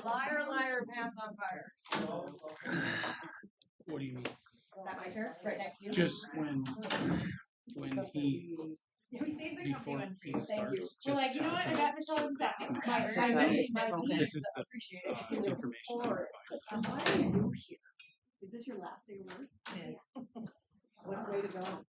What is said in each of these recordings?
Liar, liar, pants on fire. What do you mean? Is that my turn? Right next to you? Just when he before he Thank you. starts, We're just like, you know what? I pass got Michelle's back. My This is the appreciate it. It's information. why are you here? Is this your last day of work? Yes. What a way to go.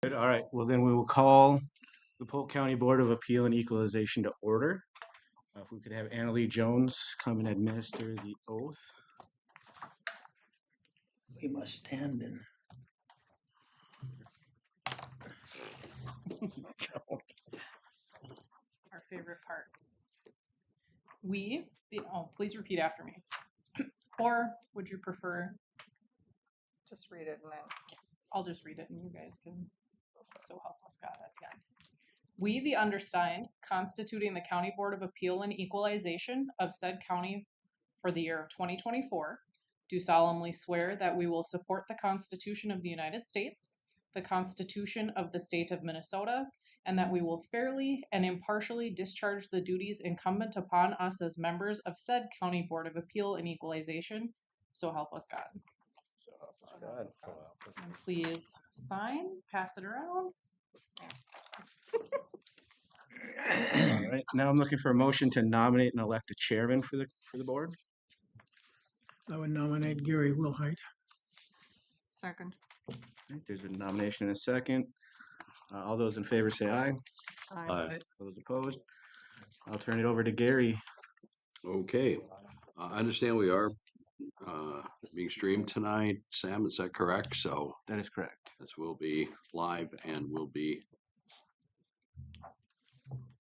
Good. All right, well then we will call the Polk County Board of Appeal and Equalization to order. If we could have Annalee Jones come and administer the oath. We must stand in. Our favorite part. Please repeat after me. Or would you prefer, Just read it and then. I'll just read it and you guys can, so help us God at the end. We, the undersigned, constituting the County Board of Appeal and Equalization of said county for the year of 2024, do solemnly swear that we will support the Constitution of the United States, the Constitution of the State of Minnesota, and that we will fairly and impartially discharge the duties incumbent upon us as members of said County Board of Appeal and Equalization. So help us God. And please sign, pass it around. All right, now I'm looking for a motion to nominate and elect a chairman for the board. I would nominate Gary Wilhite. Second. Okay, there's a nomination and a second. All those in favor say aye. Aye. Those opposed? I'll turn it over to Gary. Okay, I understand we are being streamed tonight. Sam, is that correct? So That is correct. this will be live and will be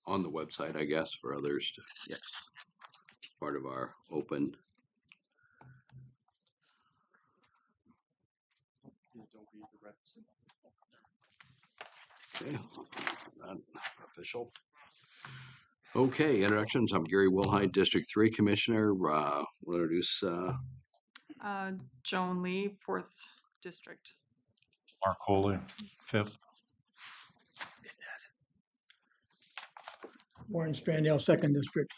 on the website, I guess, for others to, Yes. part of our open. Okay, not official. Okay, introductions. I'm Gary Wilhite, District 3 Commissioner. We'll introduce Joan Lee, 4th District. Mark Holy, 5th. Warren Strandale, 2nd District.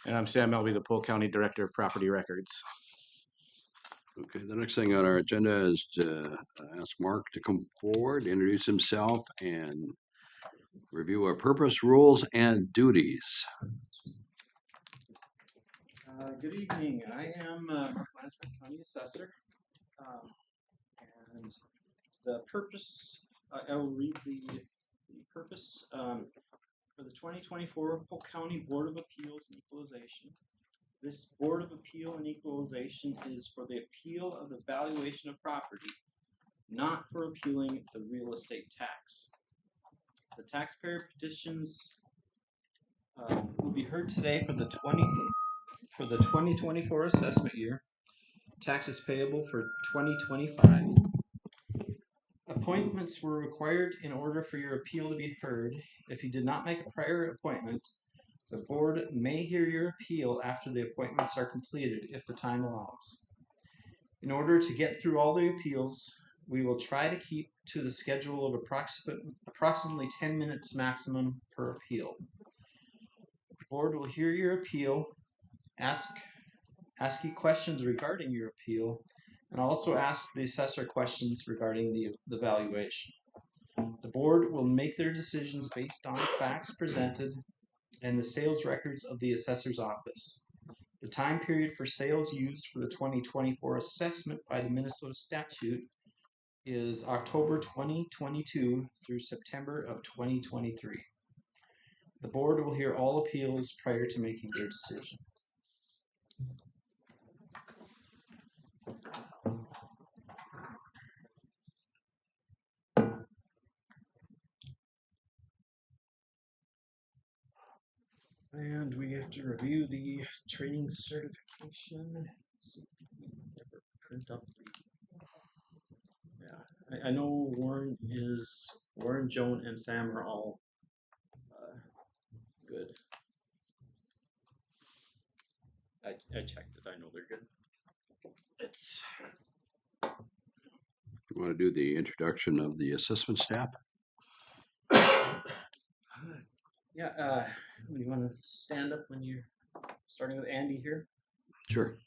And I'm Sam Melby, the Polk County Director of Property Records. Okay, the next thing on our agenda is to ask Mark to come forward, introduce himself, and review our purpose, rules, and duties. Good evening. I am Mark Lansman, County Assessor. And the purpose, I will read the purpose for the 2024 Polk County Board of Appeals and Equalization. This Board of Appeal and Equalization is for the appeal of the valuation of property, not for appealing the real estate tax. The taxpayer petitions will be heard today for the 2024 assessment year. Taxes payable for 2025. Appointments were required in order for your appeal to be heard. If you did not make a prior appointment, the board may hear your appeal after the appointments are completed if the time allows. In order to get through all the appeals, we will try to keep to the schedule of approximately 10 minutes maximum per appeal. The board will hear your appeal, ask you questions regarding your appeal, and also ask the assessor questions regarding the valuation. The board will make their decisions based on facts presented and the sales records of the assessor's office. The time period for sales used for the 2024 assessment by the Minnesota statute is October 2022 through September of 2023. The board will hear all appeals prior to making their decision. And we have to review the training certification. See if we ever print up the. Yeah, I know Warren, Joan, and Sam are all good. I checked it. I know they're good. It's. You want to do the introduction of the assessment staff? Yeah. You want to stand up when you're starting with Andy here? Sure.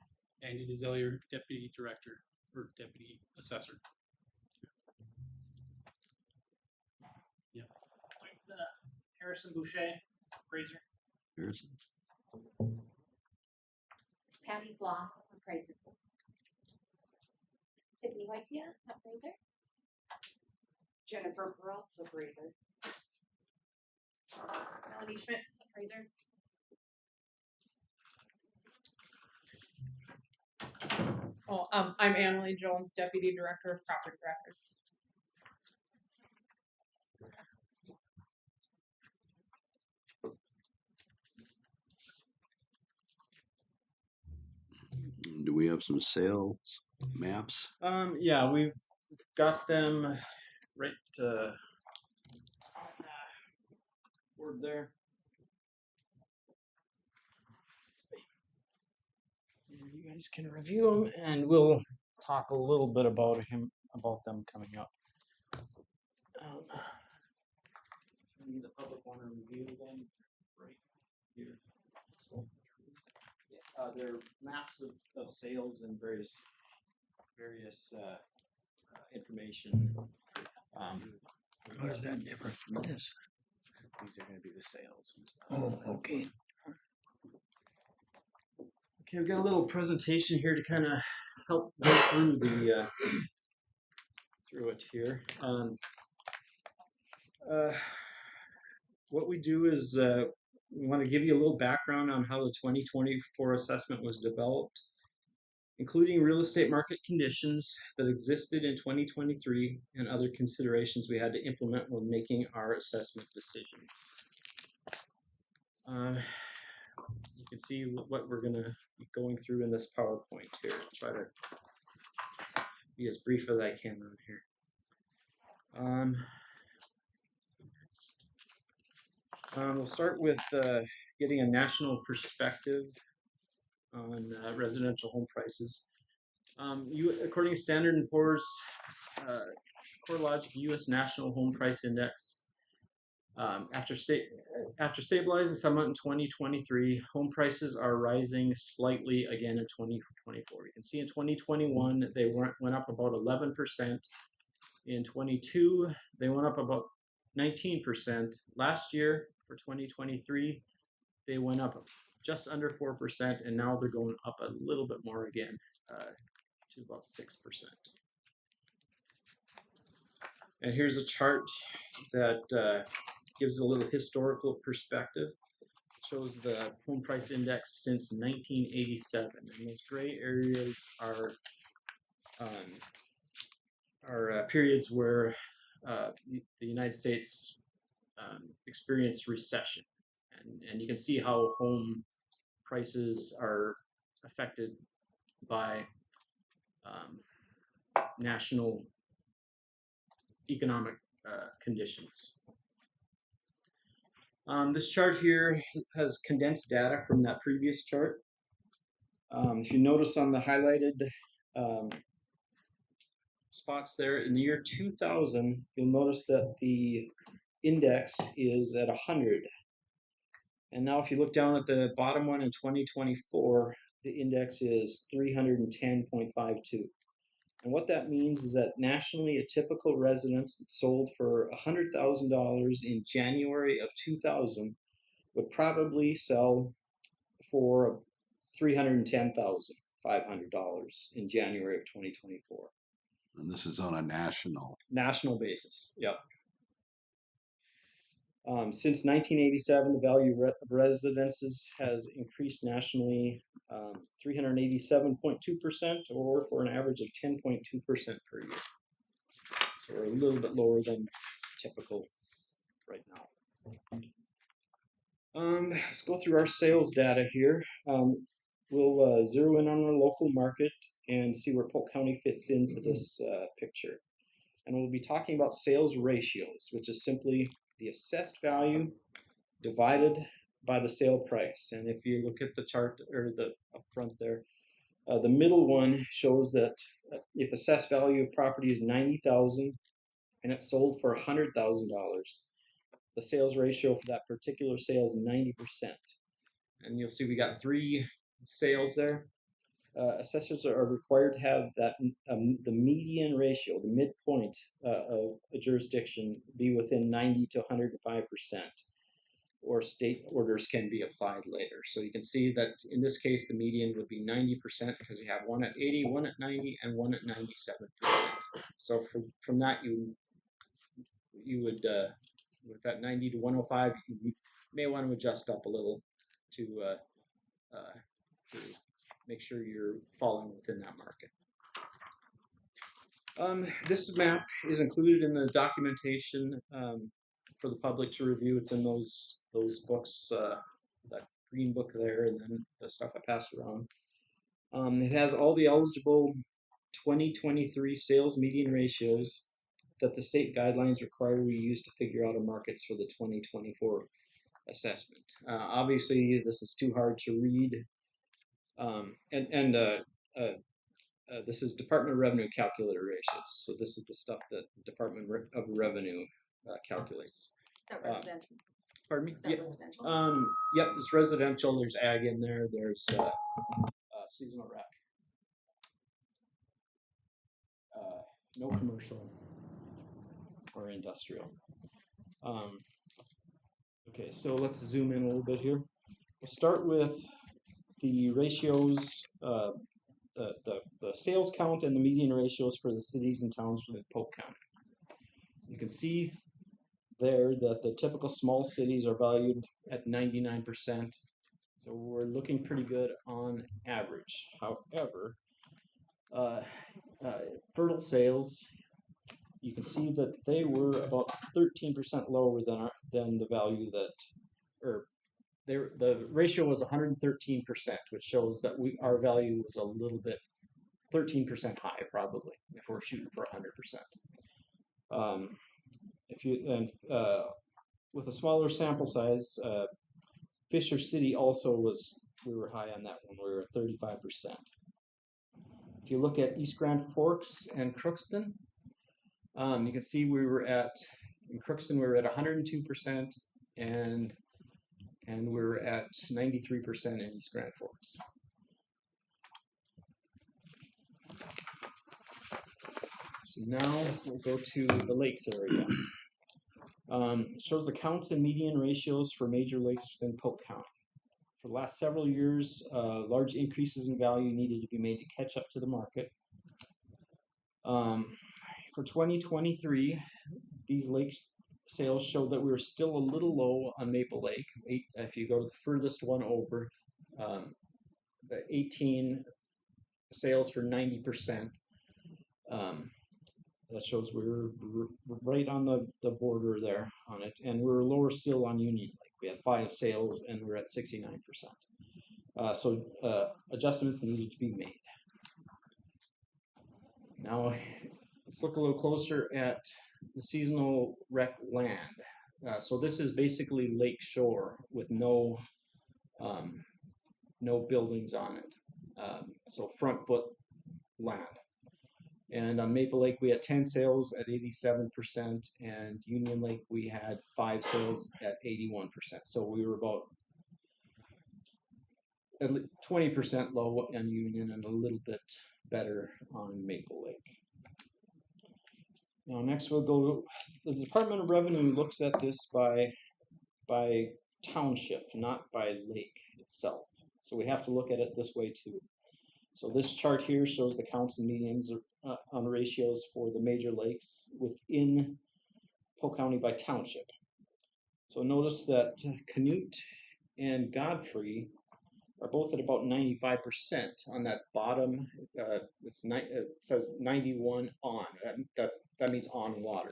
Andy Dezellier, Deputy Director or Deputy Assessor. Yeah. Harrison Boucher, appraiser. Harrison. Patty Block, appraiser. Tiffany Whitea, appraiser. Jennifer Peralta, appraiser. Melanie Schmitz, appraiser. Oh, I'm Annalie Jones, Deputy Director of Property Records. Do we have some sales maps? Yeah, we've got them right board there. And you guys can review them, and we'll talk a little bit about them coming up. Maybe the public want to review them right here. So, they're maps of sales and various information. How does that differ from this? These are gonna be the sales and stuff. Oh, okay. Okay, we've got a little presentation here to kind of help go through through it here. What we do is we want to give you a little background on how the 2024 assessment was developed, including real estate market conditions that existed in 2023 and other considerations we had to implement when making our assessment decisions. You can see what we're going to be going through in this PowerPoint here. Try to be as brief as I can on here. We'll start with getting a national perspective on residential home prices. According to Standard & Poor's CoreLogic U.S. National Home Price Index, after stabilizing somewhat in 2023, home prices are rising slightly again in 2024. You can see in 2021 they went up about 11%. In 22 they went up about 19%. Last year for 2023 they went up just under 4%, and now they're going up a little bit more again to about 6%. And here's a chart that gives a little historical perspective. It shows the home price index since 1987, and those gray areas are periods where the United States experienced recession, and you can see how home prices are affected by national economic conditions. This chart here has condensed data from that previous chart. If you notice on the highlighted spots there, in the year 2000, you'll notice that the index is at 100. And now if you look down at the bottom one in 2024, the index is 310.52. And what that means is that nationally, a typical residence that sold for $100,000 in January of 2000 would probably sell for $310,500 in January of 2024. And this is on a national basis. Yep. Since 1987, the value of residences has increased nationally 387.2%, or for an average of 10.2% per year. So we're a little bit lower than typical right now. Let's go through our sales data here. We'll zero in on our local market and see where Polk County fits into this picture. And we'll be talking about sales ratios, which is simply the assessed value divided by the sale price. And if you look at the chart, or the up front there, the middle one shows that if assessed value of property is $90,000 and it's sold for $100,000, the sales ratio for that particular sale is 90%. And you'll see we got 3 sales there. Assessors are required to have that the median ratio, the midpoint of a jurisdiction, be within 90 to 105%, or state orders can be applied later. So you can see that in this case, the median would be 90% because you have one at 80, one at 90, and one at 97%. So from that, you you would, with that 90 to 105, you may want to adjust up a little to make sure you're falling within that market. This map is included in the documentation for the public to review. It's in those books, that green book there, and then the stuff I passed around. It has all the eligible 2023 sales median ratios that the state guidelines require we use to figure out our markets for the 2024 assessment. Obviously, this is too hard to read, this is Department of Revenue calculator ratios. So this is the stuff that the Department of Revenue calculates. Is that residential? Pardon me? Is that Yep. residential? Yep, it's residential. There's ag in there. There's seasonal rec. No commercial or industrial. Okay, so let's zoom in a little bit here. We'll start with the ratios, the sales count and the median ratios for the cities and towns within Polk County. You can see there that the typical small cities are valued at 99%. So we're looking pretty good on average. However, fertile sales, you can see that they were about 13% lower than the value that, or the ratio was 113%, which shows that our value was a little bit 13% high, probably, if we're shooting for 100%. With a smaller sample size, Fisher City also we were high on that one. We were at 35%. If you look at East Grand Forks and Crookston, you can see in Crookston we were at 102%, and we were at 93% in East Grand Forks. So now we'll go to the lakes area. It shows the counts and median ratios for major lakes within Polk County. For the last several years, large increases in value needed to be made to catch up to the market. For 2023, these lake sales showed that we were still a little low on Maple Lake. If you go to the furthest one over, the 18 sales for 90%. That shows we're right on the border there on it, and we're lower still on Union Lake. We had 5 sales, and we're at 69%. So adjustments needed to be made. Now let's look a little closer at the seasonal rec land. So this is basically lake shore with no buildings on it. So front foot land. And on Maple Lake, we had 10 sales at 87%, and Union Lake, we had 5 sales at 81%. So we were about at least 20% low on Union and a little bit better on Maple Lake. Now next we'll go, the Department of Revenue looks at this by township, not by lake itself. So we have to look at it this way too. So this chart here shows the counts and medians on ratios for the major lakes within Polk County by township. So notice that Canute and Godfrey are both at about 95% on that bottom. It says 91 on. That means on water.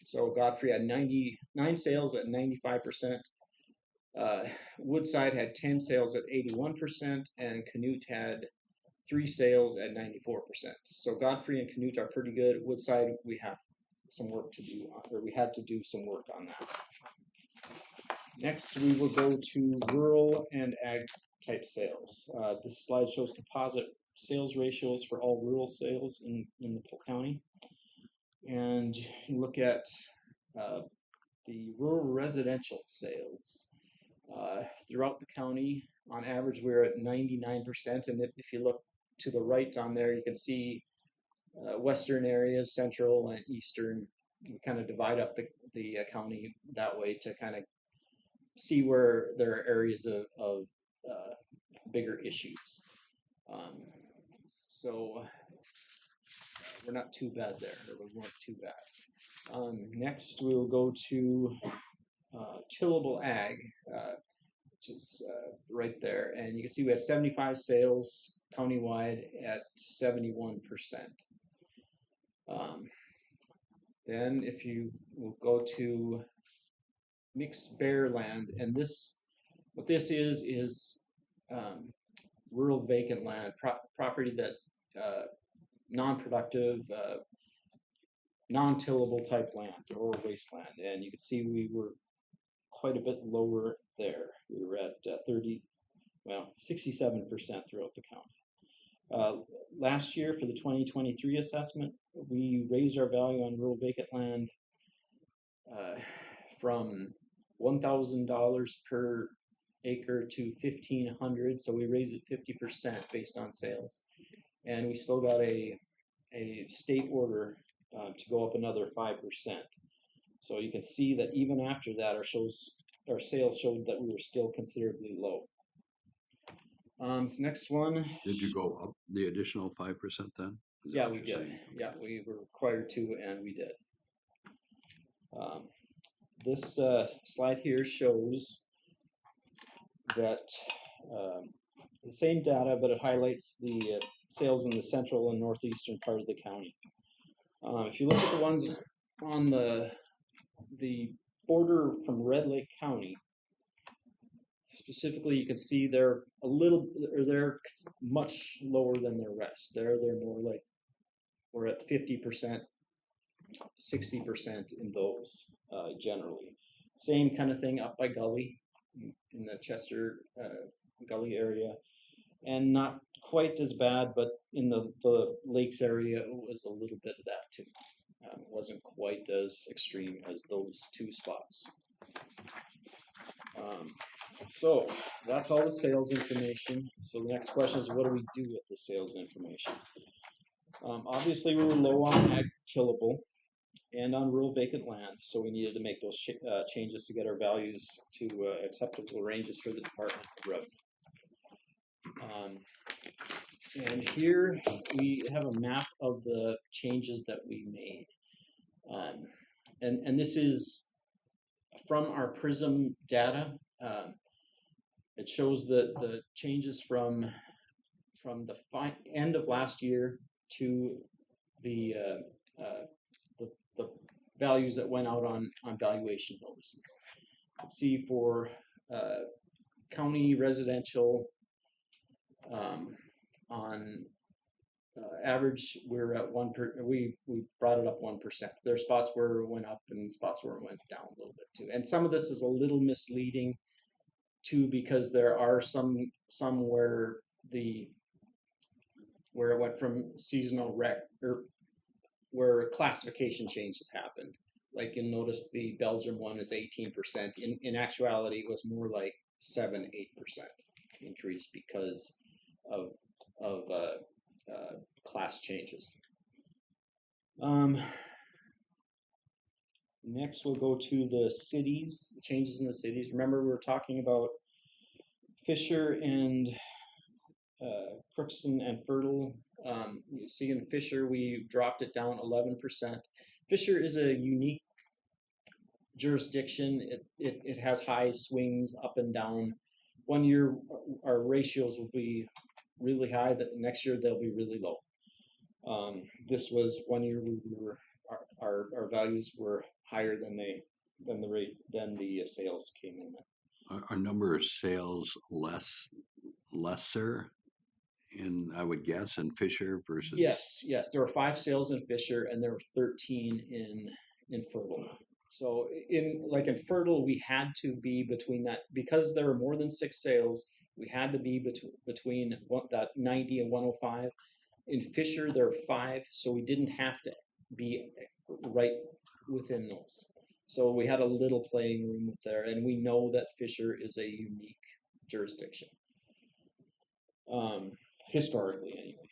So Godfrey had 99 sales at 95%. Woodside had 10 sales at 81%, and Canute had 3 sales at 94%. So Godfrey and Canute are pretty good. Woodside, we have some work to do, or we had to do some work on that. Next, we will go to rural and ag type sales. This slide shows composite sales ratios for all rural sales in the Polk County. And you look at the rural residential sales. Throughout the county, on average, we're at 99%. And if you look to the right on there, you can see western areas, central and eastern. We kind of divide up the county that way to kind of see where there are areas of bigger issues. So we're not too bad there, or we weren't too bad. Next, we will go to tillable ag, which is right there. And you can see we had 75 sales countywide at 71%. Then if you will go to mixed bare land, and what this is rural vacant land, property that non-productive, non-tillable type land or wasteland. And you can see we were quite a bit lower there. We were at 67% throughout the county. Last year for the 2023 assessment, we raised our value on rural vacant land from $1,000 per acre to $1,500. So we raised it 50% based on sales, and we still got a state order to go up another 5%. So you can see that even after that, our sales showed that we were still considerably low. This next one. Did you go up the additional 5% then? Is that Yeah, what we you're did. saying? Yeah, we were required to, and we did. This slide here shows that the same data, but it highlights the sales in the central and northeastern part of the county. If you look at the ones on the border from Red Lake County, specifically, you can see they're much lower than the rest. They're more like, we're at 50%, 60% in those generally. Same kind of thing up by Gully, in the Chester Gully area, and not quite as bad, but in the lakes area it was a little bit of that too. It wasn't quite as extreme as those two spots. So that's all the sales information. So the next question is, what do we do with the sales information? Obviously, we were low on ag tillable and on rural vacant land, so we needed to make those changes to get our values to acceptable ranges for the Department of Revenue. And here we have a map of the changes that we made. And this is from our PRISM data. It shows the changes from the end of last year to the values that went out on valuation notices. See, for county residential, on average, we're at we brought it up 1%. There are spots where it went up and spots where it went down a little bit too. And some of this is a little misleading too, because there are some where it went from seasonal rec, or where classification changes happened. Like you'll notice the Belgium one is 18%. In actuality, it was more like 7-8% increase because of class changes. Next, we'll go to the cities, the changes in the cities. Remember, we were talking about Fisher and Crookston and Fertile. You see in Fisher, we dropped it down 11%. Fisher is a unique jurisdiction. It has high swings up and down. One year, our ratios will be really high. The next year, they'll be really low. This was one year our values were higher than the sales came in. Our number of sales lesser in, I would guess, in Fisher versus. Yes. There were 5 sales in Fisher and there were 13 in Fertile. So in Fertile, we had to be between that, because there were more than 6 sales. We had to be between that 90 and 105. In Fisher, there are 5, so we didn't have to be right within those. So we had a little playing room there, and we know that Fisher is a unique jurisdiction, historically anyway.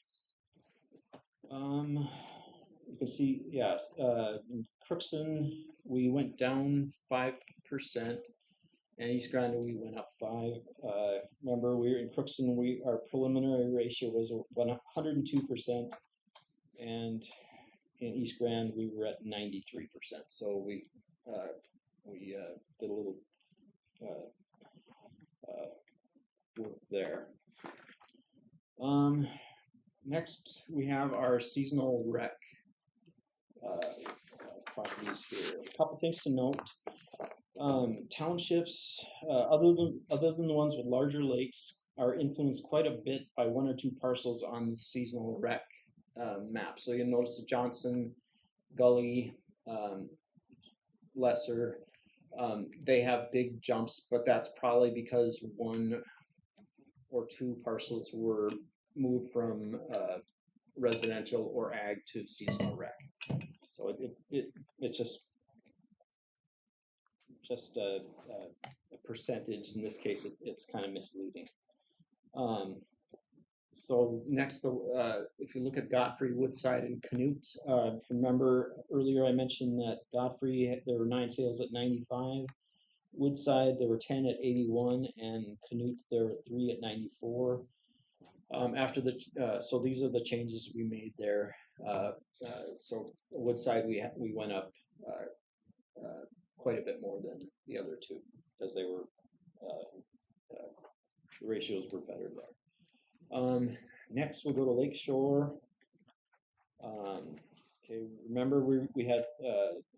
You can see, yes, in Crookston, we went down 5%, and East Grand, we went up 5. Remember, we were in Crookston, our preliminary ratio was 102%, and in East Grand, we were at 93%. So we did a little work there. Next, we have our seasonal rec properties here. A couple things to note. Townships, other than the ones with larger lakes, are influenced quite a bit by one or two parcels on the seasonal rec map. So you'll notice the Johnson, Gully, Lesser, they have big jumps, but that's probably because one or two parcels were moved from residential or ag to seasonal rec. So it's just a percentage. In this case, it's kind of misleading. So next, if you look at Godfrey, Woodside, and Canute, remember earlier I mentioned that Godfrey, there were 9 sales at 95. Woodside, there were 10 at 81, and Canute, there were 3 at 94. So these are the changes we made there. So Woodside, we went up quite a bit more than the other two, because they were the ratios were better there. Next, we'll go to Lakeshore. Okay, remember we had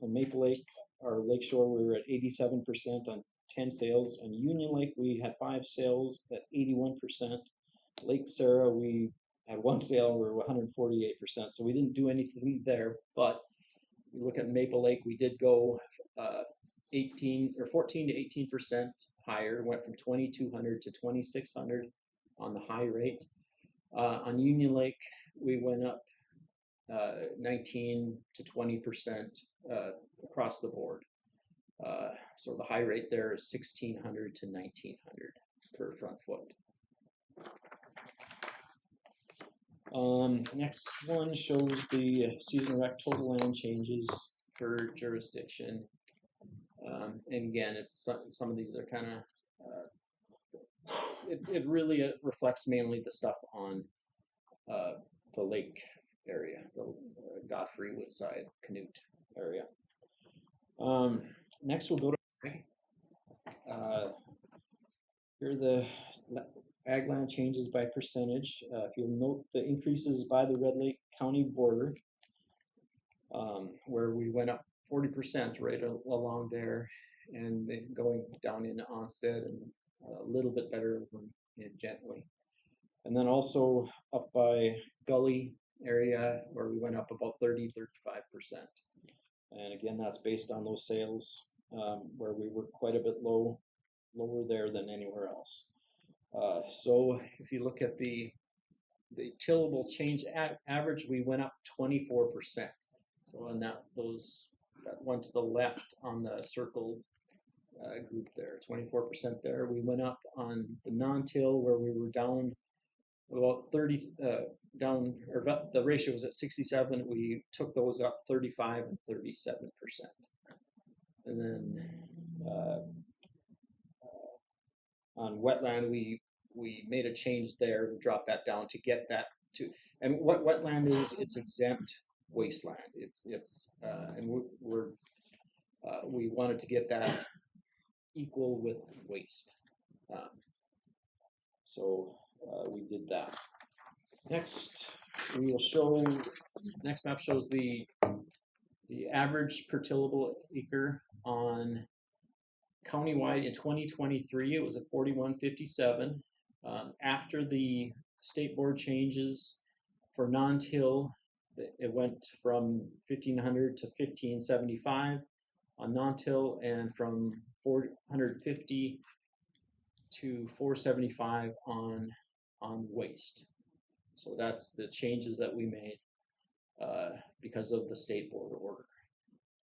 on Maple Lake, our Lakeshore, we were at 87% on 10 sales. On Union Lake, we had 5 sales at 81%. Lake Sarah, we had 1 sale, we were 148%. So we didn't do anything there, but you look at Maple Lake, we did go 14 to 18% higher, went from 2,200 to 2,600 on the high rate. On Union Lake, we went up 19 to 20% across the board. So the high rate there is 1,600 to 1,900 per front foot. Next one shows the seasonal rec total land changes per jurisdiction. And again, it's some of these are kind of it really reflects mainly the stuff on the lake area, the Godfrey, Woodside, Canute area. Next, we'll go to here are the ag land changes by percentage. If you'll note the increases by the Red Lake County border, where we went up 40% right along there, and then going down into Onstead and a little bit better in Gently. And then also up by Gully area, where we went up about 30-35%. And again, that's based on those sales, where we were quite a bit lower there than anywhere else. So if you look at the tillable change average, we went up 24%. So on that one to the left on the circled group there, 24% there. We went up on the non-till, where we were down about 30, the ratio was at 67. We took those up 35 and 37%. And then on wetland, we made a change there. We dropped that down to get that to, and what wetland is, it's exempt wasteland. And we wanted to get that equal with waste. So we did that. Next, we will show, next map shows the average per tillable acre on countywide in 2023. It was at 41.57. After the state board changes for non-till, it went from 1,500 to 1,575 on non-till, and from 450 to 475 on waste. So that's the changes that we made because of the state board order.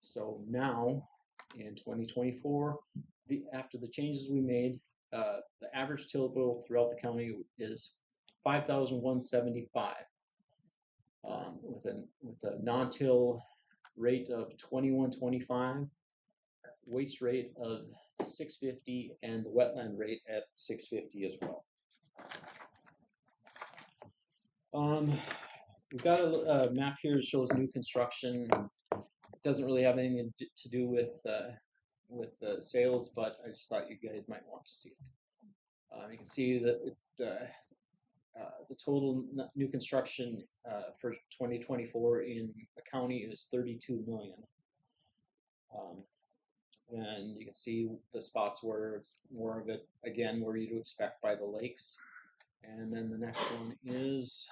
So now in 2024, after the changes we made, the average tillable throughout the county is 5,175 with a non-till rate of 2125, waste rate of 650, and the wetland rate at 650 as well. we've got a map here that shows new construction. It doesn't really have anything to do with sales, but I just thought you guys might want to see it. You can see that the total new construction for 2024 in the county is 32 million. And you can see the spots where it's more of it, again, where you'd expect by the lakes. And then the next one is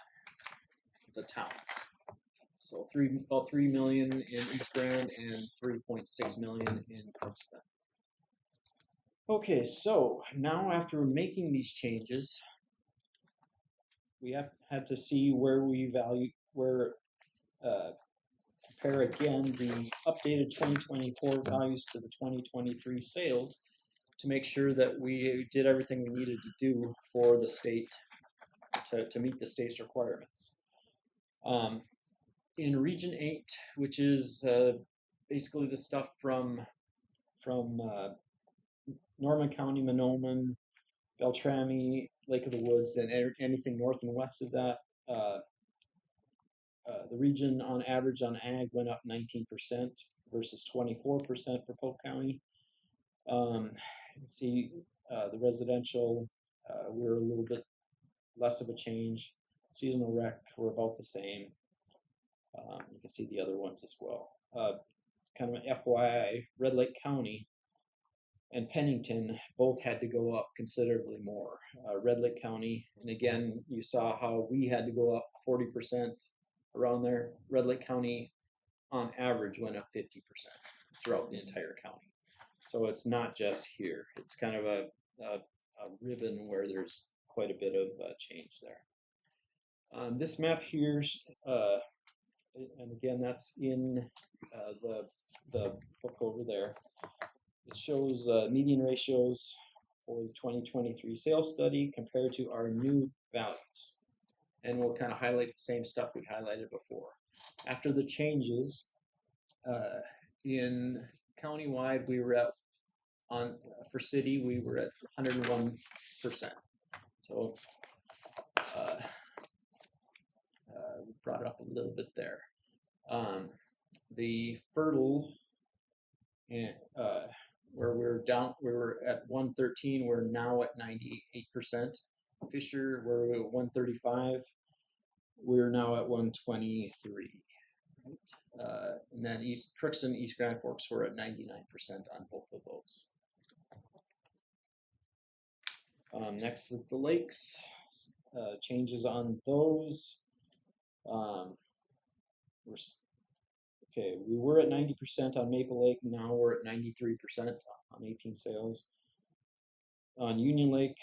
the towns. So about 3 million in East Grand and 3.6 million in Crookston. Okay, so now after making these changes, we had to see where we compare again the updated 2024 values to the 2023 sales to make sure that we did everything we needed to do for the state to meet the state's requirements. In Region 8, which is basically the stuff from Norman County, Monoman, Beltrami, Lake of the Woods, and anything north and west of that, the region on average on ag went up 19% versus 24% for Polk County. You can see the residential, we're a little bit less of a change. Seasonal rec, we're about the same. You can see the other ones as well. Kind of an FYI, Red Lake County and Pennington both had to go up considerably more. Red Lake County, and again, you saw how we had to go up 40% around there. Red Lake County, on average, went up 50% throughout the entire county. So it's not just here. It's kind of a ribbon where there's quite a bit of change there. This map here, and again, that's in the book over there. It shows median ratios for the 2023 sales study compared to our new values. And we'll kind of highlight the same stuff we highlighted before. After the changes, in countywide, we were at, for city, we were at 101%. So we brought it up a little bit there. The fertile, where we were at 113, we're now at 98%. Fisher, where we were at 135, we're now at 123. Right? And then Crookston, East Grand Forks, we're at 99% on both of those. Next is the lakes. Changes on those. We were at 90% on Maple Lake. Now we're at 93% on 18 sales. On Union Lake,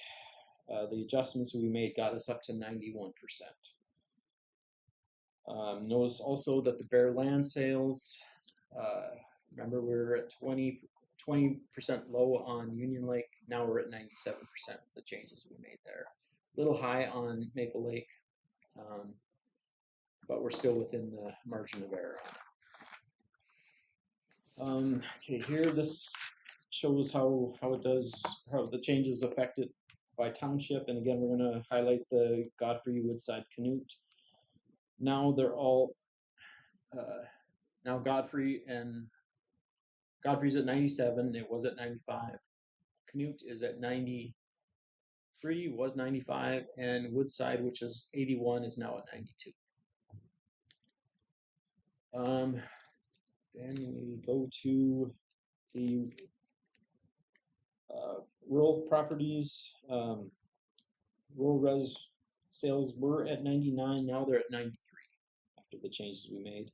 the adjustments we made got us up to 91%. Notice also that the bare land sales, remember we were at 20% low on Union Lake. Now we're at 97% with the changes we made there. A little high on Maple Lake, but we're still within the margin of error. Okay, here this shows how the changes affected by township, and again we're going to highlight the Godfrey, Woodside, Canute. Now they're all now Godfrey's at 97. It was at 95. Canute is at 93. Was 95, and Woodside, which is 81, is now at 92. Then we go to the rural properties. Rural res sales were at 99, now they're at 93 after the changes we made.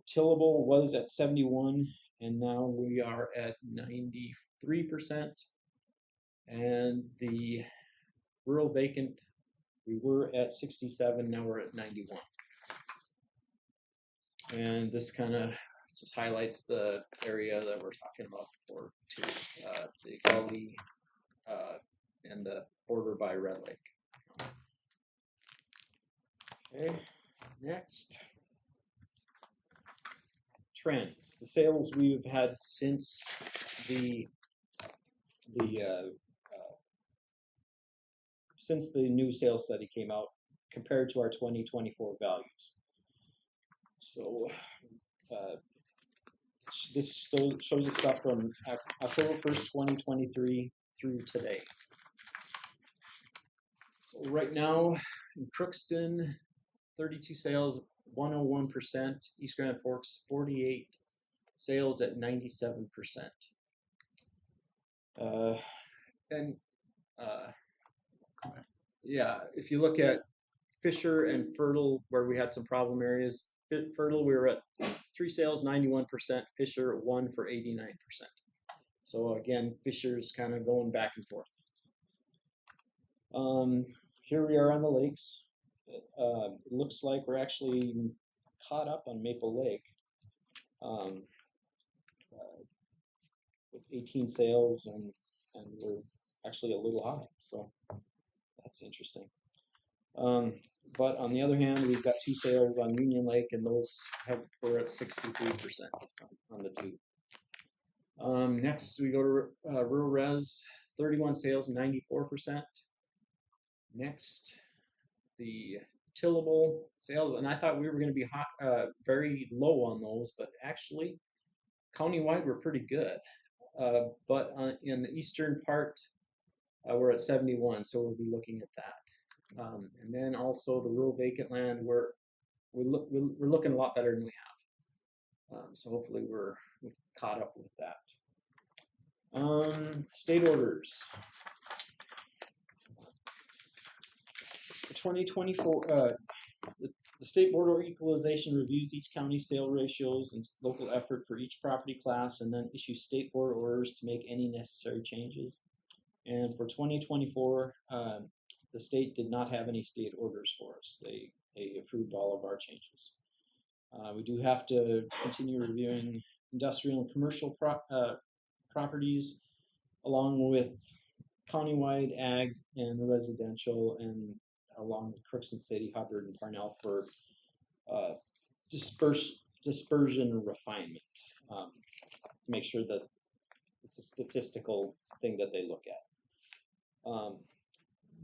Tillable was at 71, and now we are at 93%. And the rural vacant, we were at 67, now we're at 91. And this kind of just highlights the area that we're talking about before too, the Gully and the border by Red Lake. Okay, next. Trends. The sales we've had since the new sales study came out compared to our 2024 values. So this shows the stuff from October 1st, 2023 through today. So right now in Crookston, 32 sales, 101%. East Grand Forks, 48 sales at 97%. Yeah, if you look at Fisher and Fertile, where we had some problem areas, Fertile we were at 3 sales, 91%. Fisher 1 for 89%. So again, Fisher's kind of going back and forth. Here we are on the lakes. It looks like we're actually caught up on Maple Lake with 18 sales, and we're actually a little high, so that's interesting. But on the other hand, we've got 2 sales on Union Lake, and those we're at 63% on the 2. Next, we go to rural res, 31 sales, 94%. Next, the tillable sales, and I thought we were going to be very low on those, but actually, countywide we're pretty good. But in the eastern part, we're at 71, so we'll be looking at that. And then also the rural vacant land, we're looking a lot better than we have. So hopefully we've caught up with that. State orders. For 2024, the State Board of Equalization reviews each county's sale ratios and local effort for each property class, and then issues state board orders to make any necessary changes. And for 2024, the state did not have any state orders for us. They approved all of our changes. We do have to continue reviewing industrial and commercial properties, along with countywide ag and residential, and along with Crookston City, Hubbard, and Parnell for dispersion and refinement. Make sure that it's a statistical thing that they look at.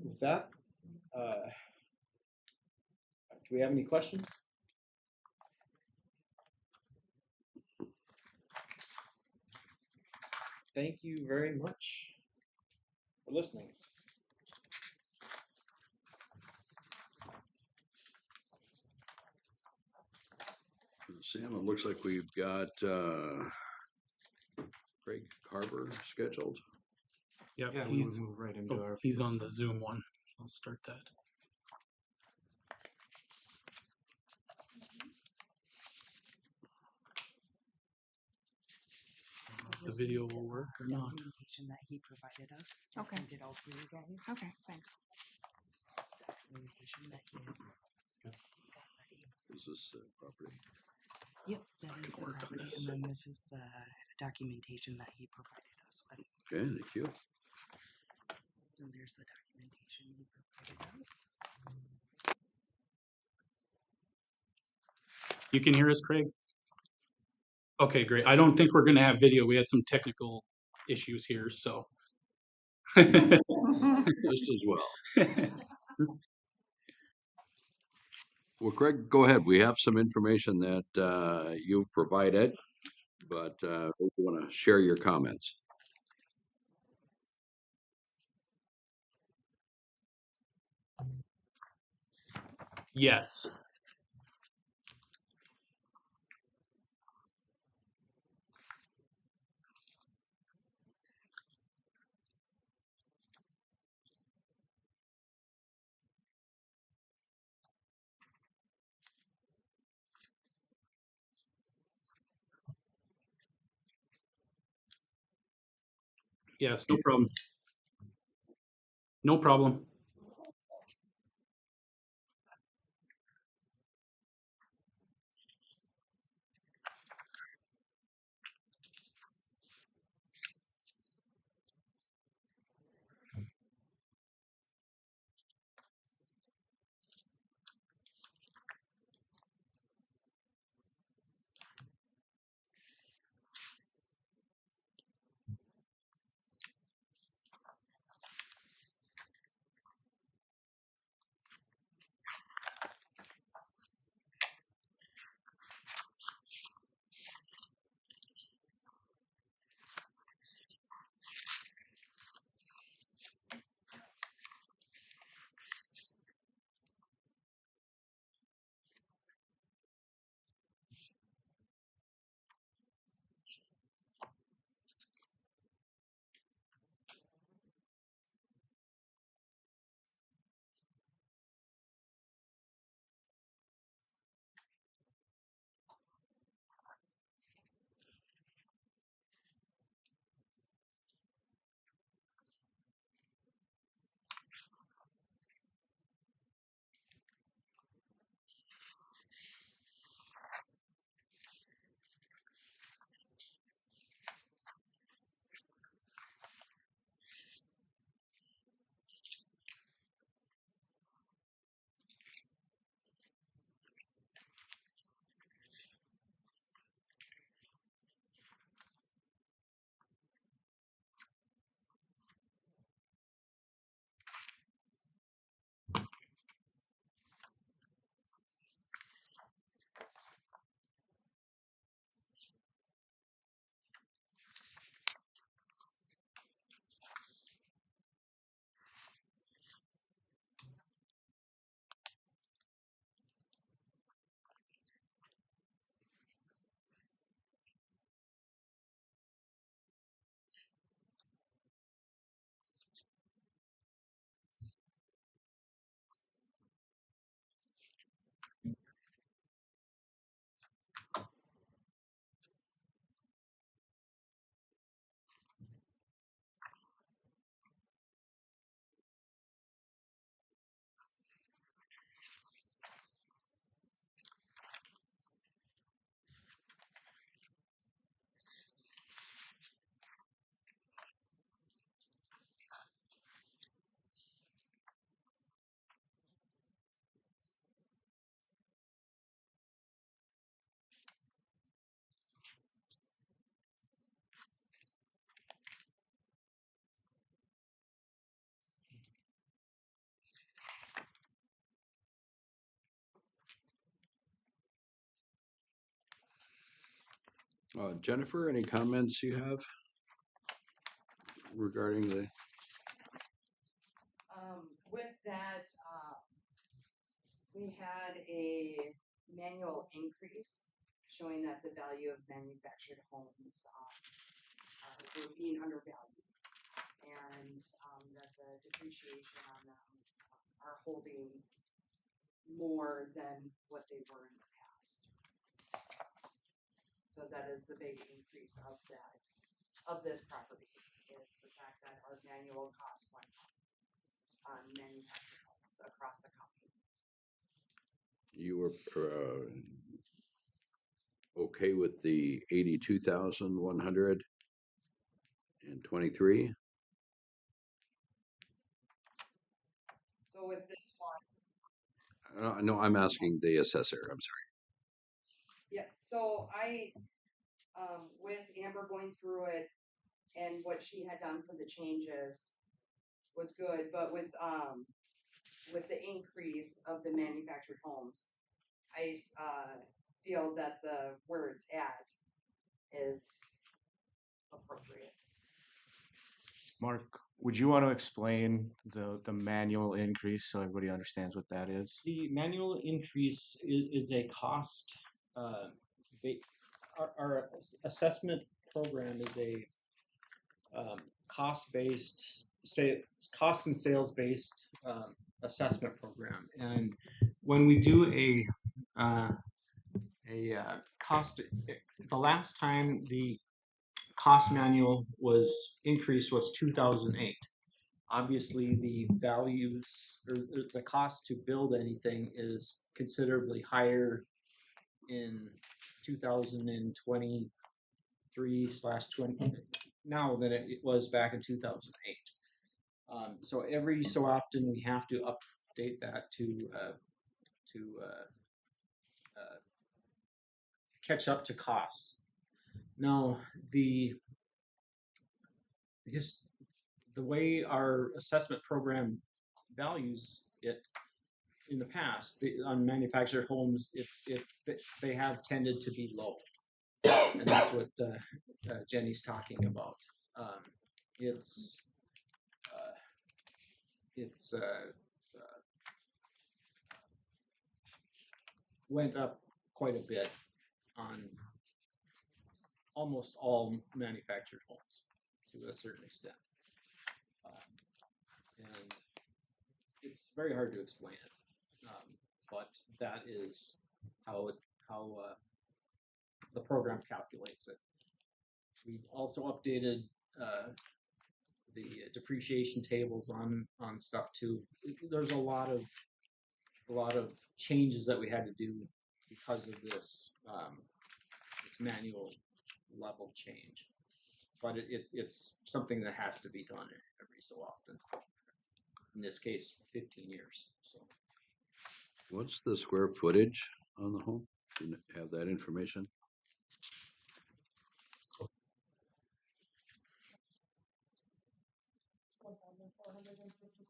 With that, do we have any questions? Thank you very much for listening. Sam, it looks like we've got Craig Carver scheduled. Yeah, we would he's move right into our. he's on the Zoom one. I'll start that. The video will work or not. Documentation that he provided us. Okay. I did all for you guys. Okay, thanks. This documentation that he had got ready. Is this property? Yep, that is the work on property, this. and then this is the documentation that he provided us with. Okay, thank you. And there's the documentation he provided us. You can hear us, Craig? Okay, great. I don't think we're going to have video. We had some technical issues here, so. Just as well. Well, Craig, go ahead. We have some information that you've provided, but we want to share your comments. Yes. Yes, no problem. No problem. Jennifer, any comments you have regarding the? With that, we had a manual increase showing that the value of manufactured homes were being undervalued, and that the depreciation on them are holding more than what they were in the past. So that is the big increase of this property, is the fact that our manual cost went up on manufactured homes across the county. You were okay with the 82,123? So with this one, No, I'm asking the assessor. I'm sorry. yeah, so I, with Amber going through it and what she had done for the changes was good, but with the increase of the manufactured homes, I feel that where it's at is appropriate. Mark, would you want to explain the manual increase so everybody understands what that is? The manual increase is a cost. Our assessment program is a cost-based, cost and sales-based assessment program, and when we do a cost, the last time the cost manual was increased was 2008. Obviously, the values or the cost to build anything is considerably higher in 2023/20 now than it was back in 2008. So every so often we have to update that to catch up to costs. Now the way our assessment program values it in the past on manufactured homes, they have tended to be low, and that's what Jenny's talking about. It's went up quite a bit on almost all manufactured homes to a certain extent, and it's very hard to explain it, but that is how the program calculates it. We've also updated the depreciation tables on stuff too. There's a lot of changes that we had to do because of this manual level change, but it's something that has to be done every so often. In this case, 15 years. So, What's the square footage on the home? Do you have that information?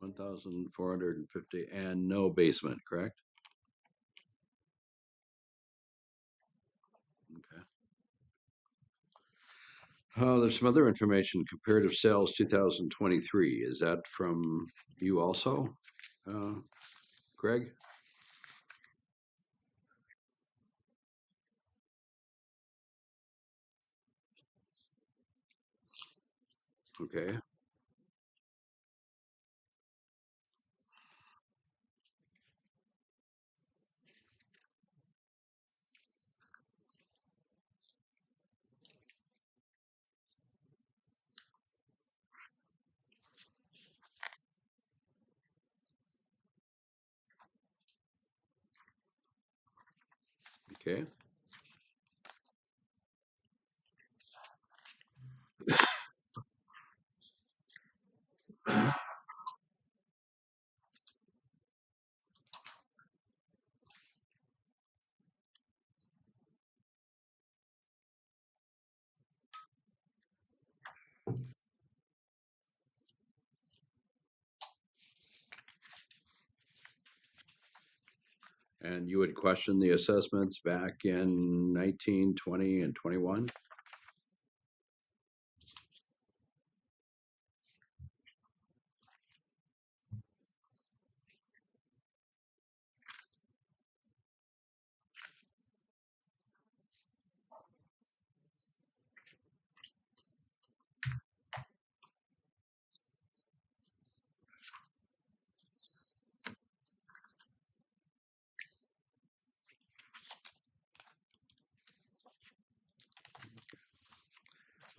$1,450 and no basement, correct? Okay. There's some other information. Comparative sales 2023. Is that from you also, Greg? Okay. Okay. And you would question the assessments back in 19, 20, and 21?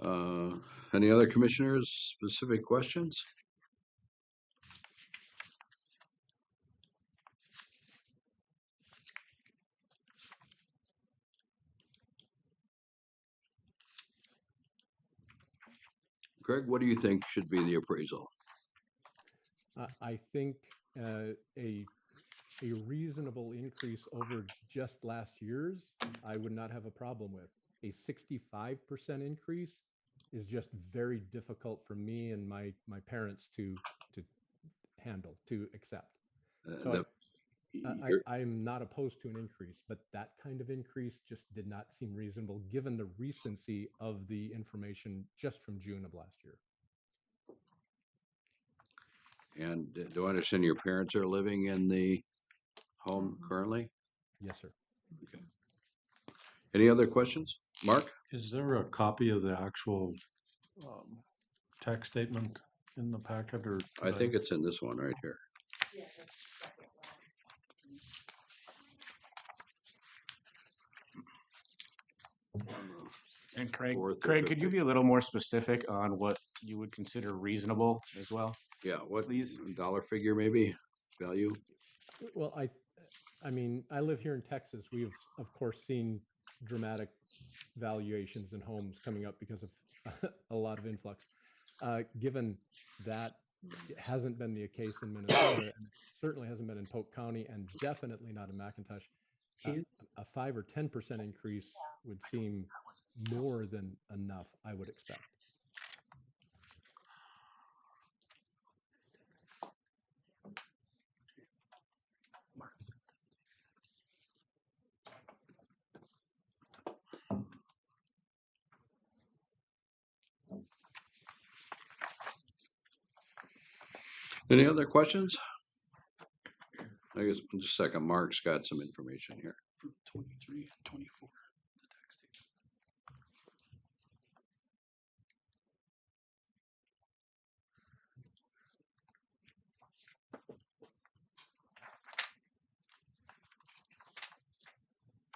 Any other commissioners, specific questions? Craig, what do you think should be the appraisal? I think a reasonable increase over just last year's, I would not have a problem with. A 65% increase is just very difficult for me and my parents to handle, to accept. So I'm not opposed to an increase, but that kind of increase just did not seem reasonable given the recency of the information just from June of last year. And do I understand your parents are living in the home currently? Yes, sir. Okay. Any other questions? Mark? Is there a copy of the actual tax statement in the packet, or? I think it's in this one right here. Yeah, that's the second one. And Craig, Fourth or Craig, could you fifth. be a little more specific on what you would consider reasonable as well? Yeah, what Please? dollar figure maybe, value? Well, I mean, I live here in Texas. We have, of course, seen dramatic valuations in homes coming up because of a lot of influx. Given that it hasn't been the case in Minnesota, and it certainly hasn't been in Polk County, and definitely not in McIntosh, a 5 or 10% increase would seem more than enough, I would expect. Any other questions? I guess in just a second, Mark's got some information here. 23 and 24, the tax statement.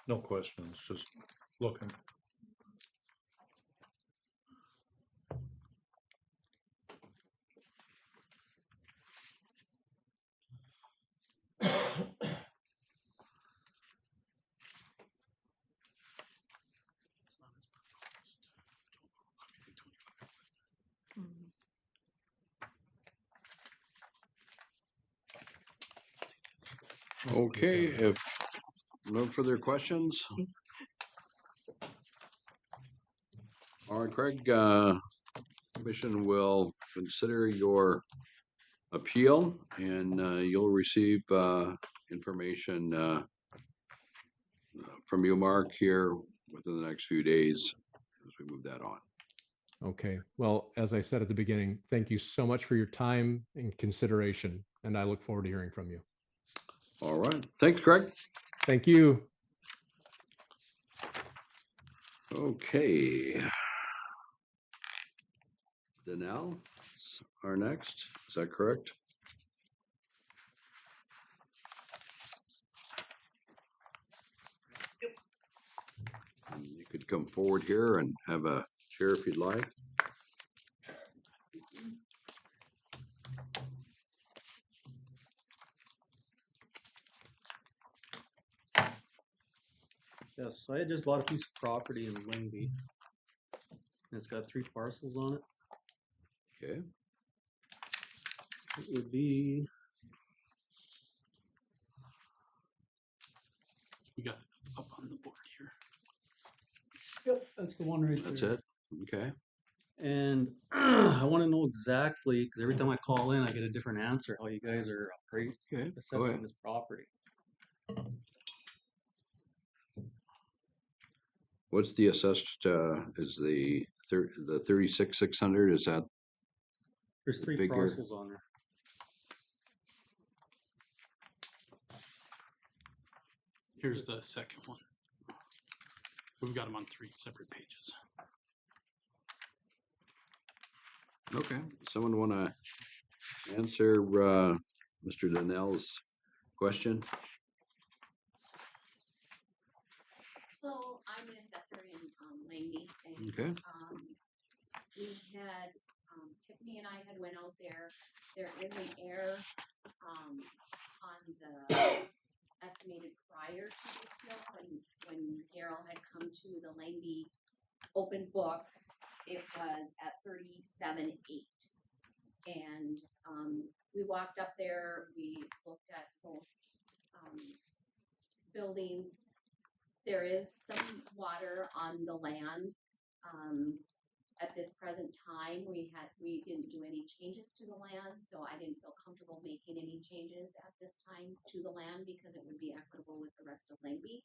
No questions, just looking. It's not as proposed. Obviously 25. Okay, if no further questions. All right, Craig, commission will consider your appeal and you'll receive information from you, Mark, here within the next few days as we move that on. Okay. Well, as I said at the beginning, thank you so much for your time and consideration, and I look forward to hearing from you. All right. Thanks, Craig. Thank you. Okay. Danelle are next. Is that correct? And you could come forward here and have a chair if you'd like. Yes, I had just bought a piece of property in Lyngby. And it's got 3 parcels on it. Okay. It would be, We got it up on the board here. yep, that's the one right there. That's it. Okay. And I want to know exactly, because every time I call in, I get a different answer, how you guys are Okay. Go assessing ahead. this property. What's the assessed, is the 36,600, is that? There's 3 figure? parcels on there. Here's the second one. We've got them on 3 separate pages. Okay. Someone want to answer Mr. Donnell's question? So I'm an assessor in Langley, and Okay. we had, Tiffany and I had went out there. There is an error, on the estimated prior to the appeal, when Daryl had come to the Langby open book, it was at 37.8. And, we walked up there, we looked at both, buildings. There is some water on the land. At this present time, we didn't do any changes to the land, so I didn't feel comfortable making any changes at this time to the land because it would be equitable with the rest of Langby.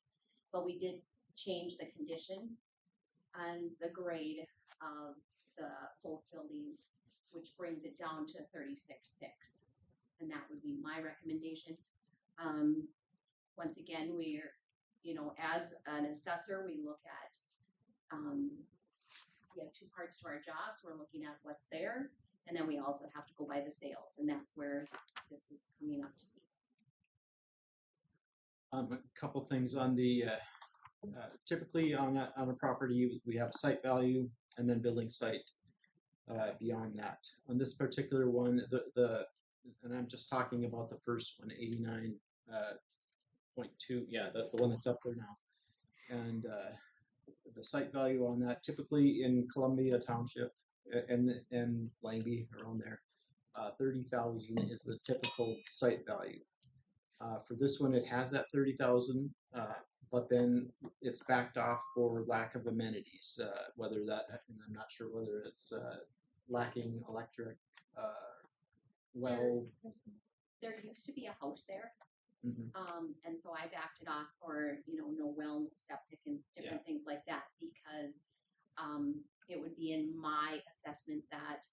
But we did change the condition and the grade of both buildings, which brings it down to 36.6. And that would be my recommendation. Once again, we're, as an assessor, we look at, we have two parts to our jobs. We're looking at what's there, and then we also have to go by the sales, and that's where this is coming up to be. A couple things on the, typically on a property, we have a site value and then building site beyond that. On this particular one, and I'm just talking about the first one, 89.2, yeah, the one that's up there now. And the site value on that, typically in Columbia Township and Langby around there, 30,000 is the typical site value. For this one, it has that 30,000, but then it's backed off for lack of amenities. Whether that, and I'm not sure whether it's lacking electric, well. There used to be a house there. Mhm. And so I backed it off for, no well, no septic and different things like that, because, it would be in my assessment that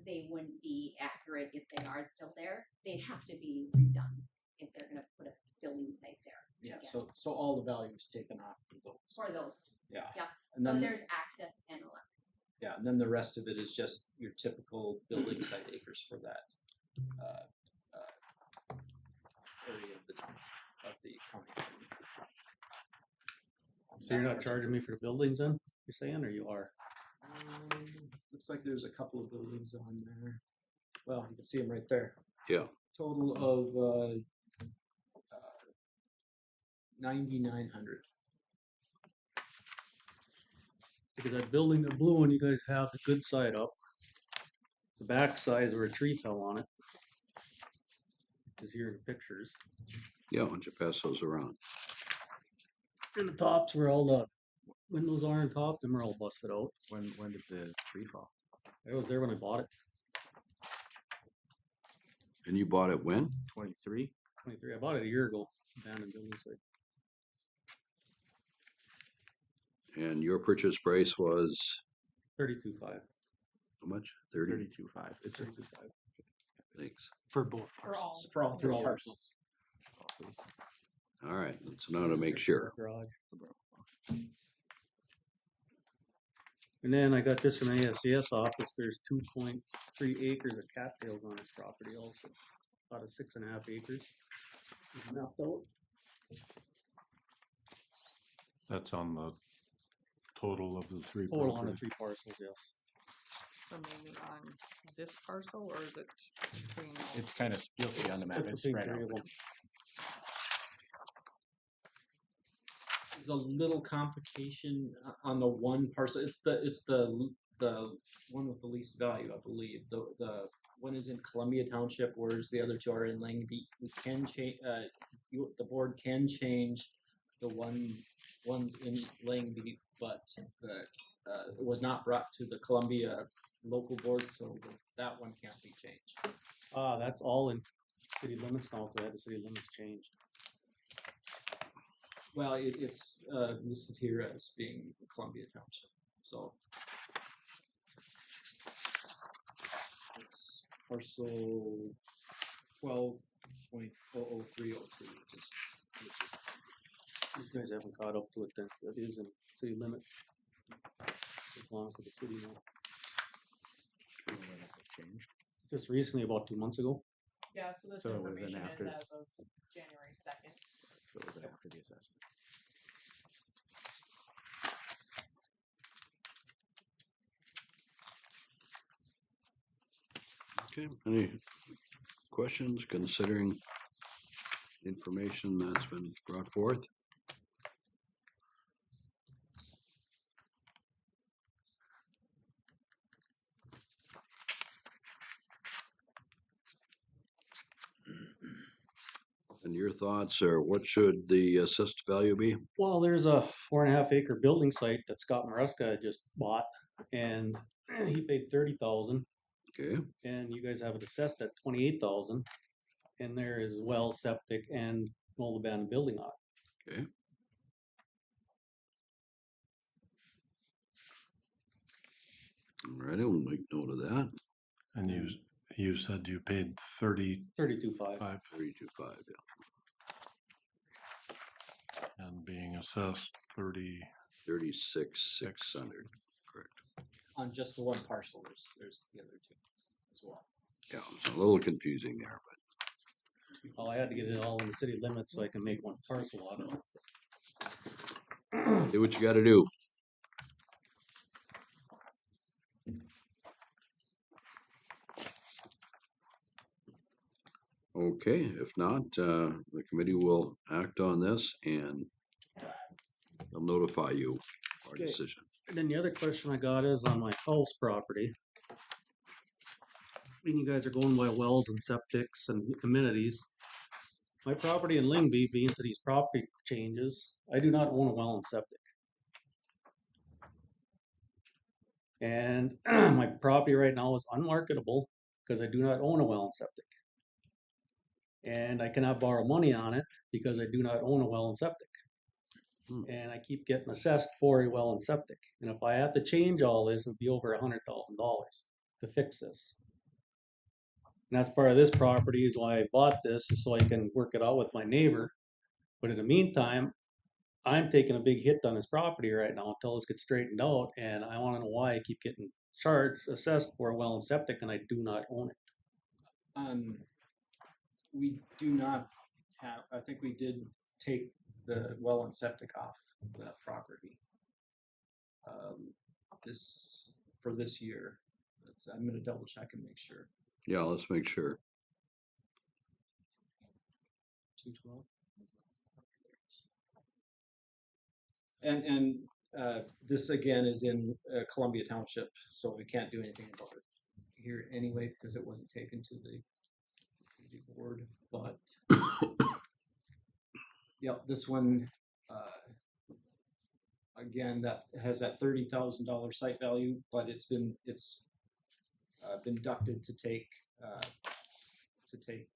they wouldn't be accurate if they are still there. They'd have to be redone if they're gonna put a building site there. Yeah, again. so all the value is taken off for those. For those two. Yeah. Yeah, And so then- there's access and electric. Yeah, and then the rest of it is just your typical building site acres for that area of the town, of the county. So you're not charging me for the buildings then, you're saying, or you are? Looks like there's a couple of buildings on there. Well, you can see them right there. Yeah. Total of 9,900. Because that building, the blue one, you guys have the good side up. The back side is where a tree fell on it. Is here in the pictures. Yeah, why don't you pass those around? And the tops where all the windows are on top, them are all busted out. When did the tree fall? I was there when I bought it. And you bought it when? 23. 23. I bought it a year ago. Abandoned building site. And your purchase price was 32.5. how much? 30? 32.5. It's 32.5. Thanks. For both For all. parcels. For all three parcels. All right, so now to make sure. Garage. And then I got this from ASCS office. There's 2.3 acres of cattails on this property also. About 6.5 acres. It's mapped out. That's on the total of the three Total on the properties. 3 parcels, yes. So maybe on this parcel, or is it between? It's kind of, you'll see on the map, it's between spread three out. of them. There's a little complication on the one parcel. It's the one with the least value, I believe. The one is in Columbia Township, whereas the other two are in Langby. We can change. The board can change the ones in Langby, but it was not brought to the Columbia local board, so that one can't be changed. That's all in city limits now. If they had the city limits changed. Well, it's listed here as being Columbia Township, so it's parcel 12.00302, which is These guys haven't caught up to it then. 'Cause it is in city limits. It belongs to the city now. Changed. Just recently, about 2 months ago. Yeah, so this So it was an information is after- as of January 2nd. So it was after the assessment. Okay, any questions considering information that's been brought forth? And your thoughts, or what should the assessed value be? Well, there's a 4.5 acre building site that Scott Maresca just bought, and he paid 30,000, Okay, and you guys have it assessed at 28,000. And there is well, septic, and mold abandoned building on it. okay. All right, I'll make note of that. And you said you paid 32.5. 32.5, yeah. and being assessed 36,600, correct. On just the one parcel, there's the other two as well. Yeah, it's a little confusing there, but Well, I had to get it all in the city limits so I can make one parcel out of it. do what you gotta do. Okay, if not, the committee will act on this and they'll notify you our Okay. decision. And then the other question I got is on my house property. When you guys are going by wells and septics and amenities, my property in Lingby, being to these property changes, I do not own a well and septic. And my property right now is unmarketable because I do not own a well and septic. And I cannot borrow money on it because I do not own a well and septic. And I keep getting assessed for a well and septic. And if I had to change all this, it'd be over $100,000 to fix this. And that's part of this property is why I bought this, is so I can work it out with my neighbor. But in the meantime, I'm taking a big hit on this property right now until this gets straightened out. And I want to know why I keep getting assessed for a well and septic, and I do not own it. We do not have, I think we did take the well and septic off that property. For this year. I'm gonna double check and make sure. Yeah, let's make sure. 212. And this again is in Columbia Township, so we can't do anything about it here anyway because it wasn't taken to the board. But yep, this one again that has that $30,000 site value, but it's been deducted to take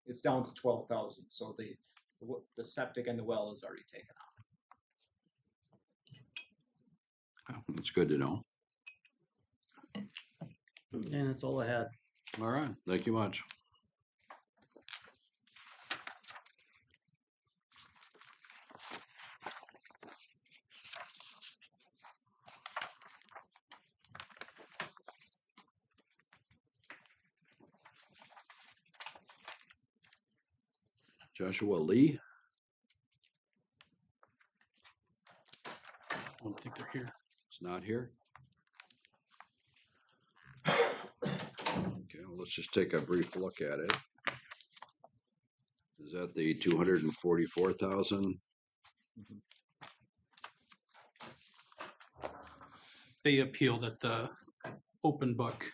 it's down to 12,000. So the septic and the well is already taken out. That's good to know. And that's all I had. All right, thank you much. Joshua Lee. I don't think they're here. It's not here. Okay, well, let's just take a brief look at it. Is that the 244,000? They appealed at the open book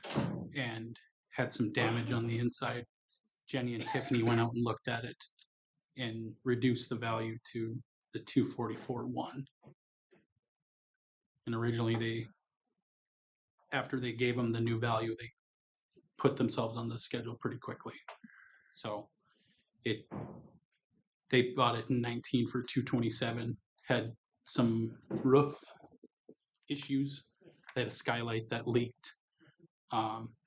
and had some damage on the inside. Jenny and Tiffany went out and looked at it and reduced the value to the 244,1. And originally after they gave them the new value, they put themselves on the schedule pretty quickly. So they bought it in 19 for 227, had some roof issues. They had a skylight that leaked.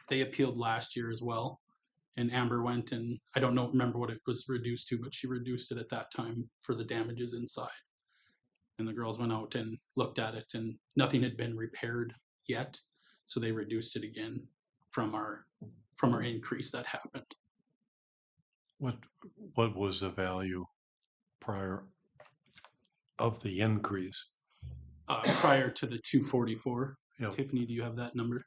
They appealed last year as well. And Amber went and I don't remember what it was reduced to, but she reduced it at that time for the damages inside. And the girls went out and looked at it and nothing had been repaired yet. So they reduced it again from our increase that happened. What was the value prior of the increase? Prior to the 244. Yep. Tiffany, do you have that number?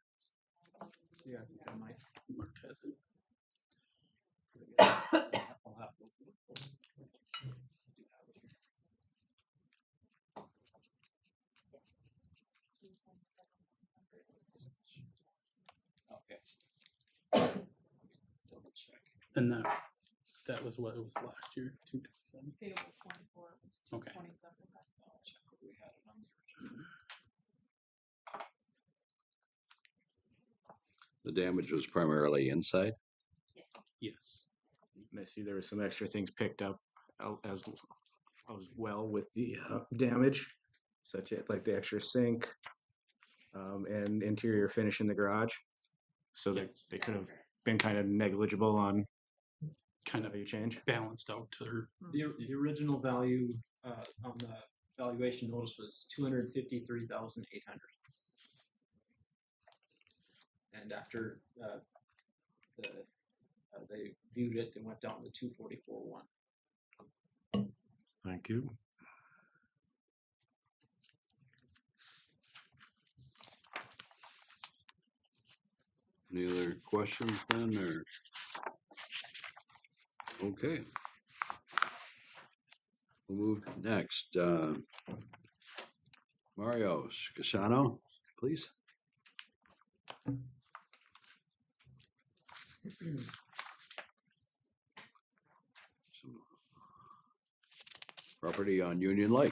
Yeah, I think I might. Mark has it. Okay. Double check. And that was what it was last year, 227. Payable 24, it was Okay. 227. I'll check what we had it on the original. The damage was primarily inside. Yes. And I see there was some extra things picked up as well with the damage, such as like the extra sink and interior finish in the garage. So Yes. they could have been kind of negligible on Kind of value change. balanced out to her. The original value on the valuation notice was 253,800. And after they viewed it, it went down to 244,1. Thank you. Any other questions then, or? Okay. We'll move next. Mario Scasano, please. Some property on Union Lake.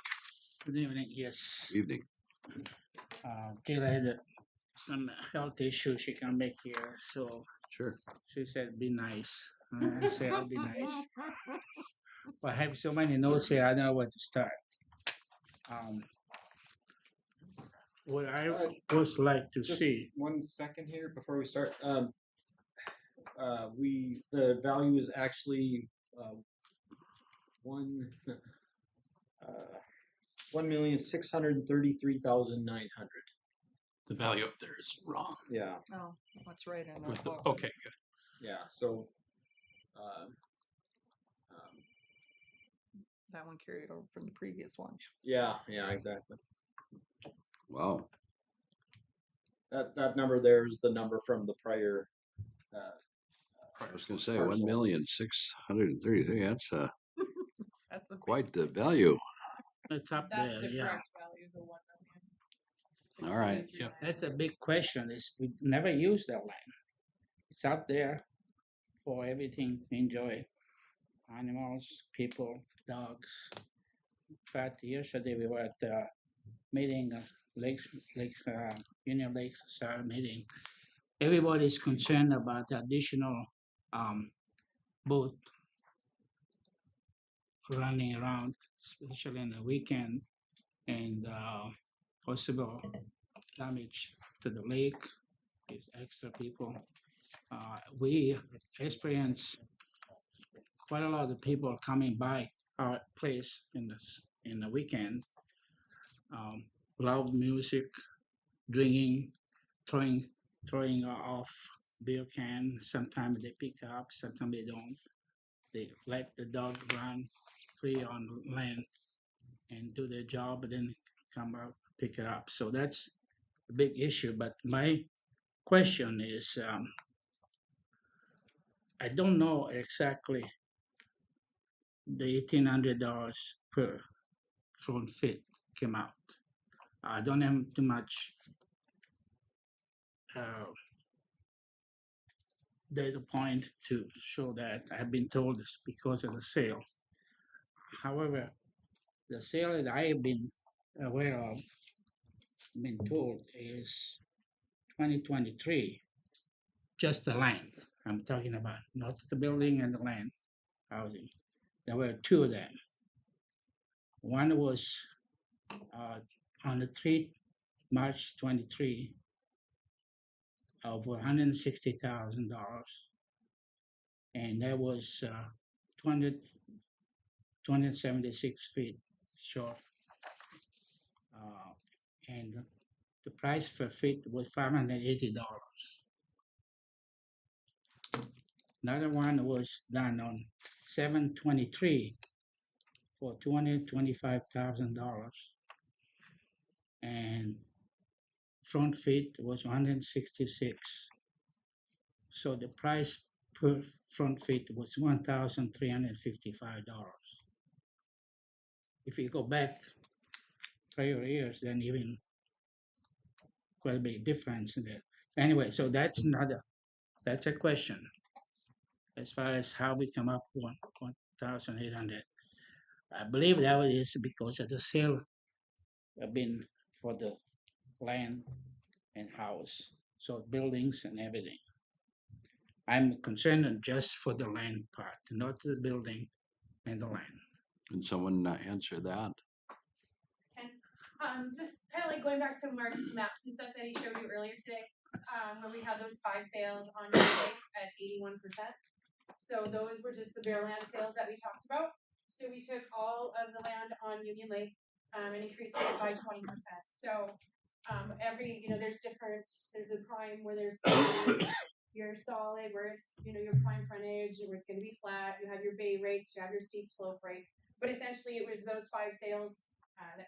Good evening, yes. Evening. Kayla had some health issues she can make here, so Sure. she said, be nice. I said, I'll be nice. But I have so many notes here, I don't know where to start. What I would like to Just see. 1 second here before we start. The value is actually 1,633,900. The value up there is wrong. Yeah. Oh, that's right in our With the, book. okay, good. Yeah. So. That one carried over from the previous one. Yeah. Yeah. Exactly. Wow. That number there is the number from the prior. I was going to say 1,633,000. That's quite the value. It's up That's there, the yeah. correct value, the 1 million. All right. Yeah. That's a big question. Is we never use that land. It's out there for everything to enjoy. Animals, people, dogs. In fact, yesterday we were at the meeting, Union Lakes meeting. Everybody's concerned about the additional boat running around, especially in the weekend, and possible damage to the lake with extra people. We experience quite a lot of people coming by our place in the weekend. Loud music, drinking, throwing off beer can. Sometimes they pick up, sometimes they don't. They let the dog run free on land and do their job, and then come out pick it up. So that's a big issue. But my question is, I don't know exactly the $1,800 per front feet came out. I don't have too much data point to show that. I've been told this because of the sale. However, the sale that I have been aware of, been told, is 2023, just the land I'm talking about, not the building and the land housing. There were 2 of them. One was on the 3 March 23 of $160,000, and that was 276 feet short, and the price per feet was $580. Another one was done on 7/23 for $225,000, and front feet was 166. So the price per front feet was $1,355. If you go back prior years, then even quite a big difference in that. Anyway, so that's a question. As far as how we come up with 1,800, I believe that is because of the sale have been for the land and house, so buildings and everything. I'm concerned just for the land part, not the building and the land. Can someone answer that? Just kind of like going back to Mark's maps and stuff that he showed you earlier today, where we had those 5 sales on Union Lake at 81%. So those were just the bare land sales that we talked about. So we took all of the land on Union Lake and increased it by 20%. So every, there's a prime where there's your solid, where it's, your prime frontage, where it's going to be flat. You have your bay rate, you have your steep slope rate. But essentially, it was those 5 sales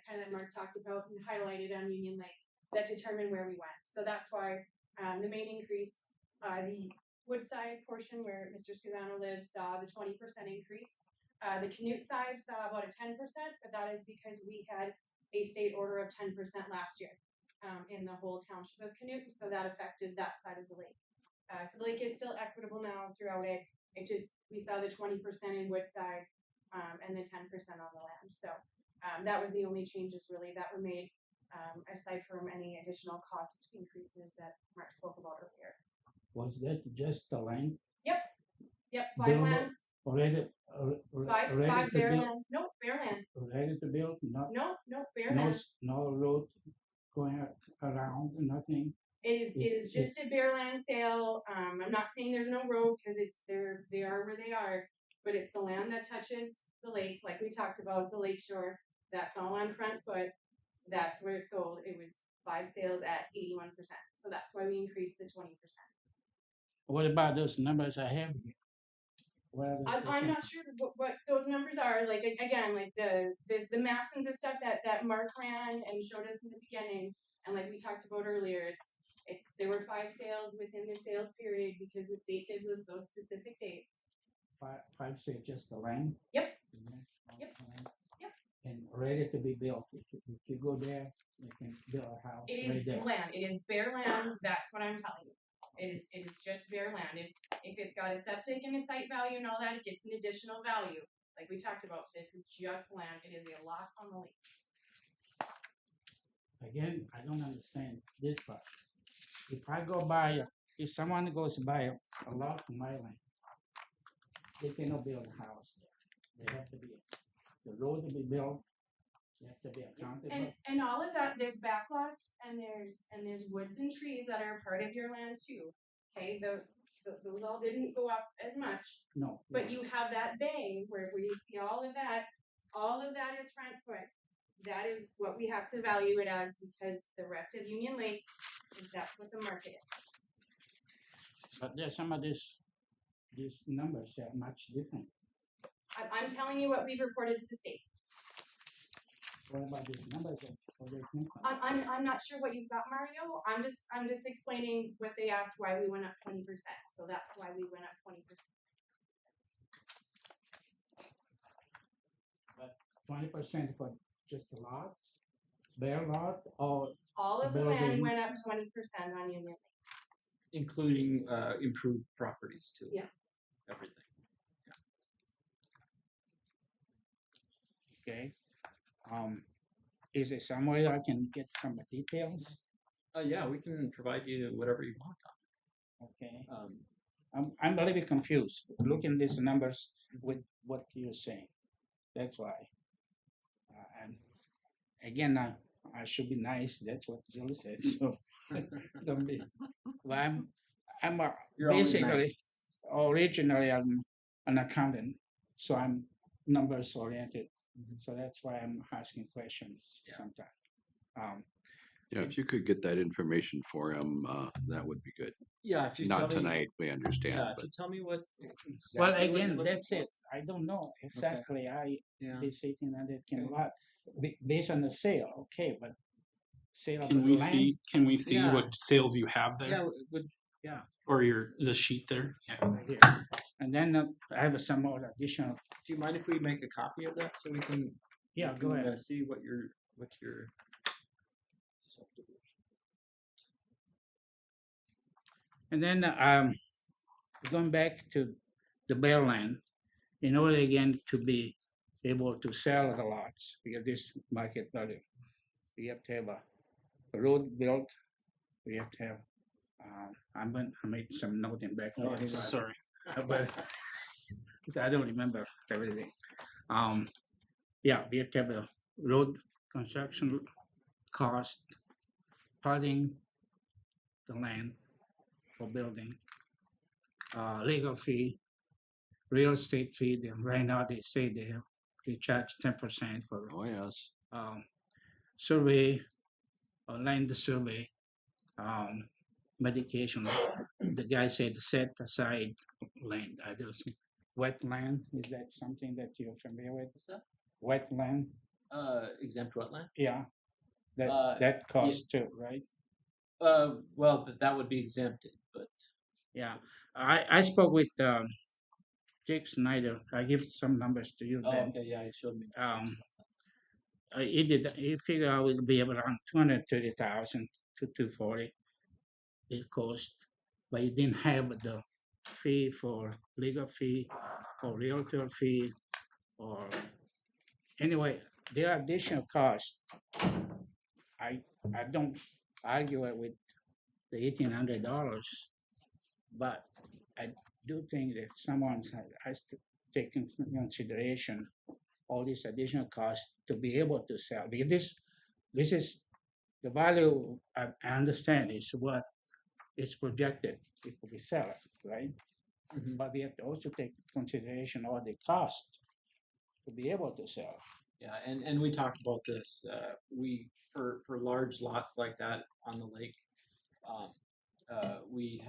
that Mark talked about and highlighted on Union Lake that determined where we went. So that's why the main increase, the Woodside portion where Mr. Scavano lives, saw the 20% increase. The Canute side saw about a 10%, but that is because we had a state order of 10% last year in the whole township of Canute, so that affected that side of the lake. So the lake is still equitable now throughout it. We saw the 20% in Woodside and the 10% on the land. So that was the only changes really that were made aside from any additional cost increases that Mark spoke about earlier. Was that just the land? Yep. 5 lands. Already, Five bare land. Nope, bare land. Ready to build? No, bare land. No road going around, nothing. It is just a bare land sale. I'm not saying there's no road because they are where they are, but it's the land that touches the lake, like we talked about, the lake shore. That's all on front foot. That's where it sold. It was 5 sales at 81%. So that's why we increased the 20%. What about those numbers I have here? I'm not sure what those numbers are. Like again, like the maps and the stuff that Mark ran and showed us in the beginning, and like we talked about earlier, there were 5 sales within the sales period because the state gives us those specific dates. 5 sales, just the land? Yep. Yep. And ready to be built. If you go there, you can build a house. It right is there. land. It is bare land. That's what I'm telling you. It is just bare land. If it's got a septic and a site value and all that, it gets an additional value. Like we talked about, this is just land. It is a lot on the lake. Again, I don't understand this part. If someone goes by a lot of my land, they cannot build a house there. They have to be, the road to be built, you have to be accountable. And all of that, there's backlots and there's woods and trees that are part of your land too. Okay, those all didn't go up as much. No. But you have that bay where you see all of that is front foot. That is what we have to value it as because the rest of Union Lake that's what the market is. But there's some of these numbers are much different. I'm telling you what we've reported to the state. What about these numbers? I'm not sure what you've got, Mario. I'm just explaining what they asked why we went up 20%. So that's why we went up 20%. But 20% for just a lot, bare lot, or all of the land went up 20% on Union Lake, including improved properties too. Yeah. Everything. Yeah. Okay. Is there some way I can get some details? Yeah, we can provide you whatever you want. Okay. I'm a little bit confused looking at these numbers with what you're saying. That's why. And again, I should be nice. That's what Julie said. So don't be. Well, I'm basically nice. Originally I'm an accountant, so I'm numbers oriented. So that's why I'm asking questions sometimes. Yeah, if you could get that information for him, that would be good. Yeah, if you not tonight, we understand. Yeah, but. if you tell me what. Exactly well, again, that's it. I don't know exactly. Okay. This 1800 can lot based on the sale. Okay, but sale. Can we see? Can we see what sales you have there? Yeah. Or the sheet there, yeah. right here. And then I have some more additional. Do you mind if we make a copy of that so we can? Yeah, we go can, ahead. see what your And then going back to the bare land, in order again to be able to sell the lots, because this market value, we have to have a road built, we have to have, I made some note in back Oh, there. sorry. But I don't remember everything. Yeah, we have to have a road construction cost, parting the land for building, legal fee, real estate fee. Then right now they say they charge 10% for Oh, yes. survey, land survey, medication. The guy said set aside land. I don't see wetland. Is that something that you're familiar with? What's that? Wetland. Exempt wetland. Yeah. That Yeah. costs too, right? Well, that would be exempted, but Yeah. I spoke with Jake Snyder. I give some numbers to you. oh, Then. okay, yeah, it showed me. He figured out it'll be around 230,000 to 240. It cost, but he didn't have the fee for legal fee or realtor fee or anyway. There are additional costs. I don't argue it with the $1,800, but I do think that someone has to take into consideration all these additional costs to be able to sell. Because this is the value I understand is what is projected if we sell it, right? But we have to also take consideration all the cost to be able to sell. Yeah, and we talked about this. We for large lots like that on the lake, we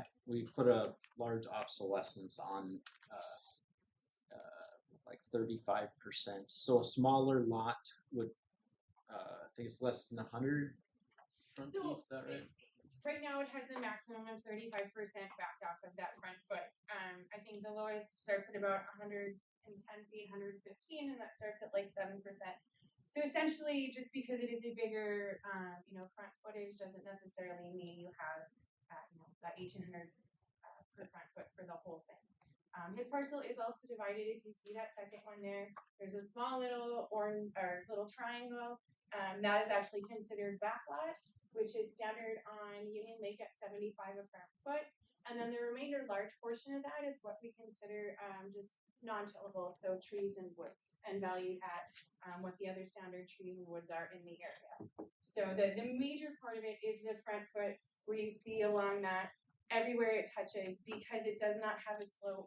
put a large obsolescence on like 35%. So a smaller lot would, I think it's less than 100 front feet. Is that right? Right now, it has a maximum of 35% backed off of that front foot. I think the lowest starts at about 110 feet, 115, and that starts at like 7%. So essentially, just because it is a bigger, front footage doesn't necessarily mean you have, that 1,800 per front foot for the whole thing. His parcel is also divided. If you see that second one there, there's a small little orange or little triangle. That is actually considered backlot, which is standard on Union Lake at 75 a front foot. And then the remainder large portion of that is what we consider just non-tillable, so trees and woods, and valued at what the other standard trees and woods are in the area. So the major part of it is the front foot, where you see along that everywhere it touches, because it does not have a slope.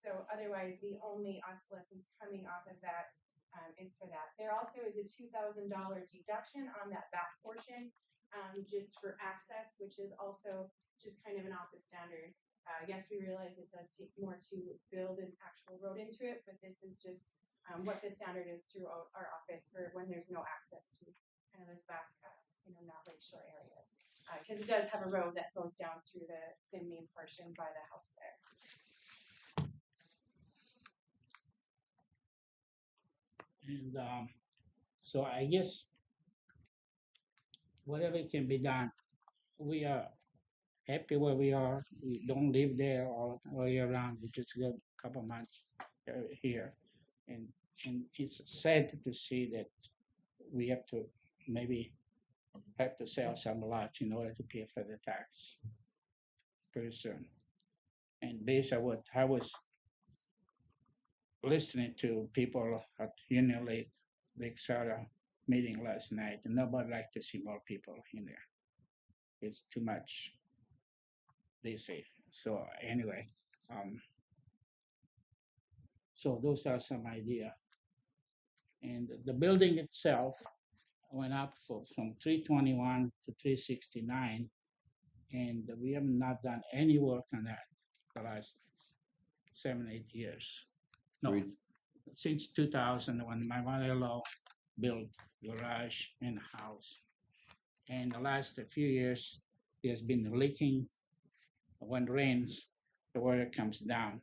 So otherwise, the only obsolescence coming off of that is for that. There also is a $2,000 deduction on that back portion, just for access, which is also just kind of an off the standard. Yes, we realize it does take more to build an actual road into it, but this is just what the standard is throughout our office for when there's no access to kind of this back, not lakeshore areas. Because it does have a road that goes down through the main portion by the house there. And so I guess whatever can be done, we are happy where we are. We don't live there all year round. We just got a couple months here, and it's sad to see that we have to maybe have to sell some lots in order to pay for the tax pretty soon. And based on what I was listening to people at Union Lake Sarah meeting last night, and nobody like to see more people in there. It's too much, they say. So anyway, so those are some idea. And the building itself went up from 321 to 369, and we have not done any work on that the last 7-8 years. No, since 2000 when my mother-in-law built garage and house. And the last few years, there's been leaking when rains, the water comes down.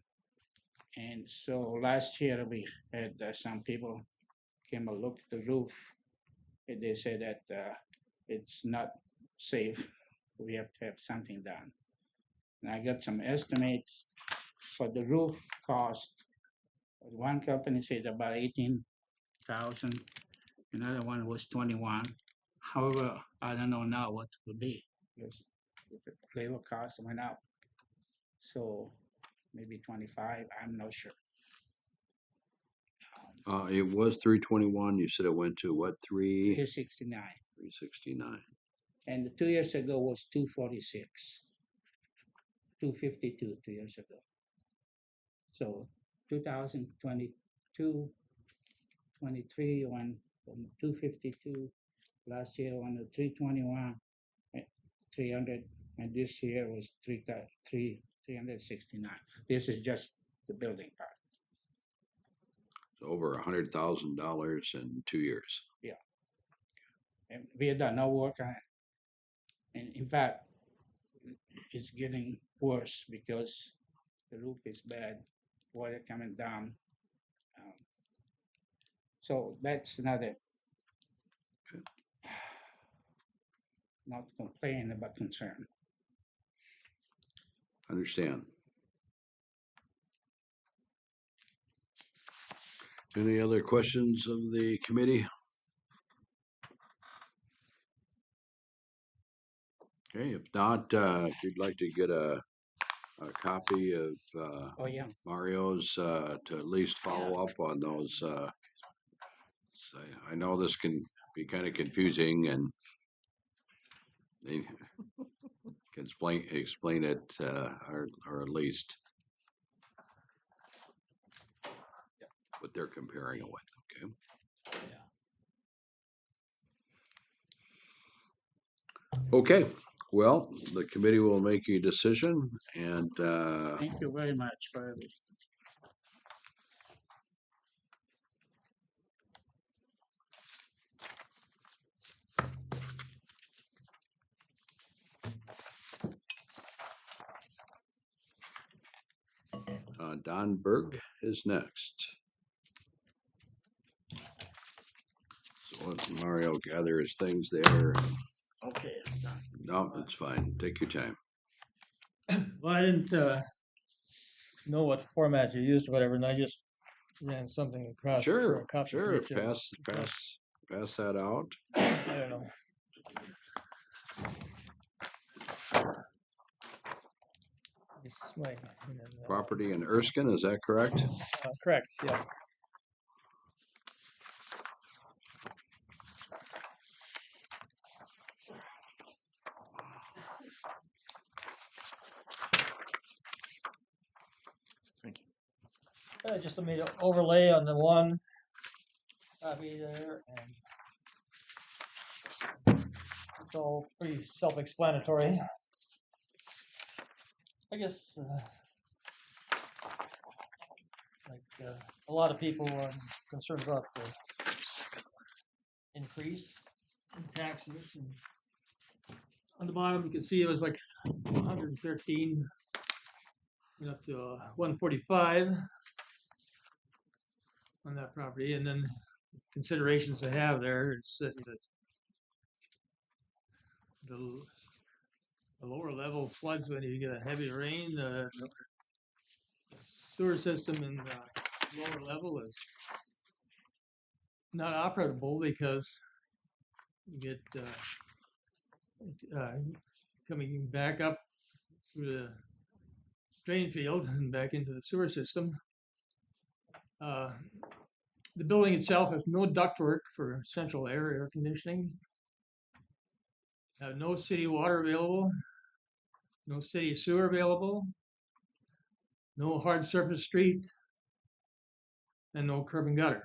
And so last year we had some people came and looked at the roof, and they said that it's not safe. We have to have something done. And I got some estimates for the roof cost. One company said about 18,000. Another one was 21. However, I don't know now what it would be because the labor cost went up. So maybe 25. I'm not sure. It was 321. You said it went to what, 369. 369. And 2 years ago was 246. 252 2 years ago. So 2022, 23 went from 252. Last year went to 321, 300, and this year was 369. This is just the building part. Over $100,000 in 2 years. Yeah. And we have done no work on it. And in fact, it's getting worse because the roof is bad, water coming down. So that's another, not complain, but concern. Understand. Any other questions of the committee? Okay, if not, if you'd like to get a copy of Oh, yeah. Mario's to at least follow up on those. So I know this can be kind of confusing, and they can explain it or at least what they're comparing it with. Okay. Okay. Well, the committee will make a decision, and Thank you very much for everything. Don Berg is next. So let Mario gather his things there. Okay. No, it's fine. Take your time. Well, I didn't know what format you used or whatever, and I just ran something across for Sure, a copy. sure. for each of Pass that out. I don't know. This is my Property in Erskine, is that correct? correct. Yeah. Thank you. Just made an overlay on the one copy there, and it's all pretty self-explanatory. I guess, a lot of people are concerned about the increase in taxes. And on the bottom, you can see it was like 113, went up to 145 on that property, and then considerations to have there is that the lower level floods when you get a heavy rain. The sewer system in the lower level is not operable because you get coming back up through the drain field and back into the sewer system. The building itself has no ductwork for central air conditioning. No city water available, no city sewer available, no hard surface street, and no curb and gutter.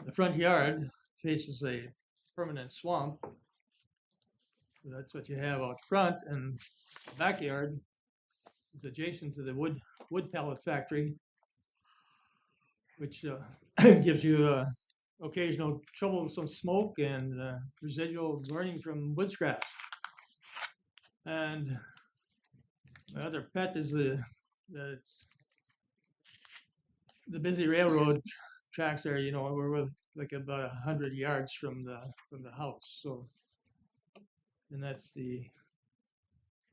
The front yard faces a permanent swamp. So that's what you have out front, and the backyard is adjacent to the wood pellet factory, which gives you occasional troublesome smoke and residual burning from wood scraps. And my other pet is that it's the busy railroad tracks there. You know, we're like about 100 yards from the house. So, and that's the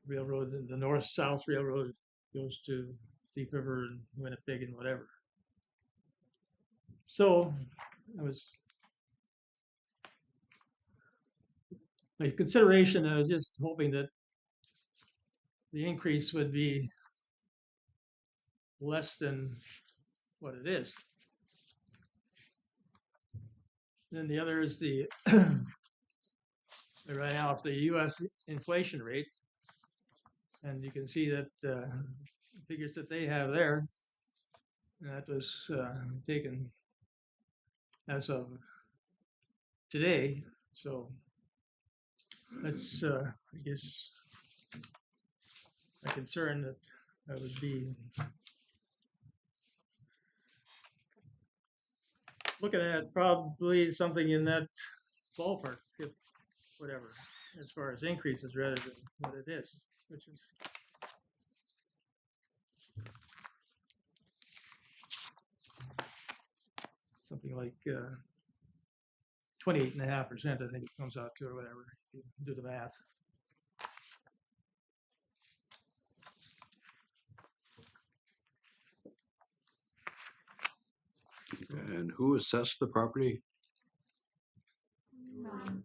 railroad, the north-south railroad goes to Thief River and Winnipeg and whatever. So my consideration, I was just hoping that the increase would be less than what it is. Then the other is the right now it's the U.S. inflation rate, and you can see that figures that they have there. That was taken as of today, so that's I guess a concern that would be looking at probably something in that ballpark, if whatever, as far as increases rather than what it is, which is something like 28.5%, I think it comes out to, or whatever, if you do the math. And who assessed the property?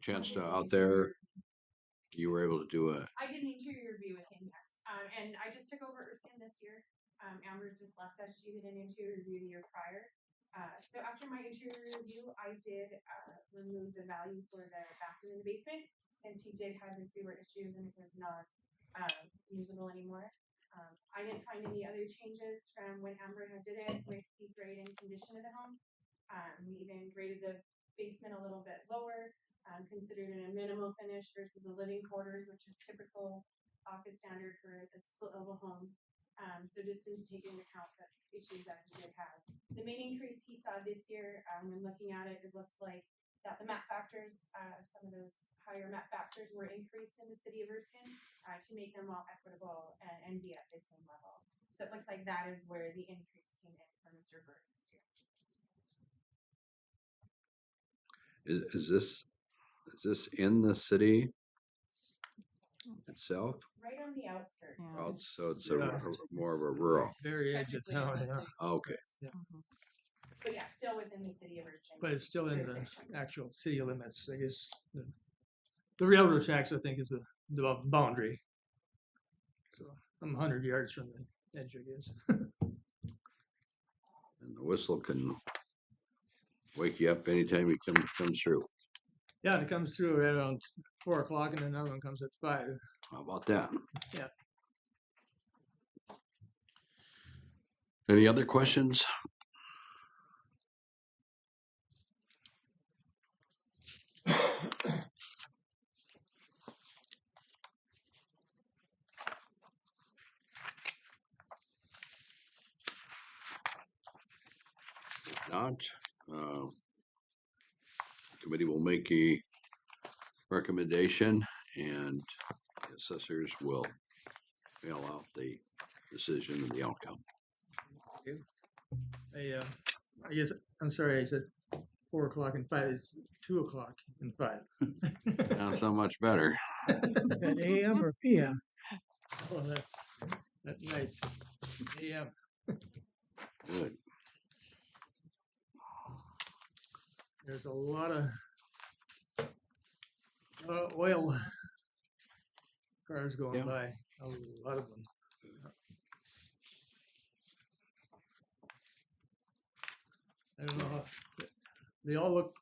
Chance to out there, you were able to do a, I did an interior review with him, yes. And I just took over Erskine this year. Amber's just left us. She did an interior review the year prior. So after my interior review, I did remove the value for the bathroom in the basement, since he did have the sewer issues and it was not usable anymore. I didn't find any other changes from when Amber had did it with the grade and condition of the home. We even graded the basement a little bit lower, considered it a minimal finish versus a living quarters, which is typical office standard for a split level home. So just to take into account the issues that he did have. The main increase he saw this year, when looking at it, it looks like that the map factors, some of those higher map factors were increased in the city of Erskine to make them all equitable and be at the same level. So it looks like that is where the increase came in for Mr. Bird this year. is this in the city itself? Right on the outskirts. Oh, so it's more of a Rural. rural. Very edge of town, yeah. Okay. Yeah. But yeah, still within the city of Erskine. But it's still in the actual city limits, I guess. The railroad tracks, I think, is the boundary. So I'm 100 yards from the edge, I guess. And the whistle can wake you up anytime it comes through. Yeah, it comes through right around 4 o'clock, and another one comes at 5. How about that? Yeah. Any other questions? If not, committee will make a recommendation and the assessors will mail out the decision and the outcome. I guess, I'm sorry, I said 4 o'clock and 5. It's 2 o'clock and 5. Not so much better. At AM or PM? Oh, that's at night. AM. Good. There's a lot of oil cars going by. A lot of them. I don't know how they all look.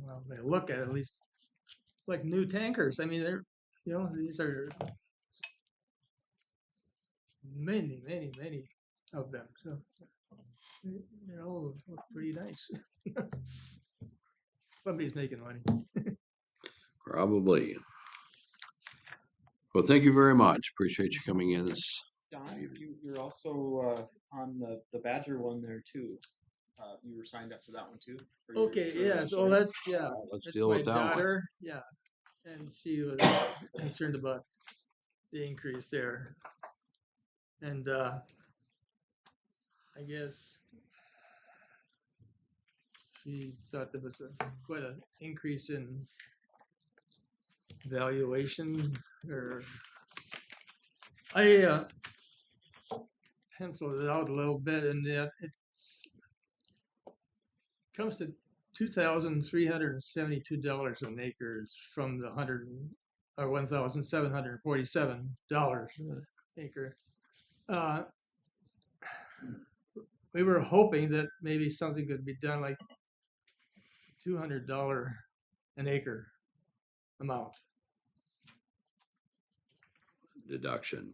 Well, they look at least like new tankers. I mean, they're these are many of them. So they all look pretty nice. Somebody's making money. Probably. Well, thank you very much. Appreciate you coming in. Don, you're also on the Badger one there too. You were signed up for that one too. Okay, yeah. So let's let's that's deal my with that daughter. one. Yeah, and she was concerned about the increase there. And I guess she thought there was quite an increase in valuation, or I penciled it out a little bit, and it comes to $2,372 an acre from the $1,747 an acre. We were hoping that maybe something could be done, like $200 an acre amount. Deduction.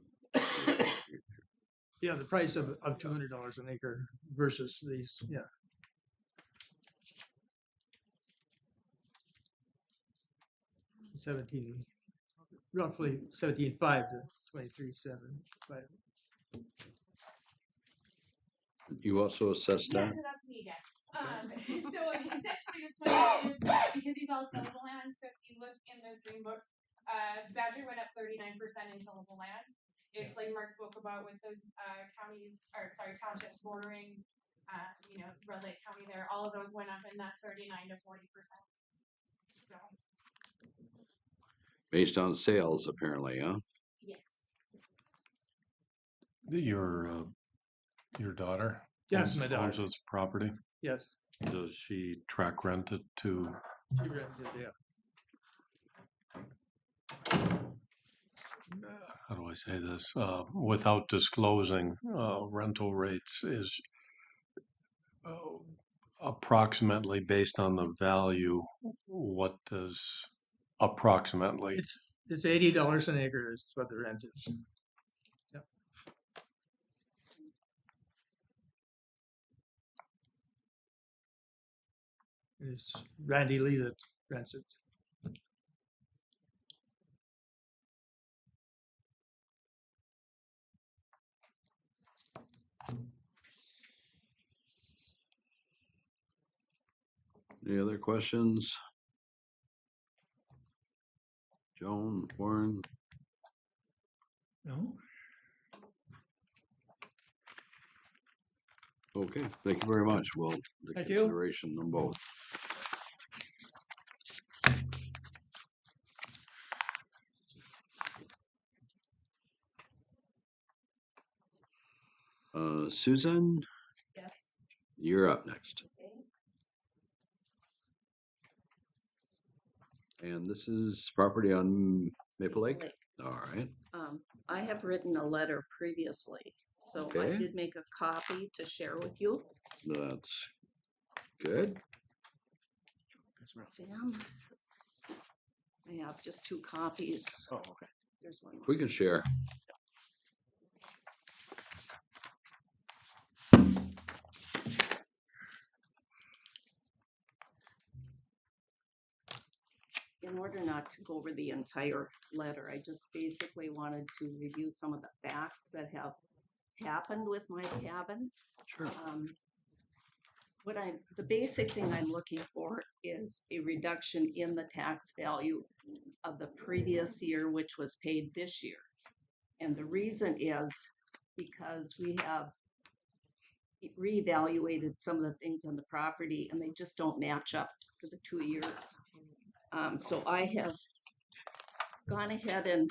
Yeah, the price of $200 an acre versus these, yeah. Roughly 17.5 to 23.75. You also assessed Yeah, that? so that's me again. So essentially this one is, because these all tillable land, so if you look in those green books, Badger went up 39% in tillable land. It's like Mark spoke about with those counties, or sorry, townships bordering, Red Lake County there, all of those went up in that 39 to 40%. So. Based on sales, apparently, huh? Yes. Your daughter? Yes, my daughter. Owns this property? Yes. Does she track rent it to? She rents it, yeah. How do I say this? Without disclosing rental rates, is approximately based on the value. What does approximately? It's $80 an acre is what the rent is. Yep. It's Randy Lee that rents it. Any other questions? Joan, Warren? No. Okay, thank you very much. Well, the Thank you. consideration on both. Susan, Yes. you're up next. Okay. And this is property on Maple Lake? All right. I have written a letter previously, so I Okay. did make a copy to share with you. That's good. Sam, I have just 2 copies. Oh, okay. There's one more. We can share. In order not to go over the entire letter, I just basically wanted to review some of the facts that have happened with my cabin. Sure. The basic thing I'm looking for is a reduction in the tax value of the previous year, which was paid this year. And the reason is because we have reevaluated some of the things on the property and they just don't match up for the 2 years. So I have gone ahead and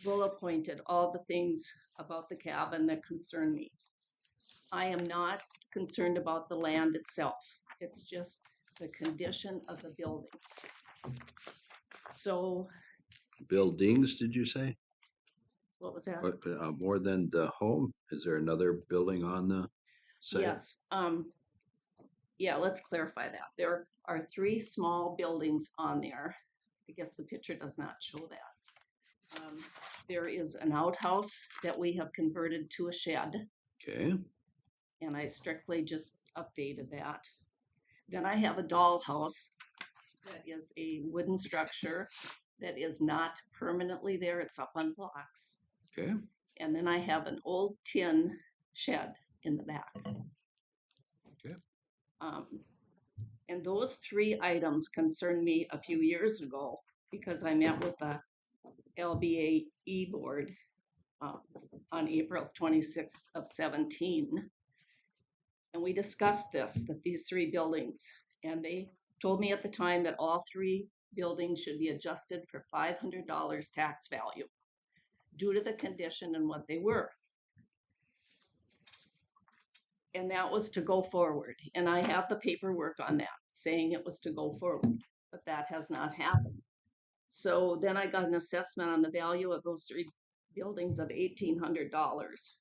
bullet pointed all the things about the cabin that concern me. I am not concerned about the land itself. It's just the condition of the buildings. So. Buildings, did you say? What was that? More than the home? Is there another building on the site? Yes. Yeah, let's clarify that. There are 3 small buildings on there. I guess the picture does not show that. There is an outhouse that we have converted to a shed. Okay. And I strictly just updated that. Then I have a dollhouse that is a wooden structure that is not permanently there. It's up on blocks. Okay. And then I have an old tin shed in the back. Okay. And those 3 items concerned me a few years ago because I met with the LBAE board on April 26th of 17. And we discussed this, that these 3 buildings, and they told me at the time that all 3 buildings should be adjusted for $500 tax value due to the condition and what they were. And that was to go forward. And I have the paperwork on that saying it was to go forward, but that has not happened. So then I got an assessment on the value of those 3 buildings of $1,800.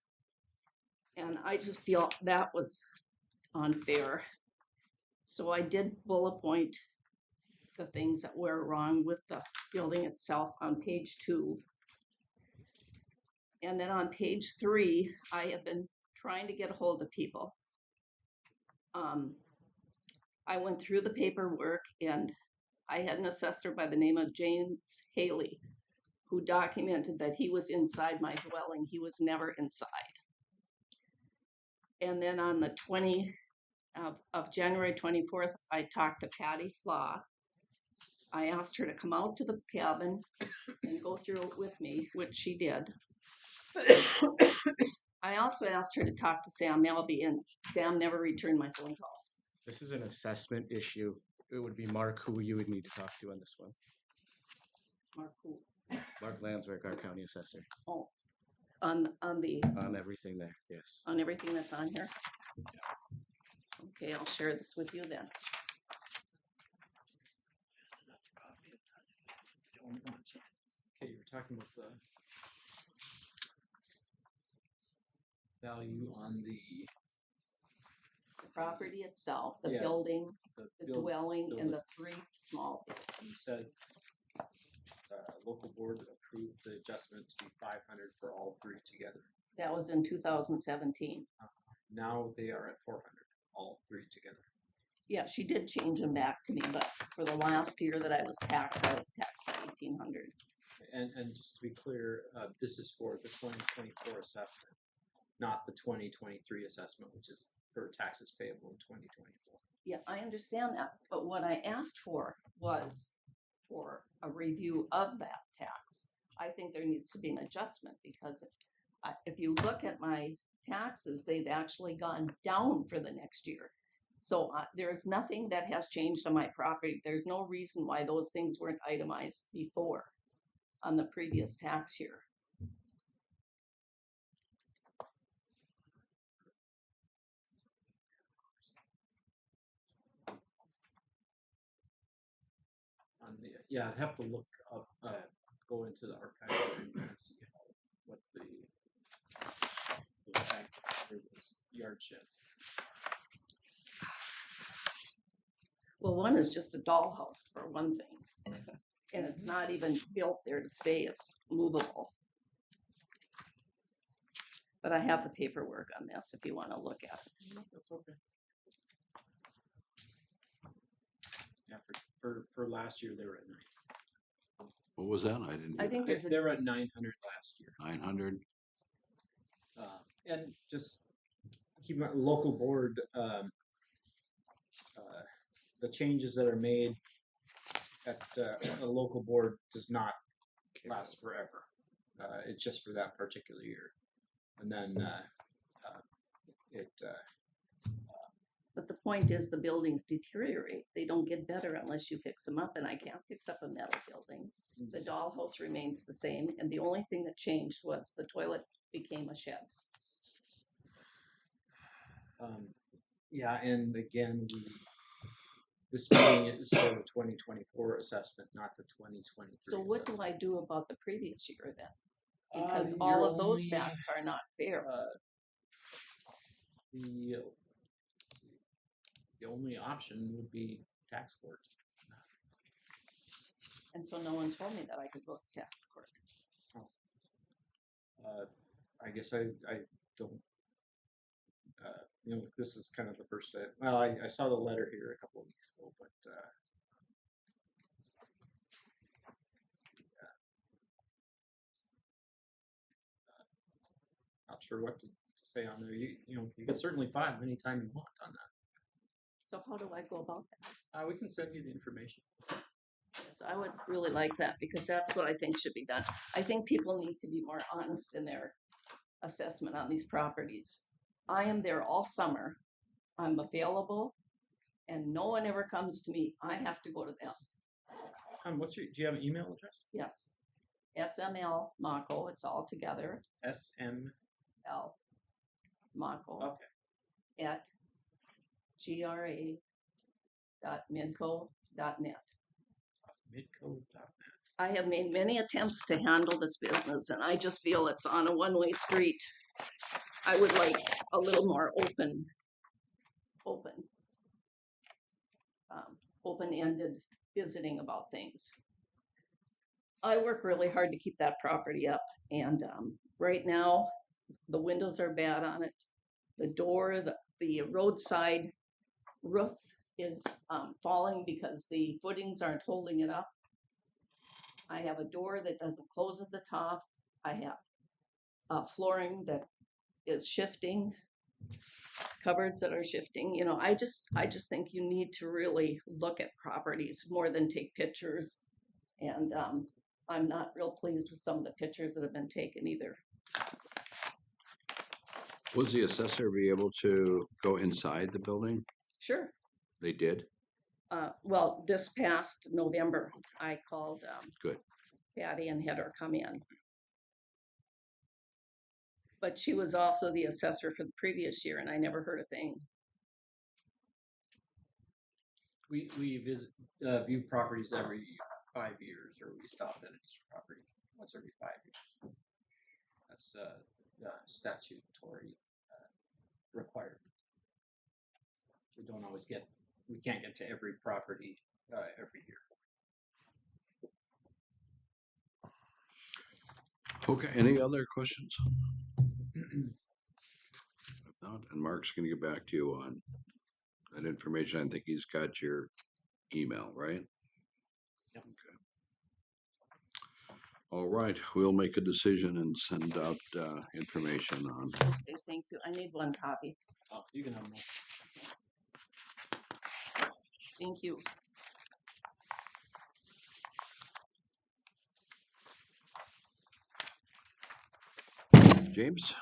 And I just feel that was unfair. So I did bullet point the things that were wrong with the building itself on page 2. And then on page 3, I have been trying to get a hold of people. I went through the paperwork and I had an assessor by the name of James Haley who documented that he was inside my dwelling. He was never inside. And then on the 20th of January 24th, I talked to Patty Flaw. I asked her to come out to the cabin and go through it with me, which she did. I also asked her to talk to Sam Melby, and Sam never returned my phone call. This is an assessment issue. It would be Mark who you would need to talk to on this one. Mark who? Mark Landsberg, our county assessor. Oh, on everything there, yes. On everything that's on here? Okay, I'll share this with you then. Okay, you were talking about the value on the Property itself, the Yeah, building, the build- dwelling, and the building. 3 small buildings. You said local board approved the adjustment to be 500 for all 3 together. That was in 2017. Now they are at 400, all 3 together. Yeah, she did change them back to me, but for the last year that I was taxed at 1,800. And just to be clear, this is for the 2024 assessment, not the 2023 assessment, which is for taxes payable in 2024. Yeah, I understand that, but what I asked for was for a review of that tax. I think there needs to be an adjustment because if you look at my taxes, they've actually gone down for the next year. So there's nothing that has changed on my property. There's no reason why those things weren't itemized before on the previous tax year. Yeah, I'd have to look up, go into the archive and see what the those yard sheds. Well, one is just a dollhouse for one thing, and it's not even built there to stay, it's movable. But I have the paperwork on this if you want to look at it. That's okay. Yeah, for last year they were at 9. What was that? I didn't. I think there's they were at 900 last year. 900. And just keep in mind, local board, the changes that are made at a local board does not last forever. It's just for that particular year, and then But the point is the buildings deteriorate. They don't get better unless you fix them up, and I can't fix up a metal building. The dollhouse remains the same, and the only thing that changed was the toilet became a shed. Yeah, and again, this meeting is for the 2024 assessment, not the 2023. So what do I do about the previous year then? Because You're all of those only, facts are not fair. The only option would be tax court. And so no one told me that I could go to tax court. I guess I don't. This is kind of the first step. Well, I saw the letter here a couple of weeks ago, but not sure what to say on there. You can certainly file anytime you want on that. So how do I go about that? We can send you the information. Yes, I would really like that because that's what I think should be done. I think people need to be more honest in their assessment on these properties. I am there all summer. I'm available and no one ever comes to me. I have to go to them. Do you have an email address? Yes. SML Mako, it's all together. SM. L Mako. Okay. At gra.midco.net. Midco.net. I have made many attempts to handle this business and I just feel it's on a one-way street. I would like a little more open-ended visiting about things. I work really hard to keep that property up and right now the windows are bad on it. The door, the roadside roof is falling because the footings aren't holding it up. I have a door that doesn't close at the top. I have flooring that is shifting, cupboards that are shifting. You know, I just think you need to really look at properties more than take pictures. And I'm not real pleased with some of the pictures that have been taken either. Was the assessor be able to go inside the building? Sure. They did? Well, this past November, I called Good. Patty and had her come in. But she was also the assessor for the previous year, and I never heard a thing. We view properties every 5 years, or we stop at a property once every 5 years. That's the statutory requirement. We can't get to every property every year. Okay, any other questions? If not, and Mark's gonna get back to you on that information. I think he's got your email, right? Yep. Okay. All right, we'll make a decision and send out information on. Okay, thank you. I need one copy. Oh, you can have one. Thank you. James?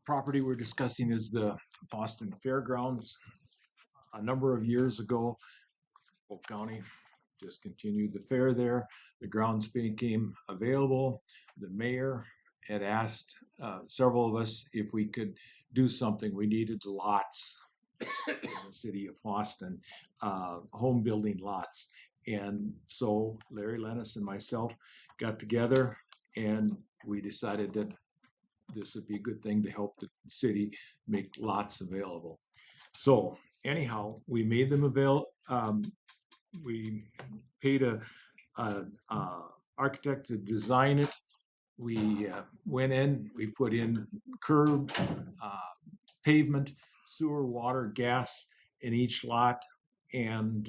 Property we're discussing is the Boston Fairgrounds. A number of years ago, Polk County discontinued the fair there. The grounds became available. The mayor had asked several of us if we could do something. We needed lots in the city of Boston, home building lots. And so Larry Lennis and myself got together and we decided that this would be a good thing to help the city make lots available. So anyhow, we made them available. We paid a architect to design it. We went in, we put in curb, pavement, sewer, water, gas in each lot, and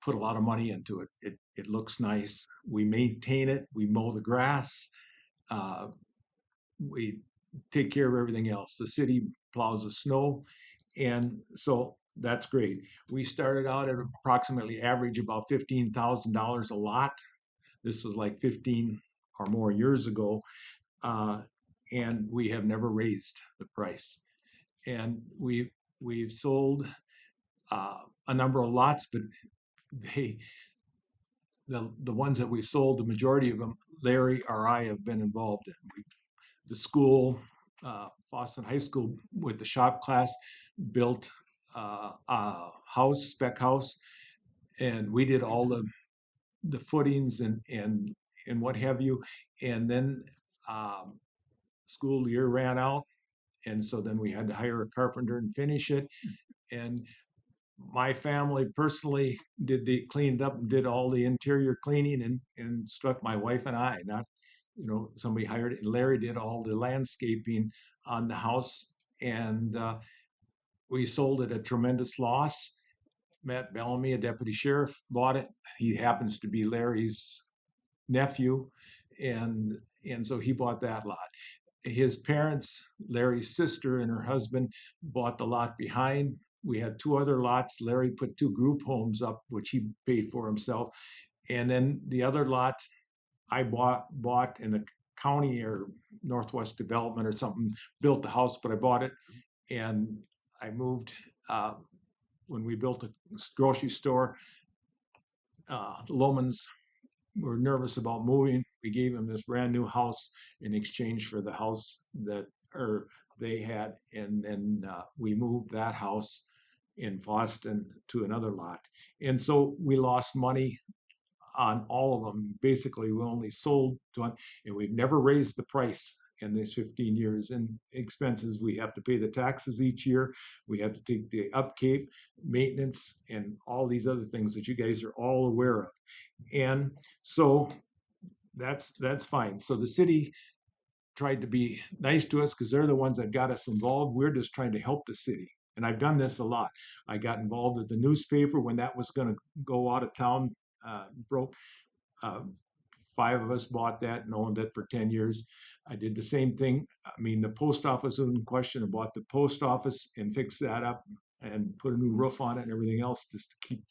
put a lot of money into it. It looks nice. We maintain it. We mow the grass. We take care of everything else. The city plows the snow, and so that's great. We started out at approximately average about $15,000 a lot. This was like 15 or more years ago, and we have never raised the price. And we've sold a number of lots, but the ones that we've sold, the majority of them, Larry or I have been involved in. The school, Boston High School, with the shop class, built a house, spec house, and we did all the footings and what have you. And then school year ran out, and so then we had to hire a carpenter and finish it. And my family personally cleaned up and did all the interior cleaning and struck my wife and I, not, somebody hired it. And Larry did all the landscaping on the house, and we sold it at tremendous loss. Matt Bellamy, a deputy sheriff, bought it. He happens to be Larry's nephew, and so he bought that lot. His parents, Larry's sister and her husband, bought the lot behind. We had two other lots. Larry put two group homes up, which he paid for himself. And then the other lot I bought in the county or Northwest Development or something, built the house, but I bought it and I moved when we built a grocery store. The Lomans were nervous about moving. We gave them this brand new house in exchange for the house that they had, and then we moved that house in Boston to another lot. And so we lost money on all of them. Basically, we only sold one, and we've never raised the price in these 15 years. And expenses, we have to pay the taxes each year. We have to take the upkeep, maintenance, and all these other things that you guys are all aware of. And so that's fine. So the city tried to be nice to us because they're the ones that got us involved. We're just trying to help the city. And I've done this a lot. I got involved with the newspaper when that was going to go out of town, broke. 5 of us bought that and owned it for 10 years. I did the same thing. I mean, the post office was in question. I bought the post office and fixed that up and put a new roof on it and everything else just to keep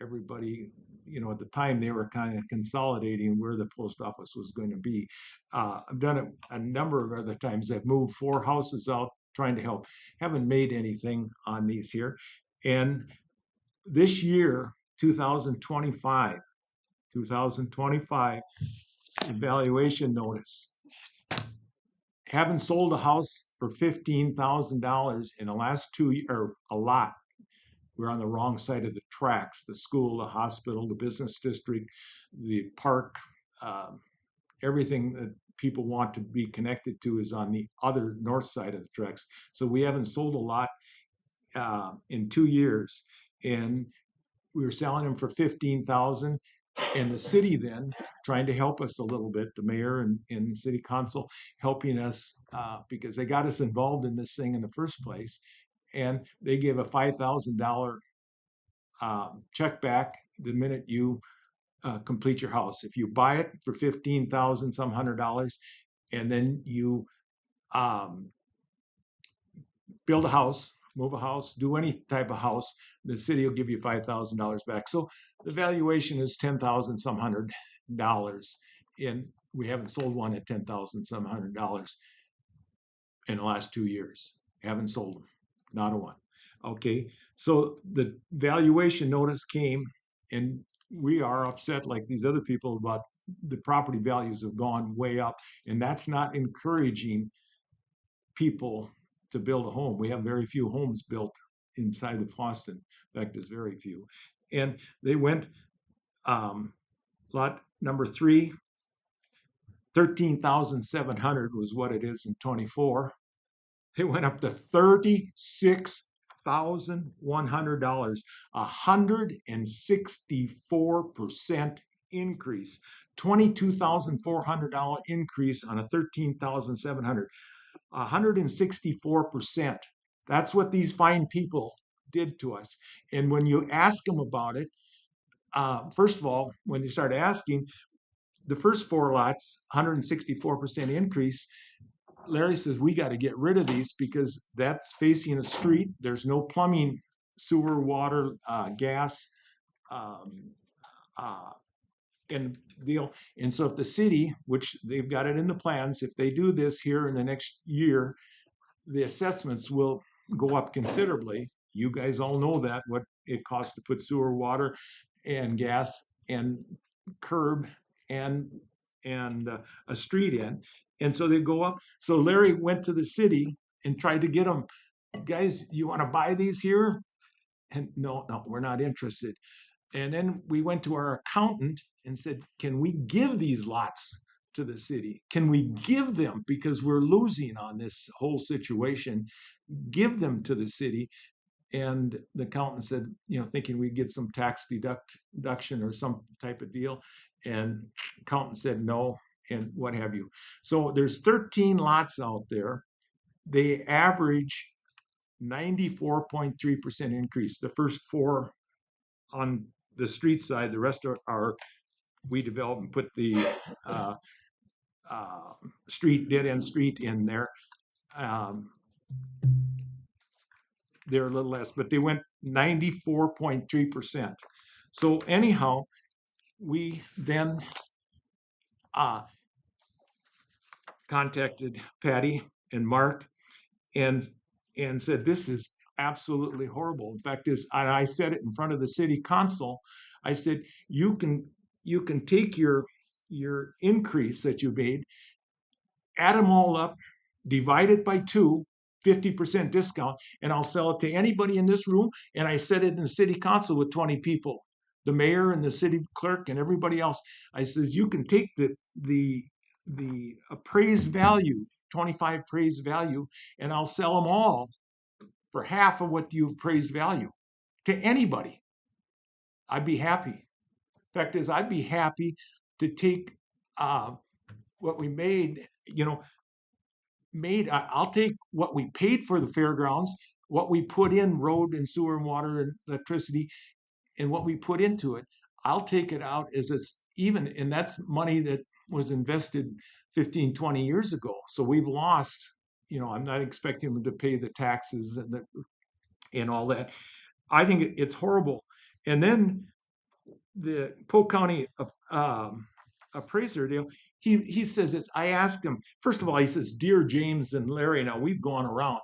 everybody, at the time they were kind of consolidating where the post office was going to be. I've done it a number of other times. I've moved 4 houses out trying to help. Haven't made anything on these here. And this year, 2025, evaluation notice. Haven't sold a house for $15,000 in the last 2 years, or a lot. We're on the wrong side of the tracks, the school, the hospital, the business district, the park, everything that people want to be connected to is on the other north side of the tracks. So we haven't sold a lot in 2 years. And we were selling them for $15,000. And the city then trying to help us a little bit, the mayor and city council helping us because they got us involved in this thing in the first place. And they gave a $5,000 check back the minute you complete your house. If you buy it for $15,000 some $100, and then you build a house, move a house, do any type of house, the city will give you $5,000 back. So the valuation is $10,000 some $100, and we haven't sold one at $10,000 some $100 in the last 2 years. Haven't sold them, not a one. Okay, so the valuation notice came, and we are upset like these other people about the property values have gone way up, and that's not encouraging people to build a home. We have very few homes built inside of Boston. In fact, there's very few. And they went lot number 3, 13,700 was what it is in 24. They went up to $36,100, 164% increase, $22,400 increase on a 13,700, 164%. That's what these fine people did to us. And when you ask them about it, first of all, when you start asking, the first 4 lots, 164% increase, Larry says, we got to get rid of these because that's facing a street. There's no plumbing, sewer, water, gas, and deal. And so if the city, which they've got it in the plans, if they do this here in the next year, the assessments will go up considerably. You guys all know that, what it costs to put sewer, water, and gas, and curb, and a street in. And so they go up. So Larry went to the city and tried to get them, guys, you want to buy these here? And no, we're not interested. And then we went to our accountant and said, can we give these lots to the city? Can we give them, because we're losing on this whole situation, give them to the city? And the accountant said, thinking we'd get some tax deduction or some type of deal. And the accountant said no, and what have you. So there's 13 lots out there. They average 94.3% increase. The first 4 on the street side, the rest are we developed and put the street, dead end street in there. They're a little less, but they went 94.3%. So anyhow, we then contacted Patty and Mark and said, this is absolutely horrible. In fact, I said it in front of the city council. I said, you can take your increase that you made, add them all up, divide it by 2, 50% discount, and I'll sell it to anybody in this room. And I said it in the city council with 20 people, the mayor and the city clerk and everybody else. I says, you can take the appraised value, 25 appraised value, and I'll sell them all for half of what you've appraised value to anybody. I'd be happy. Fact is, I'd be happy to take what we made, I'll take what we paid for the fairgrounds, what we put in road and sewer and water and electricity, and what we put into it. I'll take it out as it's even, and that's money that was invested 15, 20 years ago. So we've lost, I'm not expecting them to pay the taxes and all that. I think it's horrible. And then the Polk County appraiser deal, he says I asked him, first of all, he says, dear James and Larry, now we've gone around.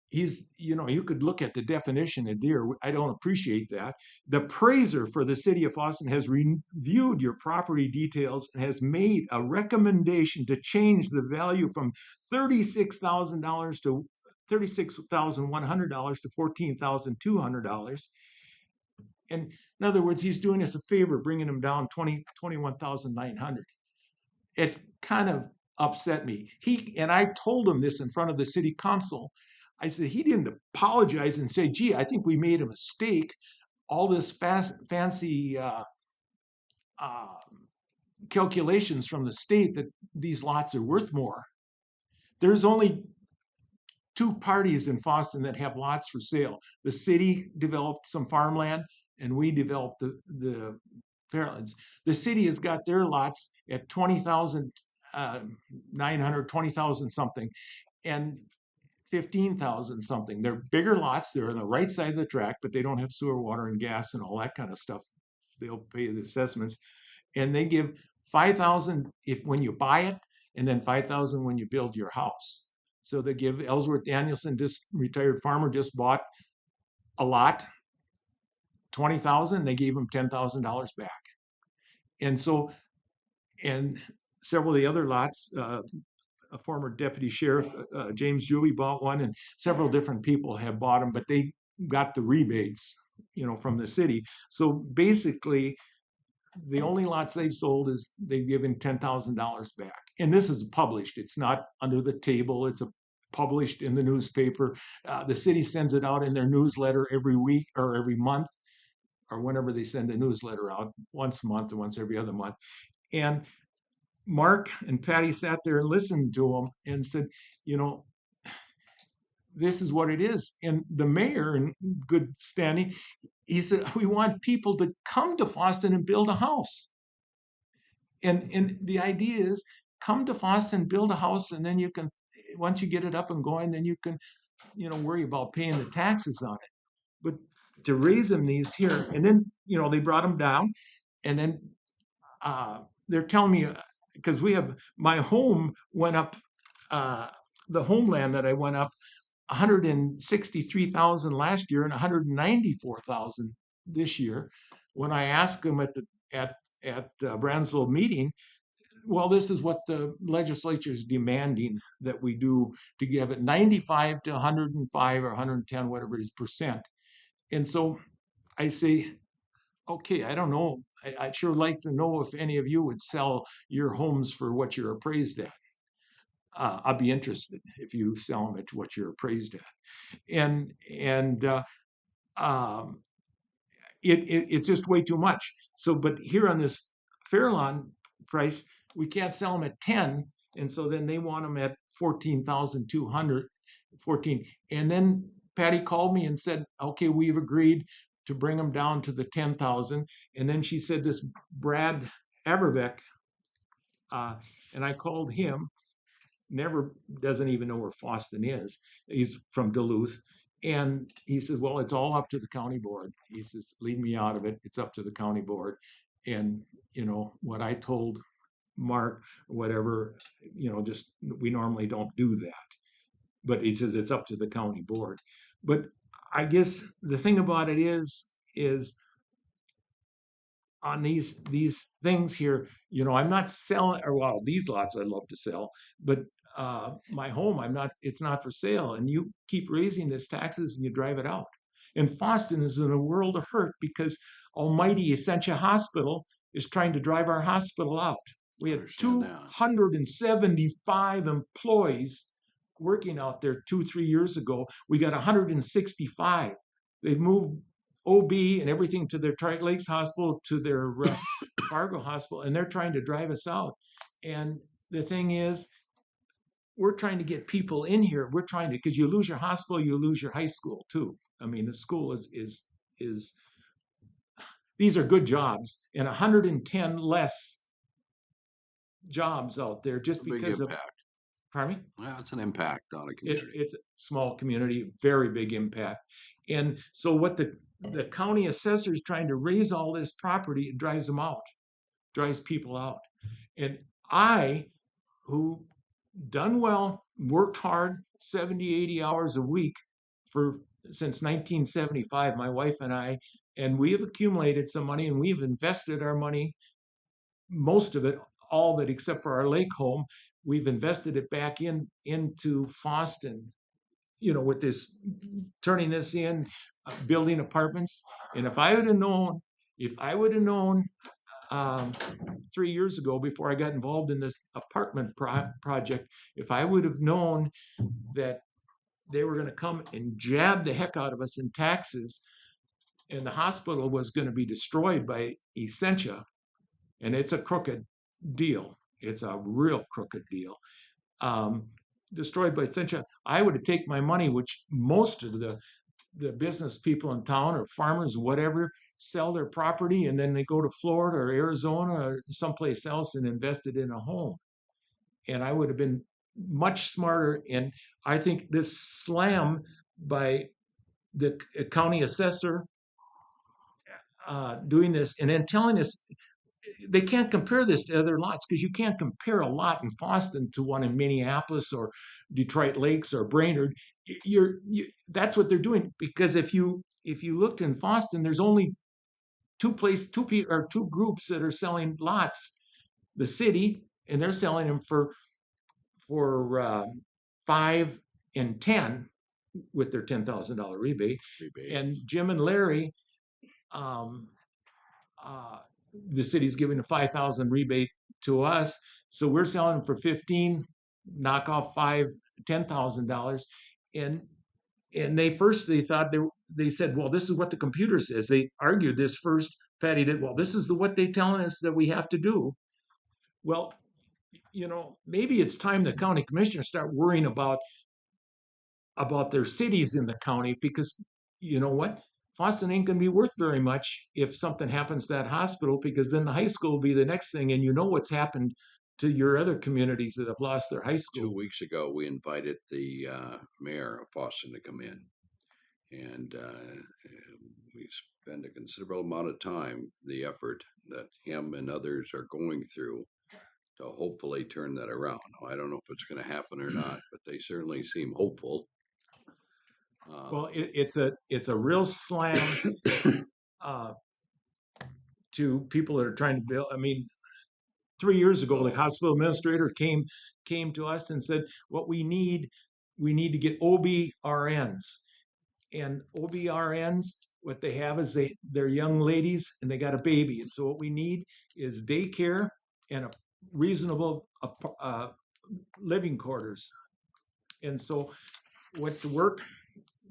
He's, you could look at the definition of deer. I don't appreciate that. The appraiser for the city of Austin has reviewed your property details and has made a recommendation to change the value from $36,000 to $36,100 to $14,200. And in other words, he's doing us a favor, bringing him down $21,900. It kind of upset me. And I told him this in front of the city council. I said, he didn't apologize and say, gee, I think we made a mistake. All this fancy calculations from the state that these lots are worth more. There's only 2 parties in Foston that have lots for sale. The city developed some farmland, and we developed the fairlands. The city has got their lots at 20,900, 20,000 something, and 15,000 something. They're bigger lots. They're on the right side of the track, but they don't have sewer, water, and gas and all that kind of stuff. They'll pay the assessments, and they give 5,000 when you buy it, and then 5,000 when you build your house. So they give Ellsworth Danielson, just retired farmer, just bought a lot, 20,000. They gave him $10,000 back, and so, and several of the other lots. A former deputy sheriff, James Dewey, bought one, and several different people have bought them, but they got the rebates, from the city. So basically, the only lots they've sold is they've given $10,000 back. And this is published. It's not under the table. It's published in the newspaper. The city sends it out in their newsletter every week or every month, or whenever they send a newsletter out, once a month or once every other month. And Mark and Patty sat there and listened to them and said, this is what it is. And the mayor, in good standing, he said, we want people to come to Foston and build a house. And the idea is, come to Foston, build a house, and then you can, once you get it up and going, then you can, worry about paying the taxes on it. But to raise them these here, and then, they brought them down, and then they're telling me, because my home went up, the homeland that I went up, 163,000 last year and 194,000 this year. When I asked them at Brandsville meeting, well, this is what the legislature is demanding that we do, to give it 95 to 105 or 110, whatever it is, percent. And so I say, okay, I don't know. I'd sure like to know if any of you would sell your homes for what you're appraised at. I'd be interested if you sell them at what you're appraised at. And it's just way too much. So, but here on this Fairlawn price, we can't sell them at 10, and so then they want them at 14,200, 14. And then Patty called me and said, okay, we've agreed to bring them down to the 10,000. And then she said, this Brad Aberbeck, And I called him, never doesn't even know where Foston is. He's from Duluth. And he says, well, it's all up to the county board. He says, leave me out of it. It's up to the county board. And, you know, what I told Mark, whatever, you know, just we normally don't do that. But he says it's up to the county board. But I guess the thing about it is on these things here, you know, I'm not selling, or well, these lots I'd love to sell, but my home, it's not for sale. And you keep raising this taxes and you drive it out. And Foston is in a world of hurt because almighty Essentia Hospital is trying to drive our hospital out. We had 275 employees working out there 2-3 years ago. We got 165. They've moved OB and everything to their Tri Lakes Hospital, to their Fargo Hospital, and they're trying to drive us out. And the thing is, we're trying to get people in here. We're trying to, because you lose your hospital, you lose your high school too. I mean, the school is these are good jobs, and 110 less jobs out there just because of. Pardon me? Well, it's an impact on a community. It's a small community, very big impact. And so what the county assessor is trying to raise all this property, it drives them out, drives people out. And I, who done well, worked hard, 70, 80 hours a week since 1975, my wife and I, and we have accumulated some money and we've invested our money, most of it, all of it, except for our lake home. We've invested it back into Foston, you know, with this, turning this in, building apartments. And if I would have known 3 years ago, before I got involved in this apartment project, if I would have known that they were going to come and jab the heck out of us in taxes, and the hospital was going to be destroyed by Essentia, and it's a crooked deal. It's a real crooked deal. Destroyed by Essentia, I would have taken my money, which most of the business people in town or farmers, whatever, sell their property and then they go to Florida or Arizona or someplace else and invest it in a home. And I would have been much smarter. And I think this slam by the county assessor doing this and then telling us they can't compare this to other lots, because you can't compare a lot in Foston to one in Minneapolis or Detroit Lakes or Brainerd. That's what they're doing, because if you looked in Foston, there's only two groups that are selling lots. The city, and they're selling them for 5 and 10 with their $10,000 rebate. And Jim and Larry, the city's giving a $5,000 rebate to us, so we're selling them for 15, knock off $10,000. And they thought they said, well, this is what the computer says. They argued this first. Patty did, well, this is what they're telling us that we have to do. Well, you know, maybe it's time the county commissioners start worrying about their cities in the county, because you know what? Foston ain't going to be worth very much if something happens to that hospital, because then the high school will be the next thing. And you know what's happened to your other communities that have lost their high school. 2 weeks ago, we invited the mayor of Foston to come in. And we spend a considerable amount of time, the effort that him and others are going through to hopefully turn that around. I don't know if it's going to happen or not, but they certainly seem hopeful. Well, it's a real slam to people that are trying to build. I mean, 3 years ago, the hospital administrator came to us and said, what we need to get OB-RNs. And OB-RNs, what they have is they're young ladies and they got a baby. And so what we need is daycare and a reasonable living quarters. And so went to work.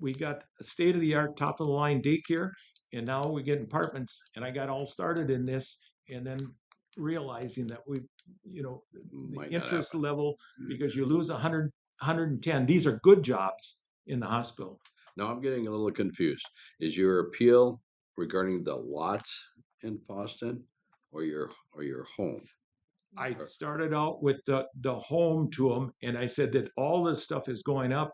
We got a state-of-the-art, top-of-the-line daycare, and now we get apartments. And I got all started in this, and then realizing that the interest level, because you lose 100, 110. These are good jobs in the hospital. Now I'm getting a little confused. Is your appeal regarding the lots in Foston or your home? I started out with the home to them, and I said that all this stuff is going up,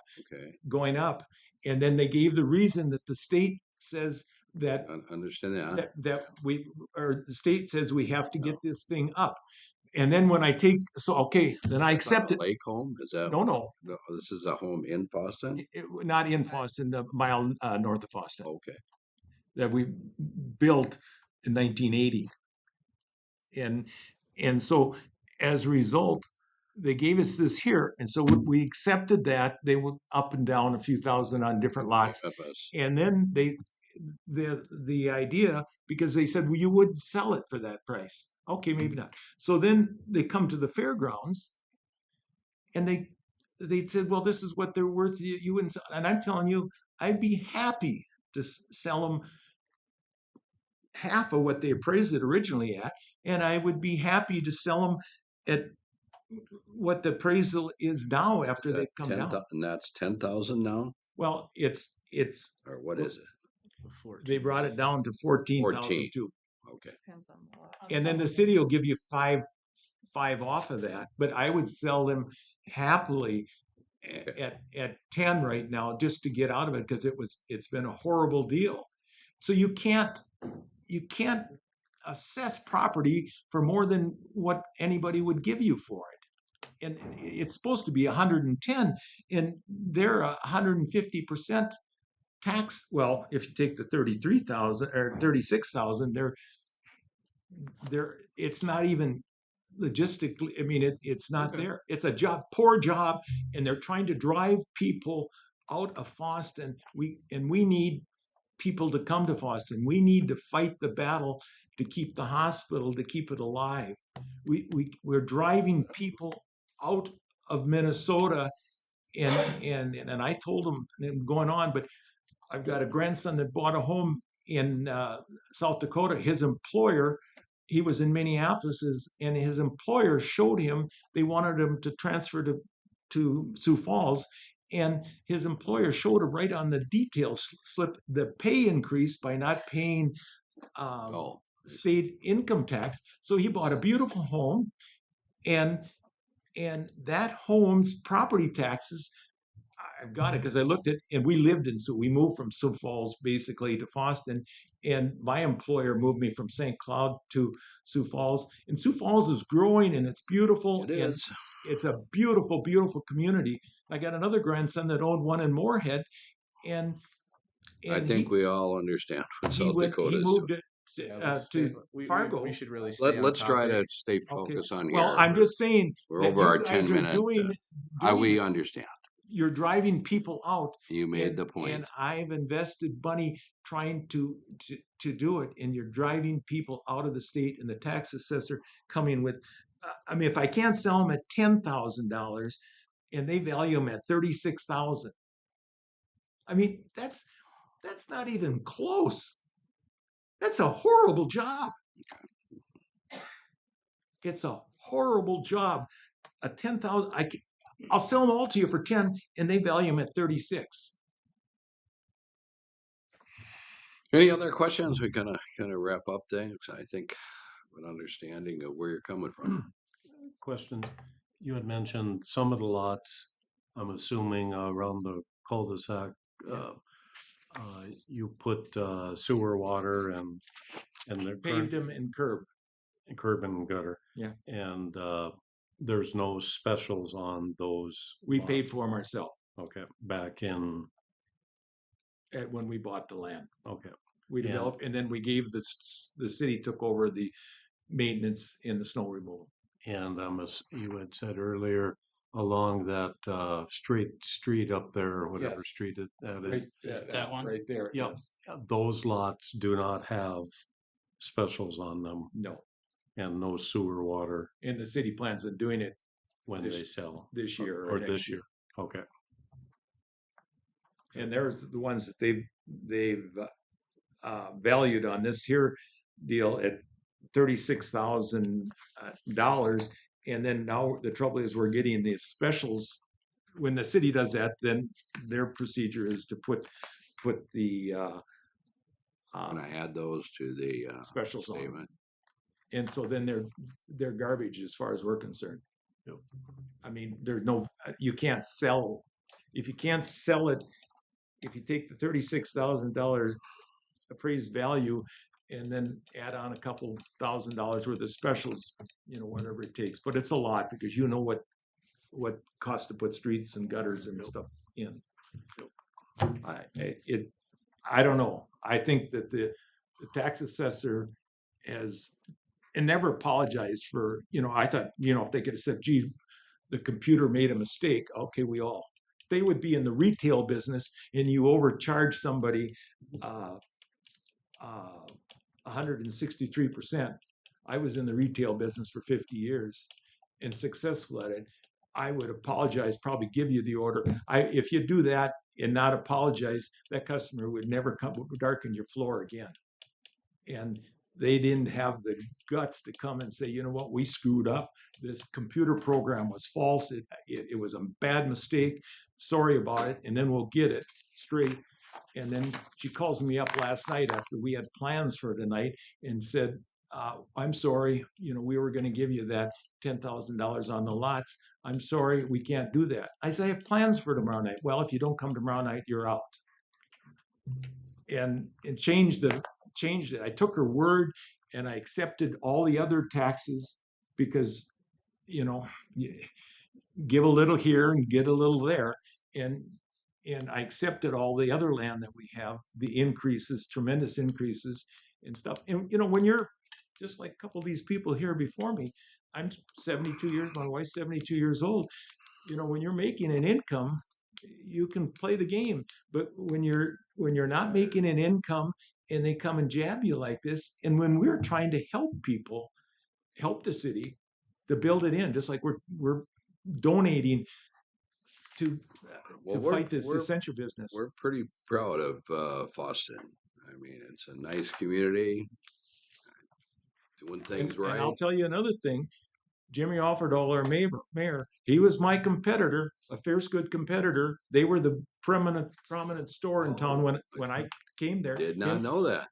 and then they gave the reason that the state says that Understand that? the state says we have to get this thing up. And then when I take, then I accept it. Lake home? Is that? No. This is a home in Boston? Not in Boston, a mile north of Boston. Okay. That we built in 1980. And so as a result, they gave us this here. And so we accepted that. They went up and down a few thousand on different lots. And then the idea, because they said, well, you wouldn't sell it for that price. Okay, maybe not. So then they come to the fairgrounds and they said, well, this is what they're worth. You wouldn't sell. And I'm telling you, I'd be happy to sell them half of what they appraised it originally at. And I would be happy to sell them at what the appraisal is now after they've come down. And that's 10,000 now? Well, it's or what is it? They brought it down to 14,000 too. Okay. Depends on the lot. And then the city will give you five off of that, but I would sell them happily at 10 right now just to get out of it, because it's been a horrible deal. So you can't assess property for more than what anybody would give you for it. And it's supposed to be 110, and they're 150% tax. Well, if you take the 33,000 or 36,000, it's not even logistically. I mean, it's not there. It's a poor job, and they're trying to drive people out of Boston. We need people to come to Boston. We need to fight the battle to keep the hospital, to keep it alive. We're driving people out of Minnesota, and I told them, and going on, but I've got a grandson that bought a home in South Dakota. His employer, he was in Minneapolis, and his employer showed him, they wanted him to transfer to Sioux Falls, and his employer showed him right on the detail slip the pay increase by not paying state income tax. So he bought a beautiful home, and that home's property taxes, I've got it because I looked at, and we moved from Sioux Falls basically to Boston, and my employer moved me from St. Cloud to Sioux Falls. And Sioux Falls is growing, and it's beautiful. It is. It's a beautiful, beautiful community. I got another grandson that owned one in Moorhead, and I think we all understand what South Dakota is. He moved it to Fargo. We should really Let's try to stay focused on here. Well, I'm just saying we're over our 10-minute. We understand. You're driving people out. You made the point. And I've invested money trying to do it, and you're driving people out of the state, and the tax assessor coming with, I mean, if I can't sell them at $10,000 and they value them at $36,000, I mean, that's not even close. That's a horrible job. It's a horrible job. A 10,000, I'll sell them all to you for 10, and they value them at 36. Any other questions? We kind of wrap up things. I think an understanding of where you're coming from. Question: you had mentioned some of the lots, I'm assuming around the cul-de-sac, you put sewer, water, and they're Paved them and curb and gutter. Yeah. And there's no specials on those. We paid for them ourselves. Okay, back in when we bought the land. Okay. We developed, and then we gave the city took over the maintenance and the snow removal. And you had said earlier, along that street up there, or whatever street that is. That one? Right there. Yeah. Yes. Those lots do not have specials on them. No. And no sewer, water. And the city plans on doing it when they sell. This year. Or this year. Okay. And there's the ones that they've valued on this here deal at $36,000, and then now the trouble is we're getting these specials. When the city does that, then their procedure is to put the I'm gonna add those to the specials statement. And so then they're garbage as far as we're concerned. Yep. I mean, you can't sell, if you can't sell it, if you take the $36,000 appraised value and then add on a couple $1,000 worth of specials, whatever it takes. But it's a lot because you know what costs to put streets and gutters and stuff in. I don't know. I think that the tax assessor has and never apologized for, I thought, if they could have said, gee, the computer made a mistake, okay, they would be in the retail business and you overcharge somebody 163%. I was in the retail business for 50 years and successful at it. I would apologize, probably give you the order. If you do that and not apologize, that customer would never darken your floor again. And they didn't have the guts to come and say, you know what, we screwed up. This computer program was false. It was a bad mistake. Sorry about it. And then we'll get it straight. And then she calls me up last night after we had plans for tonight and said, I'm sorry, we were going to give you that $10,000 on the lots. I'm sorry, we can't do that. I say, I have plans for tomorrow night. Well, if you don't come tomorrow night, you're out. And it changed it. I took her word and I accepted all the other taxes because, give a little here and get a little there. And I accepted all the other land that we have, the increases, tremendous increases and stuff. And, when you're just like a couple of these people here before me, I'm 72 years, my wife's 72 years old. When you're making an income, you can play the game. But when you're not making an income and they come and jab you like this, and when we're trying to help people, help the city to build it in, just like we're donating to fight this essential business. We're pretty proud of Foston. I mean, it's a nice community, doing things right. And I'll tell you another thing. Jimmy Offerdahl, our mayor, he was my competitor, a fierce good competitor. They were the prominent store in town when I came there. Did not know that.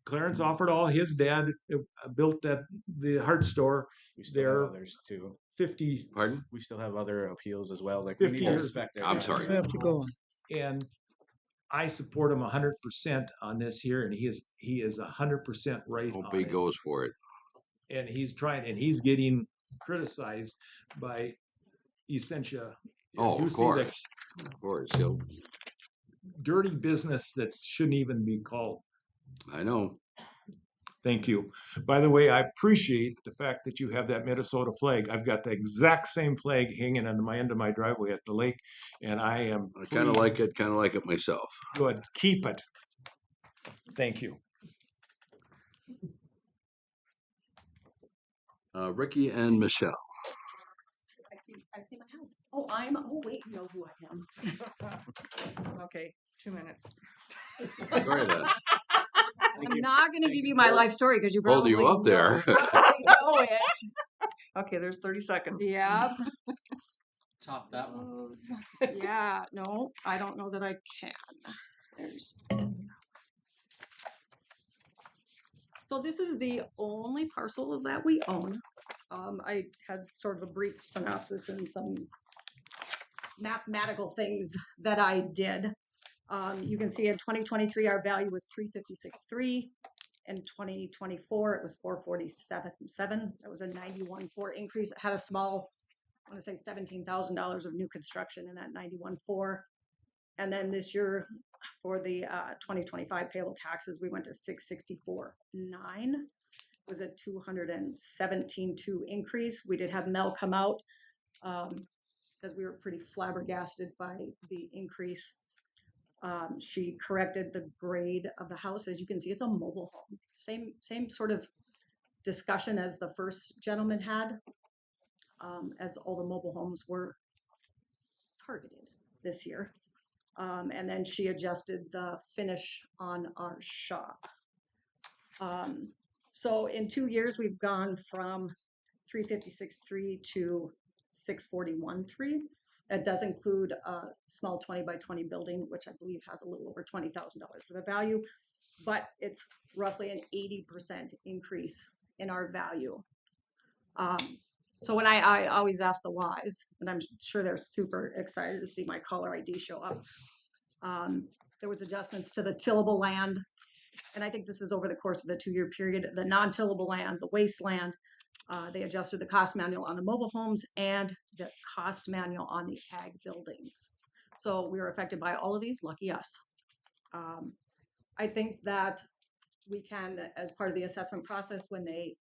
Clarence Offerdahl, his dad built the Hart store. We still have others too. 50. Pardon? We still have other appeals as well. Like 50 years. I'm sorry. You have to go on. And I support him 100% on this here, and he is 100% right. Hope he goes for it. And he's trying, and he's getting criticized by Essentia. Oh, of course. Of course. Dirty business that shouldn't even be called. I know. Thank you. By the way, I appreciate the fact that you have that Minnesota flag. I've got the exact same flag hanging on my end of my driveway at the lake, and I am. I kind of like it myself. Good. Keep it. Thank you. Ricky and Michelle. I see my house. Oh, wait, you know who I am. Okay, 2 minutes. Sorry then. I'm not going to give you my life story because you probably Hold you up there. know it. Okay, there's 30 seconds. Yep. Top that one. Yeah, no, I don't know that I can. So this is the only parcel that we own. I had sort of a brief synopsis and some mathematical things that I did. You can see in 2023, our value was 356.3. In 2024, it was 447.7. That was a 91.4 increase. It had a small, I want to say $17,000 of new construction in that 91.4. And then this year, for the 2025 payable taxes, we went to 664.9. It was a 217.2 increase. We did have Mel come out because we were pretty flabbergasted by the increase. She corrected the grade of the house. As you can see, it's a mobile home. Same sort of discussion as the first gentleman had, as all the mobile homes were targeted this year. And then she adjusted the finish on our shop. So in 2 years, we've gone from 356.3 to 641.3. That does include a small 20 by 20 building, which I believe has a little over $20,000 worth of value, but it's roughly an 80% increase in our value. So when I always ask the whys, and I'm sure they're super excited to see my caller ID show up. There was adjustments to the tillable land, and I think this is over the course of the 2-year period. The non-tillable land, the wasteland, they adjusted the cost manual on the mobile homes and the cost manual on the ag buildings. So we were affected by all of these, lucky us. I think that we can, as part of the assessment process, when they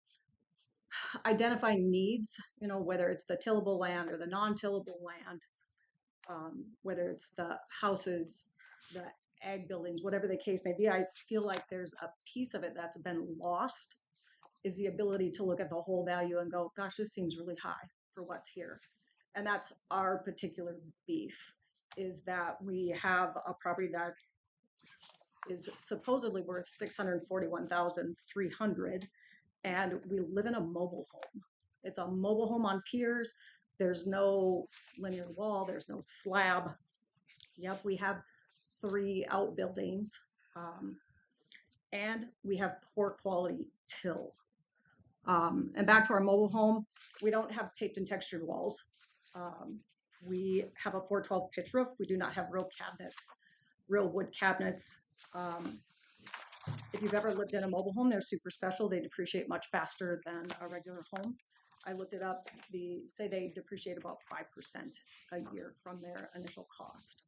identify needs, you know, whether it's the tillable land or the non-tillable land, whether it's the houses, the ag buildings, whatever the case may be, I feel like there's a piece of it that's been lost, is the ability to look at the whole value and go, gosh, this seems really high for what's here. And that's our particular beef, is that we have a property that is supposedly worth $641,300, and we live in a mobile home. It's a mobile home on piers. There's no linear wall. There's no slab. Yep, we have 3 outbuildings, and we have poor quality till. And back to our mobile home, we don't have taped and textured walls. We have a 412 pitch roof. We do not have real cabinets, real wood cabinets. If you've ever lived in a mobile home, they're super special. They depreciate much faster than a regular home. I looked it up. Say they depreciate about 5% a year from their initial cost.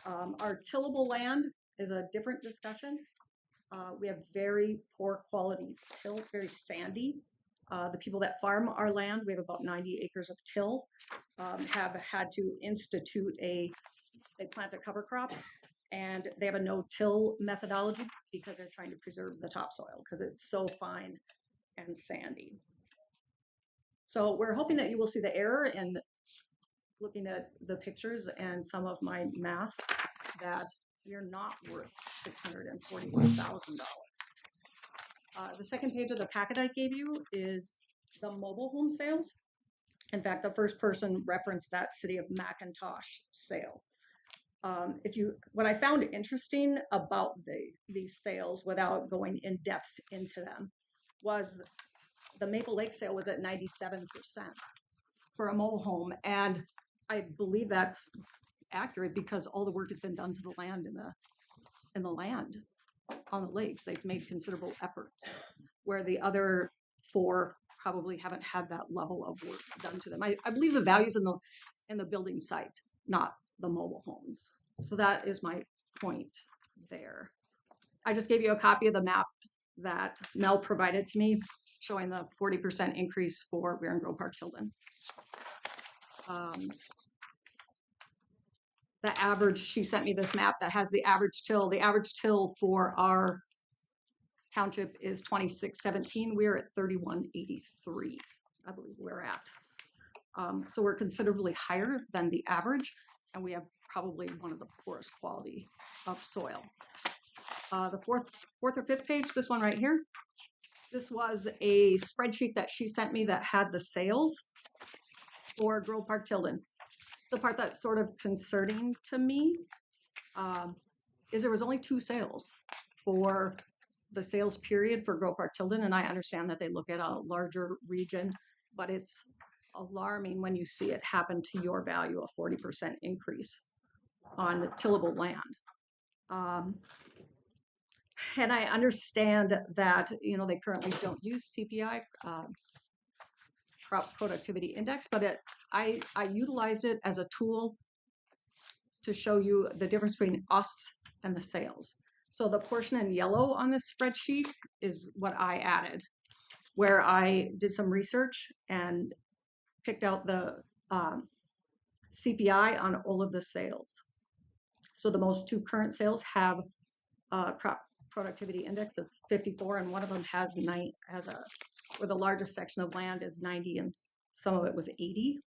Our tillable land is a different discussion. We have very poor quality till. It's very sandy. The people that farm our land, we have about 90 acres of till, have had to institute they plant a cover crop, and they have a no-till methodology because they're trying to preserve the topsoil because it's so fine and sandy. So we're hoping that you will see the error in looking at the pictures and some of my math, that we're not worth $641,000. The second page of the packet I gave you is the mobile home sales. In fact, the first person referenced that City of McIntosh sale. What I found interesting about these sales, without going in depth into them, was the Maple Lake sale was at 97% for a mobile home, and I believe that's accurate because all the work has been done to the land in the land on the lakes. They've made considerable efforts, where the other 4 probably haven't had that level of work done to them. I believe the values in the building site, not the mobile homes. So that is my point there. I just gave you a copy of the map that Mel provided to me, showing the 40% increase for Weir and Grove Park Tilden. The average, she sent me this map that has the average till. The average till for our township is 2617. We're at 3183, I believe we're at. So we're considerably higher than the average, and we have probably one of the poorest quality of soil. The fourth or fifth page, this one right here, this was a spreadsheet that she sent me that had the sales for Grove Park Tilden. The part that's sort of concerning to me is there was only 2 sales for the sales period for Grove Park Tilden, and I understand that they look at a larger region, but it's alarming when you see it happen to your value, a 40% increase on the tillable land. And I understand that, you know, they currently don't use CPI, crop productivity index, but I utilized it as a tool to show you the difference between us and the sales. So the portion in yellow on this spreadsheet is what I added, where I did some research and picked out the CPI on all of the sales. So the most 2 current sales have a crop productivity index of 54, and one of them has where the largest section of land is 90 and some of it was 80.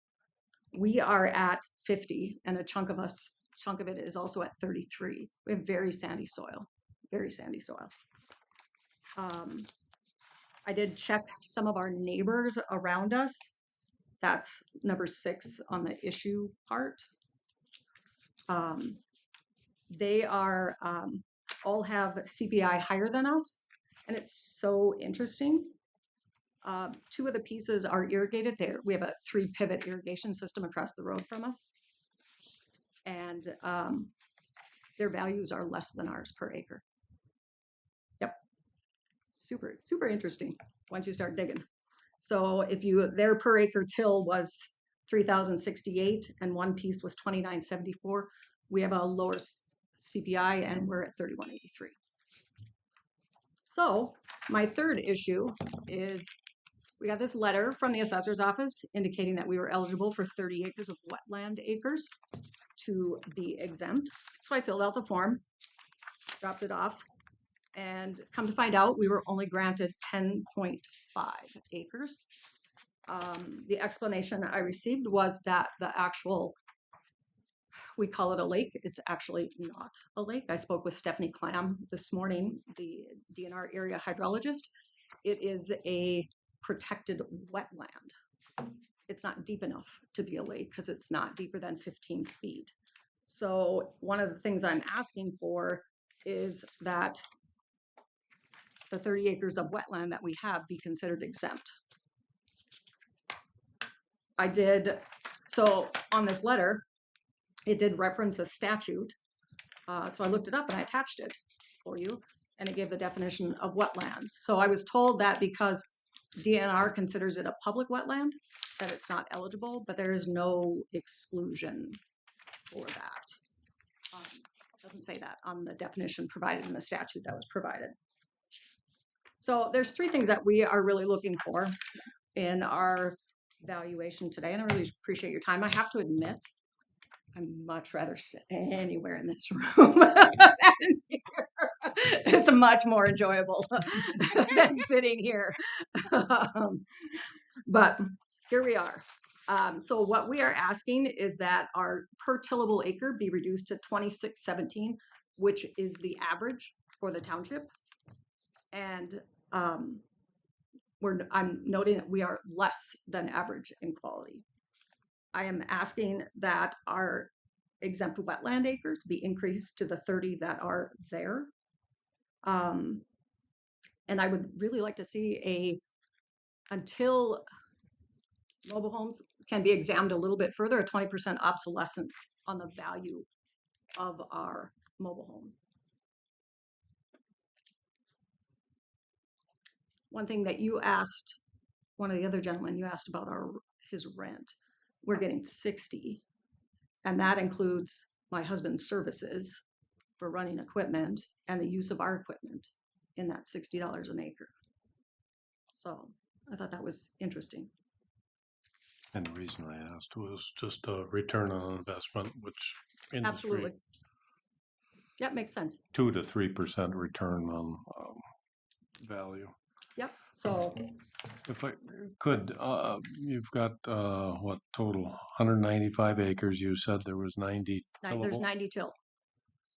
We are at 50, and a chunk of it is also at 33. We have very sandy soil, very sandy soil. I did check some of our neighbors around us. That's number 6 on the issue part. They are all have CPI higher than us, and it's so interesting. Two of the pieces are irrigated there. We have a 3 pivot irrigation system across the road from us. And their values are less than ours per acre. Yep. Super, super interesting once you start digging. So if their per acre till was 3,068 and one piece was 2,974, we have a lower CPI and we're at 3,183. So my third issue is we got this letter from the assessor's office indicating that we were eligible for 30 acres of wetland acres to be exempt. So I filled out the form, dropped it off, and come to find out we were only granted 10.5 acres. The explanation I received was that the actual, we call it a lake, it's actually not a lake. I spoke with Stephanie Clam this morning, the DNR area hydrologist. It is a protected wetland. It's not deep enough to be a lake because it's not deeper than 15 feet. So one of the things I'm asking for is that the 30 acres of wetland that we have be considered exempt. So on this letter, it did reference a statute. So I looked it up and I attached it for you, and it gave the definition of wetlands. So I was told that because DNR considers it a public wetland, that it's not eligible, but there is no exclusion for that. It doesn't say that on the definition provided in the statute that was provided. So there's 3 things that we are really looking for in our valuation today, and I really appreciate your time. I have to admit, I'd much rather sit anywhere in this room than here. It's much more enjoyable than sitting here. But here we are. So what we are asking is that our per tillable acre be reduced to 2617, which is the average for the township. And I'm noting that we are less than average in quality. I am asking that our exempt wetland acres be increased to the 30 that are there. And I would really like to see until mobile homes can be examined a little bit further, a 20% obsolescence on the value of our mobile home. One thing that you asked, one of the other gentlemen, you asked about his rent. We're getting 60, and that includes my husband's services for running equipment and the use of our equipment in that $60 an acre. So I thought that was interesting. And the reason I asked was just a return on investment, which industry, Absolutely. Yep, makes sense. 2 to 3% return on value. Yep. So if I could, you've got what total 195 acres. You said there was 90 tillable. There's 90 till.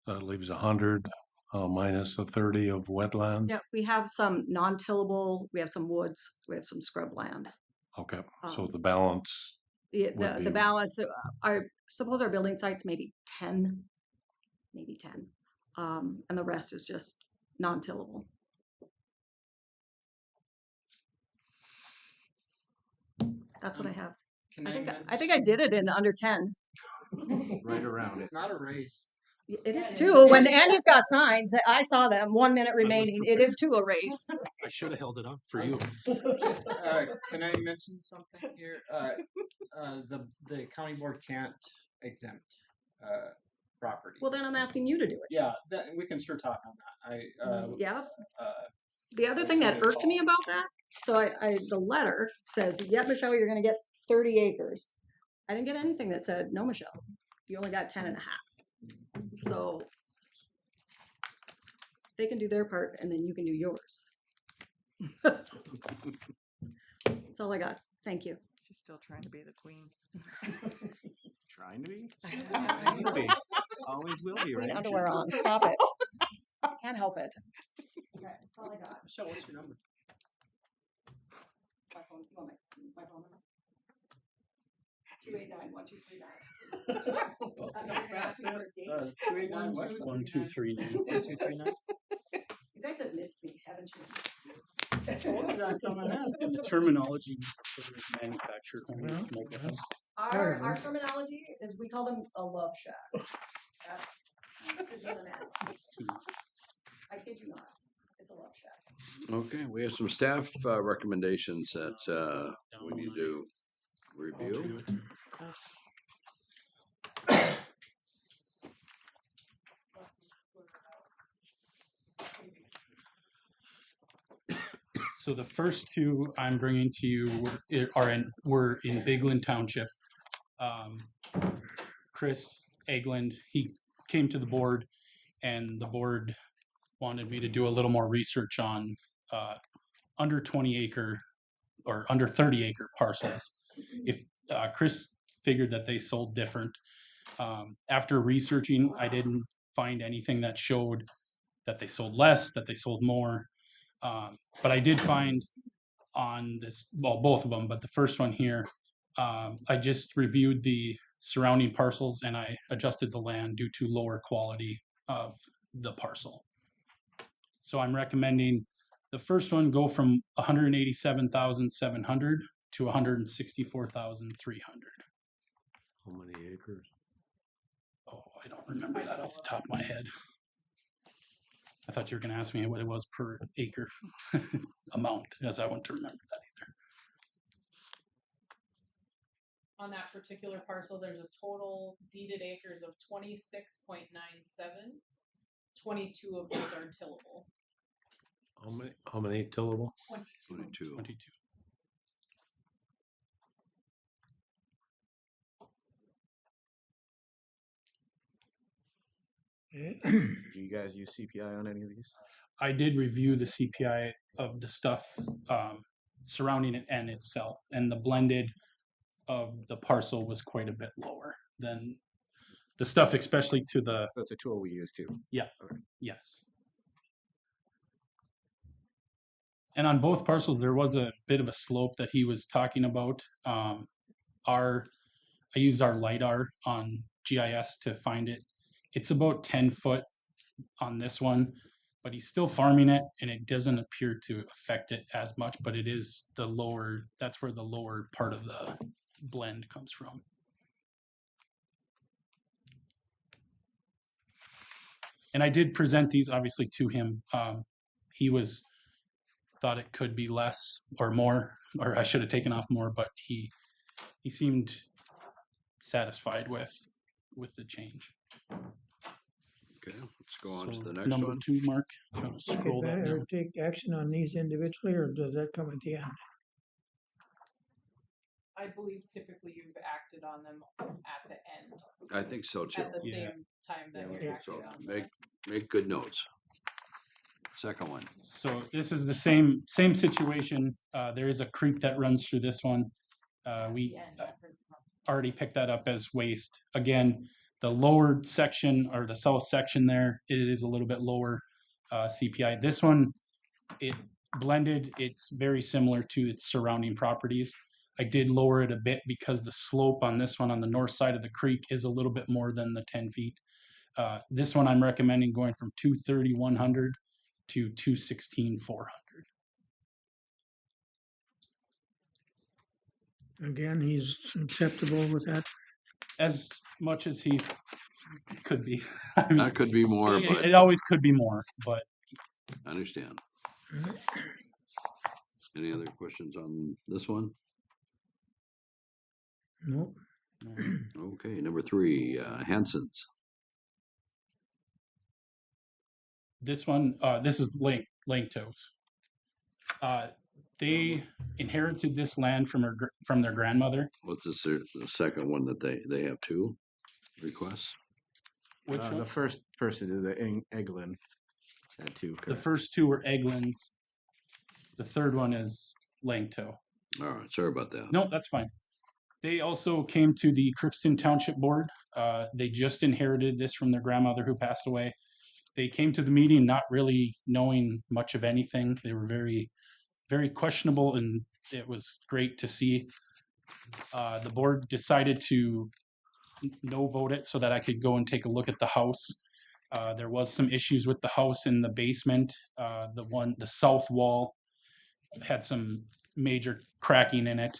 That leaves 100 minus the 30 of wetlands. Yep, we have some non-tillable. We have some woods. We have some scrub land. Okay, so the balance. Yeah, the balance. I suppose our building sites maybe 10, and the rest is just non-tillable. That's what I have. I think I did it in under 10. Right around it. It's not a race. It is too. When Andy's got signs, I saw them. 1 minute remaining. It is too a race. I should have held it up for you. Can I mention something here? The county board can't exempt property. Well, then I'm asking you to do it. Yeah, we can sure talk on that. Yeah. The other thing that irked me about that, so the letter says, yeah, Michelle, you're going to get 30 acres. I didn't get anything that said, no, Michelle, you only got 10 and a half. So they can do their part and then you can do yours. That's all I got. Thank you. She's still trying to be the queen. Trying to be? Trying to be. Always will be, right? Queen underwear on. Stop it. Can't help it. Okay, that's all I got. Michelle, what's your number? My phone, you want my phone number? 289-1239. 289 what? 1239. 1239. You guys have missed me, haven't you? And the terminology for manufactured home Well, no difference. Our terminology is we call them a love shack. That's the I kid you not. It's a love shack. Okay, we have some staff recommendations that we need to review. So the first two I'm bringing to you were in Bigland Township. Chris Egland, he came to the board, and the board wanted me to do a little more research on under 20 acre or under 30 acre parcels. If Chris figured that they sold different. After researching, I didn't find anything that showed that they sold less, that they sold more. But I did find on this, well, both of them, but the first one here, I just reviewed the surrounding parcels and I adjusted the land due to lower quality of the parcel. So I'm recommending the first one go from 187,700 to 164,300. How many acres? Oh, I don't remember that off the top of my head. I thought you were going to ask me what it was per acre amount, as I wouldn't remember that either. On that particular parcel, there's a total deeded acres of 26.97. 22 of those are tillable. How many tillable? 22. 22. Do you guys use CPI on any of these? I did review the CPI of the stuff surrounding it and itself, and the blended of the parcel was quite a bit lower than the stuff, especially to the. That's a tool we use too. Yeah. Yes. And on both parcels, there was a bit of a slope that he was talking about. I used our LiDAR on GIS to find it. It's about 10 foot on this one, but he's still farming it and it doesn't appear to affect it as much, but it is the lower, that's where the lower part of the blend comes from. And I did present these obviously to him. He thought it could be less or more, or I should have taken off more, but he seemed satisfied with the change. Okay, let's go on to So the next number one. 2, Mark. Do you want to scroll that Better down? take action on these individually, or does that come at the end? I believe typically you've acted on them at the end. I think so too. At the same time that you're acting So on them. make good notes. Second one. So this is the same situation. There is a creek that runs through this one. We already picked that up as waste. Again, the lower section or the south section there, it is a little bit lower CPI. This one, it blended, it's very similar to its surrounding properties. I did lower it a bit because the slope on this one on the north side of the creek is a little bit more than the 10 feet. This one I'm recommending going from 230,100 to 216,400. Again, he's acceptable with that. As much as he could be. I mean, That could be more, but it always could be more, but I understand. Any other questions on this one? Nope. Okay, number 3, Hanson's. this one, this is Langtos. They inherited this land from their grandmother. What's this, the second one that they have 2 requests? Which one? The first person is the Eglin had 2. The correct? first 2 were Eglins. The third one is Langto. All right, sorry about that. No, that's fine. They also came to the Crookston Township Board. They just inherited this from their grandmother who passed away. They came to the meeting not really knowing much of anything. They were very, very questionable, and it was great to see. The board decided to no vote it so that I could go and take a look at the house. There was some issues with the house in the basement. The south wall had some major cracking in it.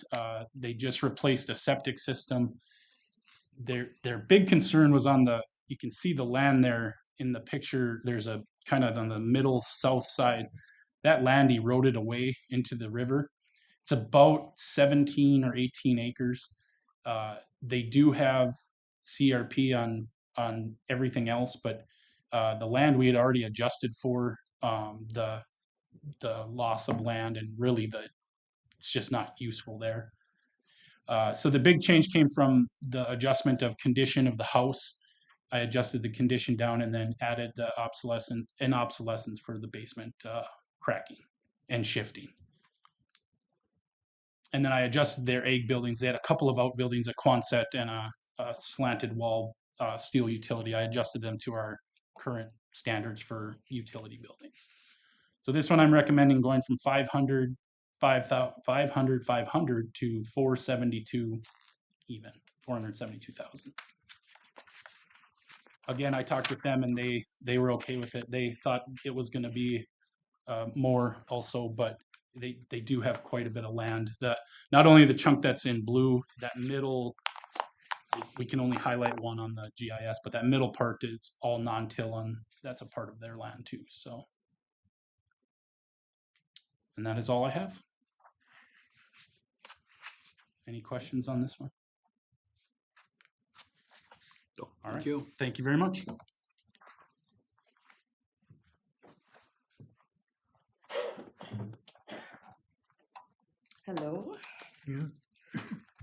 They just replaced a septic system. Their big concern was on you can see the land there in the picture. There's a kind of on the middle south side. That land eroded away into the river. It's about 17 or 18 acres. They do have CRP on everything else, but the land we had already adjusted for the loss of land, and really it's just not useful there. So the big change came from the adjustment of condition of the house. I adjusted the condition down and then added the obsolescence for the basement cracking and shifting. And then I adjusted their egg buildings. They had a couple of outbuildings, a Quonset and a slanted wall steel utility. I adjusted them to our current standards for utility buildings. So this one I'm recommending going from 500 to 472 even, 472,000. Again, I talked with them and they were okay with it. They thought it was going to be more also, but they do have quite a bit of land. Not only the chunk that's in blue, that middle, we can only highlight one on the GIS, but that middle part is all non-till, and that's a part of their land too. So, and that is all I have. Any questions on this one? No, all thank right. you. Thank you very much. Hello. Yeah.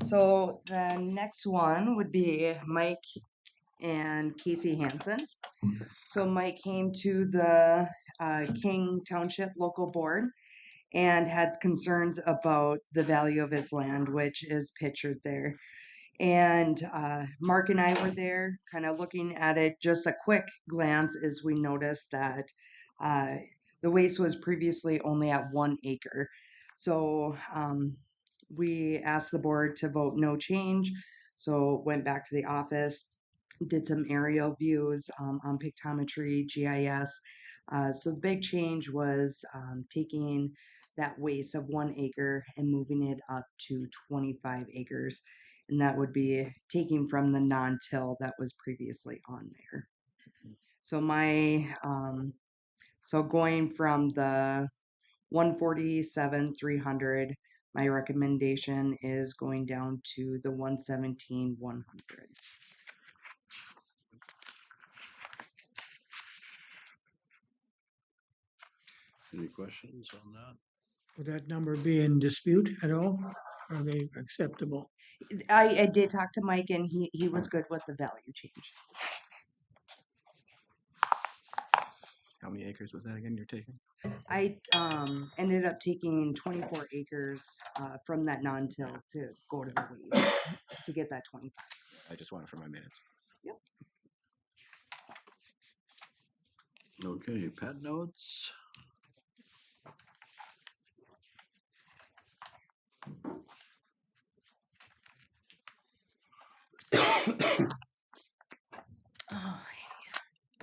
So the next one would be Mike and Casey Hansen. So Mike came to the King Township local board and had concerns about the value of his land, which is pictured there. And Mark and I were there kind of looking at it. Just a quick glance as we noticed that the waste was previously only at 1 acre. So we asked the board to vote no change. So went back to the office, did some aerial views on pictometry, GIS. So the big change was taking that waste of 1 acre and moving it up to 25 acres. And that would be taking from the non-till that was previously on there. So so going from the 147,300, my recommendation is going down to the 117,100. Any questions on that? Would that number be in dispute at all? Are they acceptable? I did talk to Mike and he was good with the value change. How many acres was that again you're taking? I ended up taking 24 acres from that non-till to go to the waste to get that 25. I just want it for my minutes. Yep. Okay, pet notes. Oh,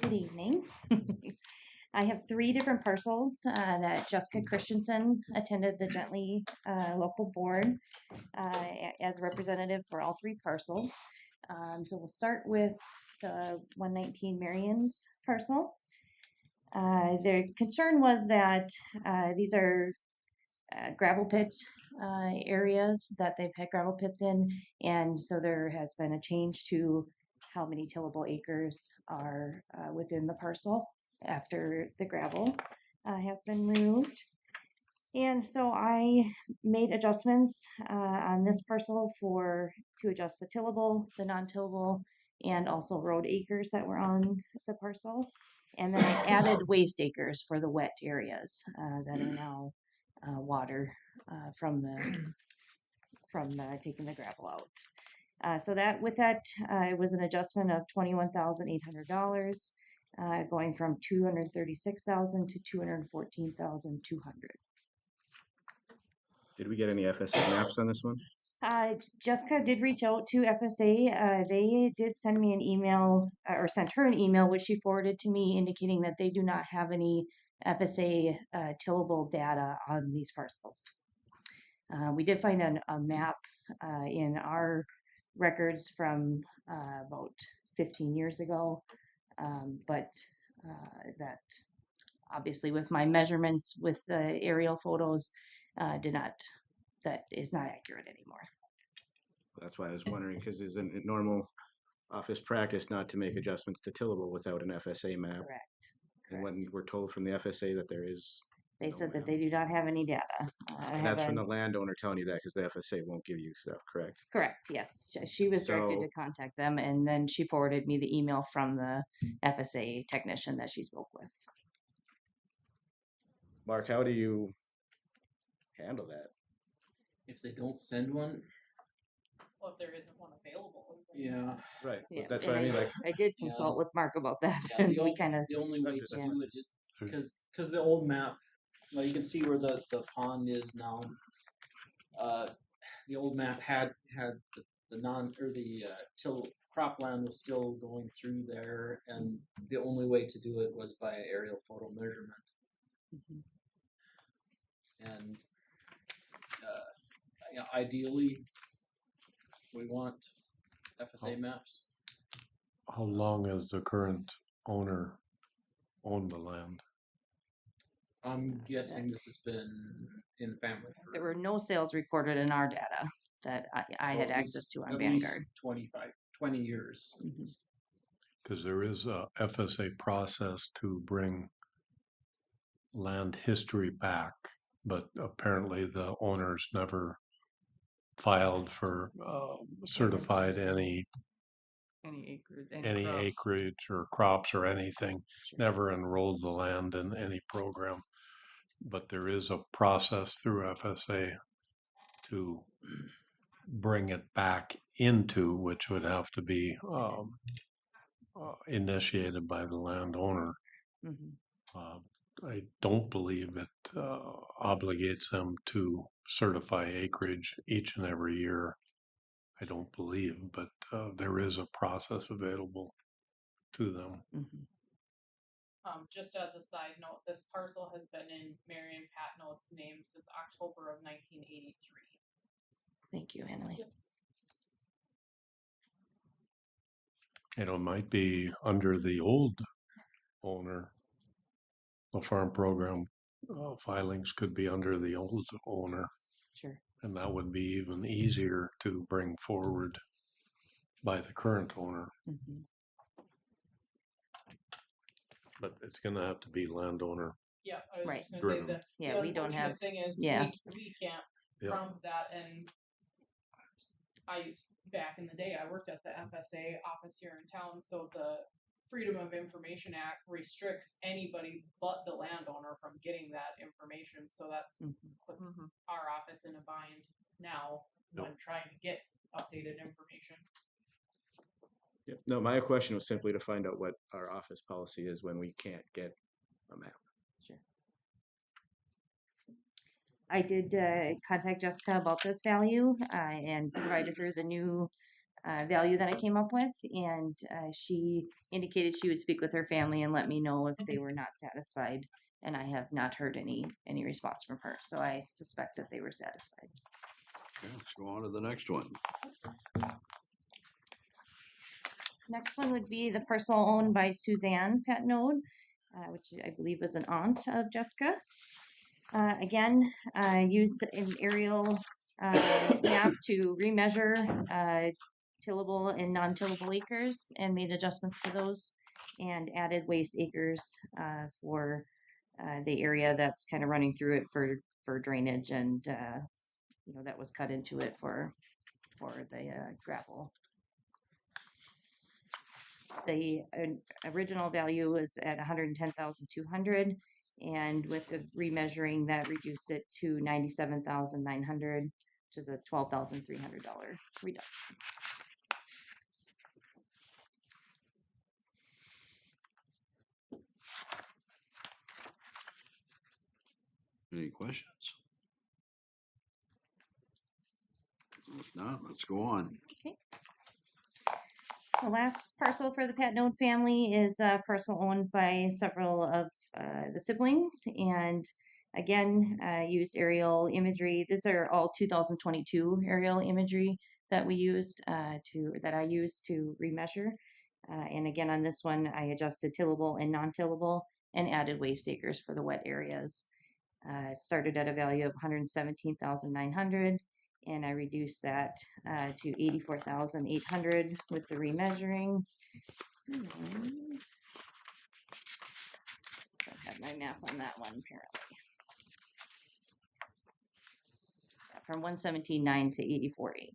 good evening. I have 3 different parcels that Jessica Christensen attended the Gently local board as representative for all 3 parcels. So we'll start with the 119 Marion's parcel. Their concern was that these are gravel pit areas that they've had gravel pits in, and so there has been a change to how many tillable acres are within the parcel after the gravel has been removed. And so I made adjustments on this parcel to adjust the tillable, the non-tillable, and also road acres that were on the parcel. And then I added waste acres for the wet areas that are now water from taking the gravel out. So that with that, it was an adjustment of $21,800, going from $236,000 to $214,200. Did we get any FSA maps on this one? Jessica did reach out to FSA. They did send me an email or sent her an email, which she forwarded to me, indicating that they do not have any FSA tillable data on these parcels. We did find a map in our records from about 15 years ago, but that obviously with my measurements with the aerial photos that is not accurate anymore. That's why I was wondering, because isn't it normal office practice not to make adjustments to tillable without an FSA map? Correct. And when we're told from the FSA that there is, They said that they do not have any data. and that's from the landowner telling you that because the FSA won't give you stuff, correct? Correct, yes. She was directed to contact them, and then she forwarded me the email from the FSA technician that she spoke with. Mark, how do you handle that? If they don't send one, Well, if there isn't one available. yeah. Right. Yeah, That's and what I mean. Like, I did consult with Mark about that, Yeah, and we kind of. the only way to do it is because the old map, well, you can see where the pond is now. The old map had the non or the till cropland was still going through there, and the only way to do it was by aerial photo measurement. And yeah, ideally, we want FSA maps. How long has the current owner owned the land? I'm guessing this has been in family. There were no sales recorded in our data that I So had at access least- to on at least Vanguard. 20 years. Because there is a FSA process to bring land history back, but apparently the owners never filed for certified any acreage or crops or anything, never enrolled the land in any program. But there is a process through FSA to bring it back into, which would have to be initiated by the landowner. I don't believe it obligates them to certify acreage each and every year. I don't believe, but there is a process available to them. Just as a side note, this parcel has been in Marion Patnote's name since October of 1983. Thank you, Annalie. And it might be under the old owner. The farm program filings could be under the old owner. Sure. And that would be even easier to bring forward by the current owner. But it's going to have to be landowner. Yeah, I was Right. just gonna say that. Yeah, the we don't unfortunate have- thing is yeah. we can't Yeah. prompt that, and back in the day I worked at the FSA office here in town, so the Freedom of Information Act restricts anybody but the landowner from getting that information. So that's puts our office in a bind now when trying to get updated information. Yep. No, my question was simply to find out what our office policy is when we can't get a map. Sure. I did contact Jessica about this value and provided her the new value that I came up with, and she indicated she would speak with her family and let me know if they were not satisfied. And I have not heard any response from her, so I suspect that they were satisfied. Okay, let's go on to the next one. Next one would be the parcel owned by Suzanne Patnode, which I believe was an aunt of Jessica. Again, used an aerial map to remeasure tillable and non-tillable acres and made adjustments to those and added waste acres for the area that's kind of running through it for drainage, and that was cut into it for the gravel. The original value was at 110,200, and with the remeasuring that reduced it to 97,900, which is a $12,300 reduction. Any questions? If not, let's go on. Okay. The last parcel for the Patnode family is a parcel owned by several of the siblings, and again, used aerial imagery. These are all 2022 aerial imagery that we used that I used to remeasure. And again, on this one, I adjusted tillable and non-tillable and added waste acres for the wet areas. It started at a value of 117,900, and I reduced that to 84,800 with the remeasuring. And I have my math on that one apparently. From 117,900 to 84,800.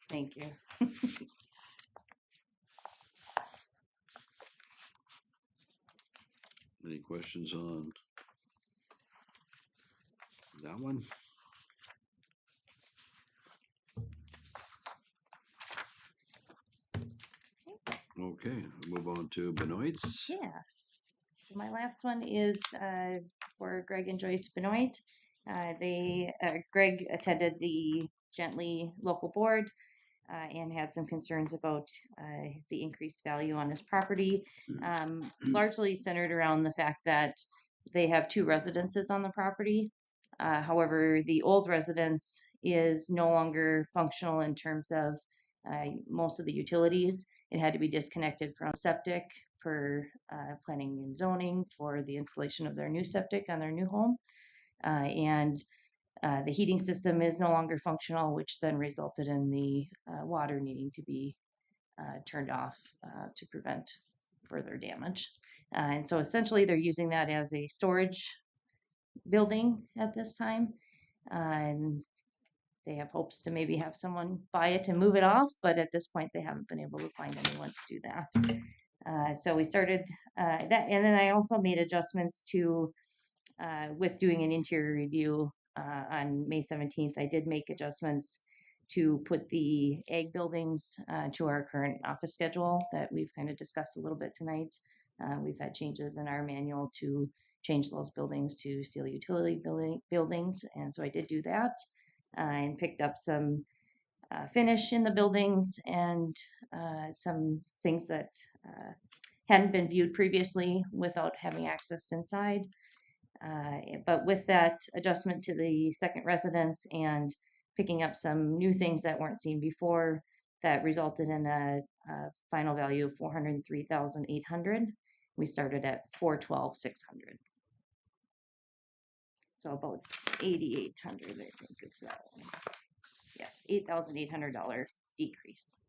Thank you. Any questions on that one? Okay, move on to Benoit's. Yeah. So my last one is for Greg and Joyce Benoit. Greg attended the Gently local board and had some concerns about the increased value on his property, largely centered around the fact that they have 2 residences on the property. However, the old residence is no longer functional in terms of most of the utilities. It had to be disconnected from septic for planning and zoning for the installation of their new septic on their new home. And the heating system is no longer functional, which then resulted in the water needing to be turned off to prevent further damage. And so essentially they're using that as a storage building at this time. And they have hopes to maybe have someone buy it and move it off, but at this point they haven't been able to find anyone to do that. So we started that, and then I also made adjustments to, with doing an interior review on May 17th, I did make adjustments to put the ag buildings to our current office schedule that we've kind of discussed a little bit tonight. We've had changes in our manual to change those buildings to steel utility buildings, and so I did do that and picked up some finish in the buildings and some things that hadn't been viewed previously without having access inside. But with that adjustment to the second residence and picking up some new things that weren't seen before, that resulted in a final value of 403,800. We started at 412,600. So about 8,800, I think is that one. Yes, $8,800 decrease.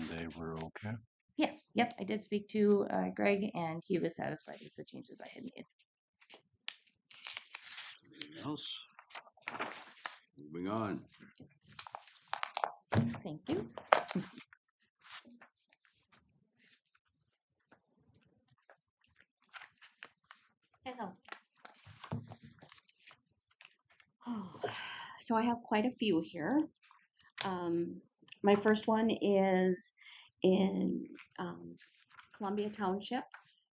They were okay. Yes, yep, I did speak to Greg, and he was satisfied with the changes I had made. Anything else? Moving on. Thank you. Hello. Oh, so I have quite a few here. My first one is in Columbia Township.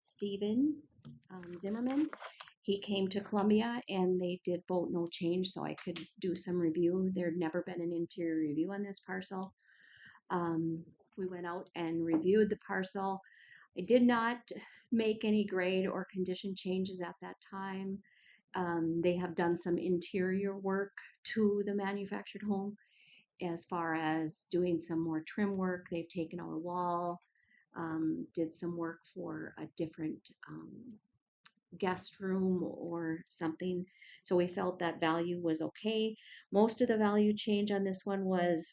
Stephen Zimmerman. He came to Columbia and they did vote no change, so I could do some review. There'd never been an interior review on this parcel. We went out and reviewed the parcel. I did not make any grade or condition changes at that time. They have done some interior work to the manufactured home as far as doing some more trim work. They've taken out a wall, did some work for a different guest room or something. So we felt that value was okay. Most of the value change on this one was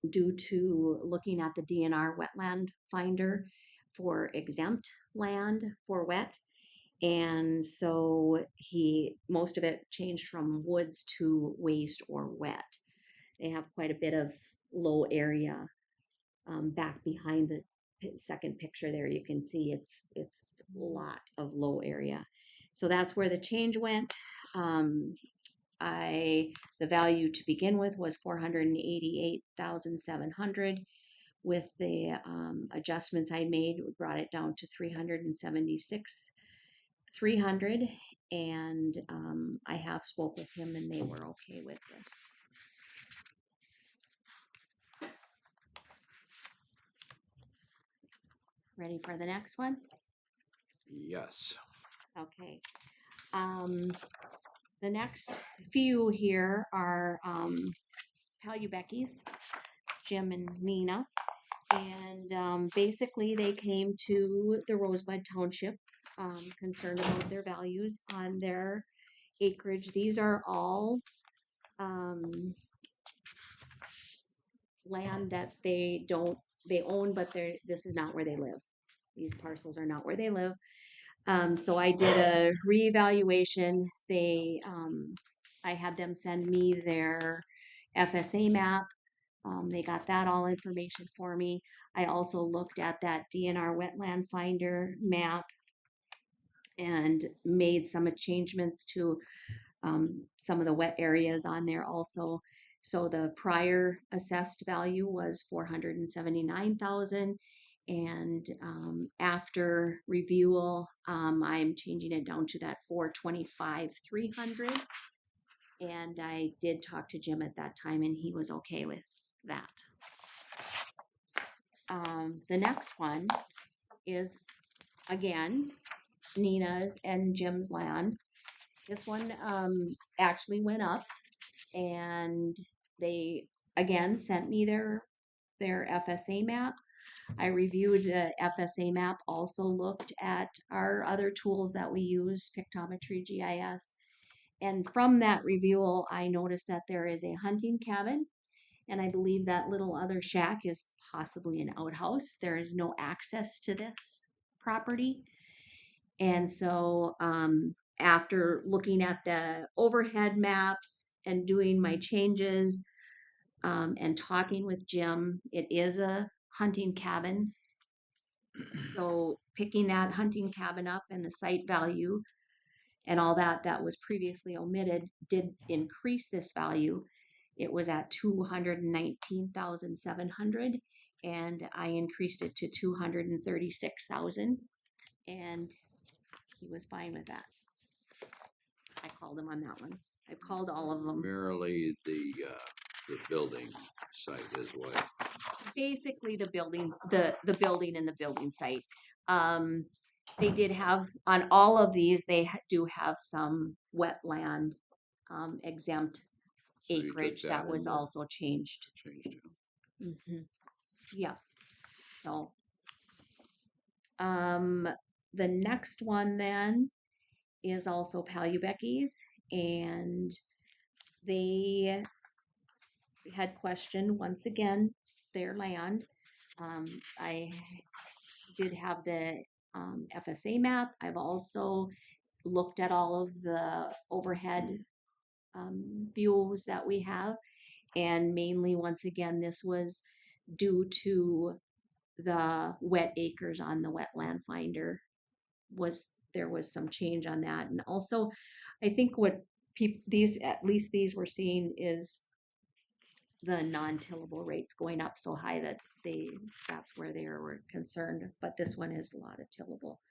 due to looking at the DNR wetland finder for exempt land for wet. And so most of it changed from woods to waste or wet. They have quite a bit of low area back behind the second picture there. You can see it's a lot of low area. So that's where the change went. The value to begin with was 488,700. with the adjustments I made, we brought it down to 300, and I have spoke with him and they were okay with this. Ready for the next one? Yes. Okay. The next few here are Becky's, Jim and Nina. And basically they came to the Rosebud Township concerned about their values on their acreage. These are all land that they own, but this is not where they live. These parcels are not where they live. So I did a reevaluation. I had them send me their FSA map. They got that all information for me. I also looked at that DNR wetland finder map and made some changements to some of the wet areas on there also. So the prior assessed value was 479,000, and after review, I'm changing it down to that 425,300. And I did talk to Jim at that time, and he was okay with that. The next one is again Nina's and Jim's land. This one actually went up, and they again sent me their FSA map. I reviewed the FSA map, also looked at our other tools that we use, pictometry, GIS. And from that review, I noticed that there is a hunting cabin, and I believe that little other shack is possibly an outhouse. There is no access to this property. And so after looking at the overhead maps and doing my changes and talking with Jim, it is a hunting cabin. So picking that hunting cabin up and the site value and all that was previously omitted did increase this value. It was at 219,700, and I increased it to 236,000, and he was fine with that. I called him on that one. I called all of them. Primarily the building site is what? Basically the building, the building and the building site. They did have, on all of these, they do have some wetland exempt acreage that was also changed. Yeah. So, the next one then is also Becky's, and they had questioned once again their land. I did have the FSA map. I've also looked at all of the overhead views that we have, and mainly once again this was due to the wet acres on the wetland finder. There was some change on that, and also I think what at least these were seeing is the non-tillable rates going up so high that that's where they were concerned, but this one is a lot of tillable.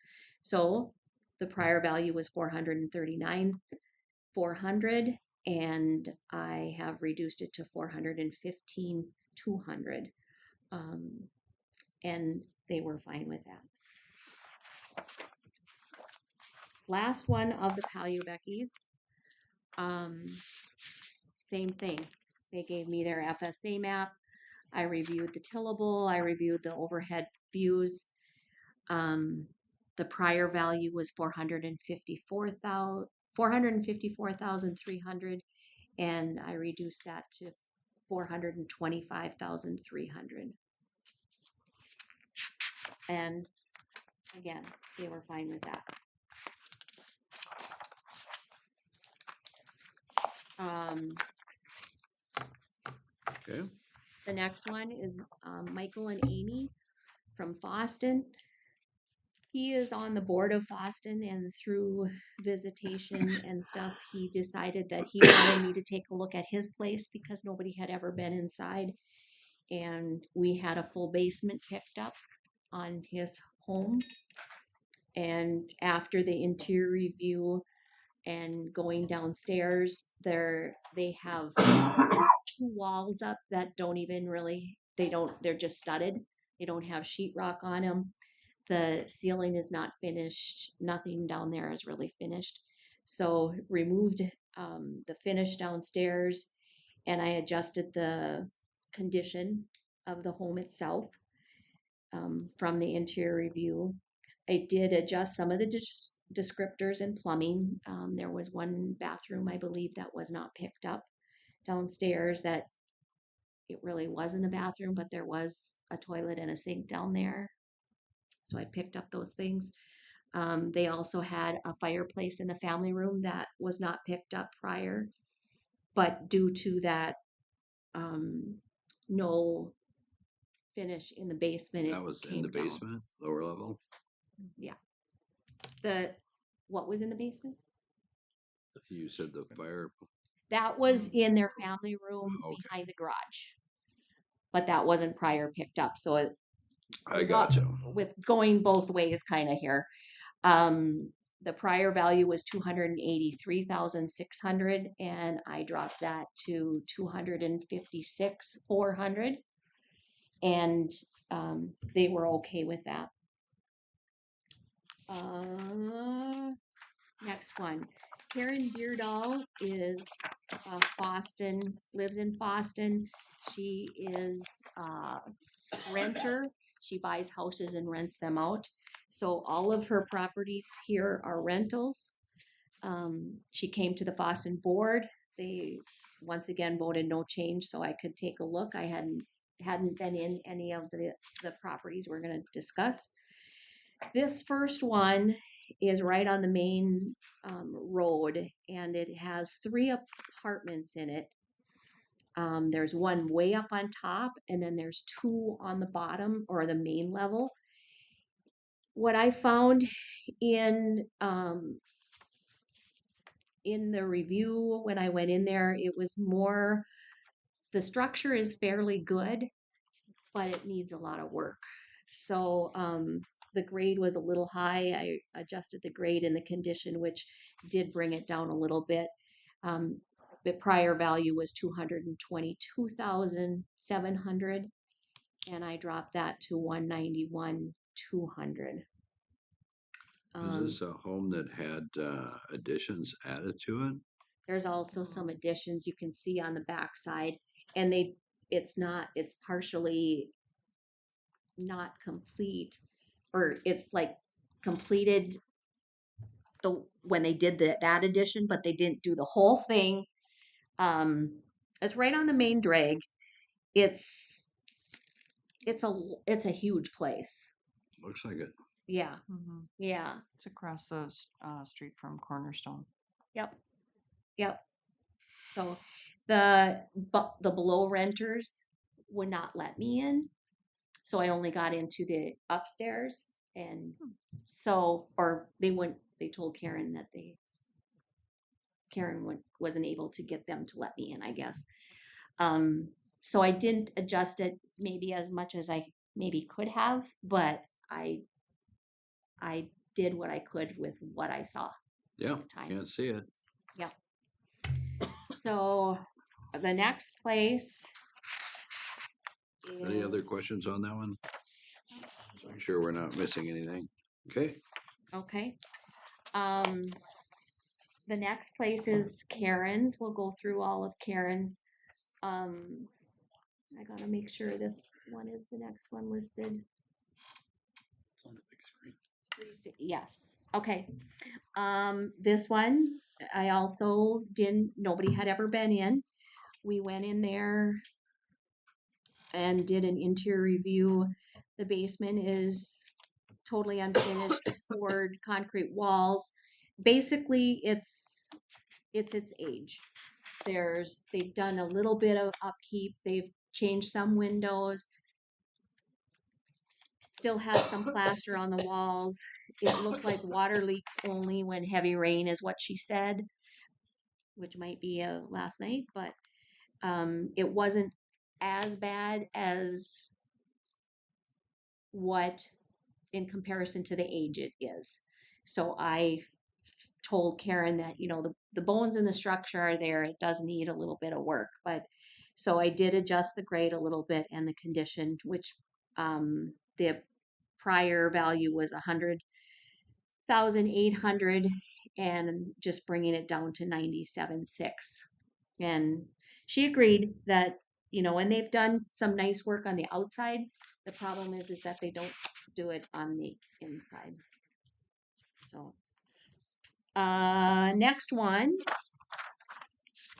So the prior value was 439,400, and I have reduced it to 415,200, and they were fine with that. Last one of the Becky's, same thing. They gave me their FSA map. I reviewed the tillable. I reviewed the overhead views. The prior value was 454,300, and I reduced that to 425,300. And again, they were fine with that. Okay. The next one is Michael and Amy from Foston. He is on the board of Foston, and through visitation and stuff, he decided that he wanted me to take a look at his place because nobody had ever been inside. and we had a full basement picked up on his home. And after the interior review and going downstairs, they have two walls up that don't even really, they're just studded. They don't have sheetrock on them. The ceiling is not finished. Nothing down there is really finished. So removed the finish downstairs, and I adjusted the condition of the home itself from the interior review. I did adjust some of the descriptors in plumbing. There was one bathroom, I believe, that was not picked up downstairs, that it really wasn't a bathroom, but there was a toilet and a sink down there. So I picked up those things. They also had a fireplace in the family room that was not picked up prior, but due to that no finish in the basement, That was in the down. basement, lower level? Yeah. What was in the basement? You said the fire, That was in their family room behind the garage, but that wasn't prior picked up. So I gotcha. with going both ways kind of here. The prior value was 283,600, and I dropped that to 256,400, and they were okay with that. Next one, Karen Deerdahl is lives in Boston. She is a renter. She buys houses and rents them out. So all of her properties here are rentals. She came to the Boston board. They once again voted no change, so I could take a look. I hadn't been in any of the properties we're going to discuss. This first one is right on the main road, and it has 3 apartments in it. There's one way up on top, and then there's 2 on the bottom or the main level. What I found in the review when I went in there, it was more, the structure is fairly good, but it needs a lot of work. So the grade was a little high. I adjusted the grade and the condition, which did bring it down a little bit. The prior value was 222,700, and I dropped that to 191,200. Is this a home that had additions added to it? There's also some additions you can see on the back side, and it's partially not complete, or it's like completed when they did that addition, but they didn't do the whole thing. It's right on the main drag. It's a huge place. Looks like it. Yeah. Yeah. It's across the street from Cornerstone. Yep. So the below renters would not let me in, so I only got into the upstairs, and they told Karen that wasn't able to get them to let me in, I guess. So I didn't adjust it maybe as much as I maybe could have, but I did what I could with what I saw. Yeah, can't see it. Yep. So the next place Any other is, questions on that one? Make sure we're not missing anything. Okay. okay. The next place is Karen's. We'll go through all of Karen's. I gotta make sure this one is the next one listed. It's on the big screen. Yes. Okay. This one, I also nobody had ever been in. We went in there and did an interior review. The basement is totally unfinished, poured concrete walls. Basically, it's its age. They've done a little bit of upkeep. They've changed some windows. Still has some plaster on the walls. It looked like water leaks only when heavy rain is what she said, which might be last night, but it wasn't as bad as what in comparison to the age it is. So I told Karen that, you know, the bones in the structure are there. It does need a little bit of work, but so I did adjust the grade a little bit and the condition, which the prior value was 100,800 and just bringing it down to 97.6. And she agreed that, you know, when they've done some nice work on the outside, the problem is that they don't do it on the inside. So, next one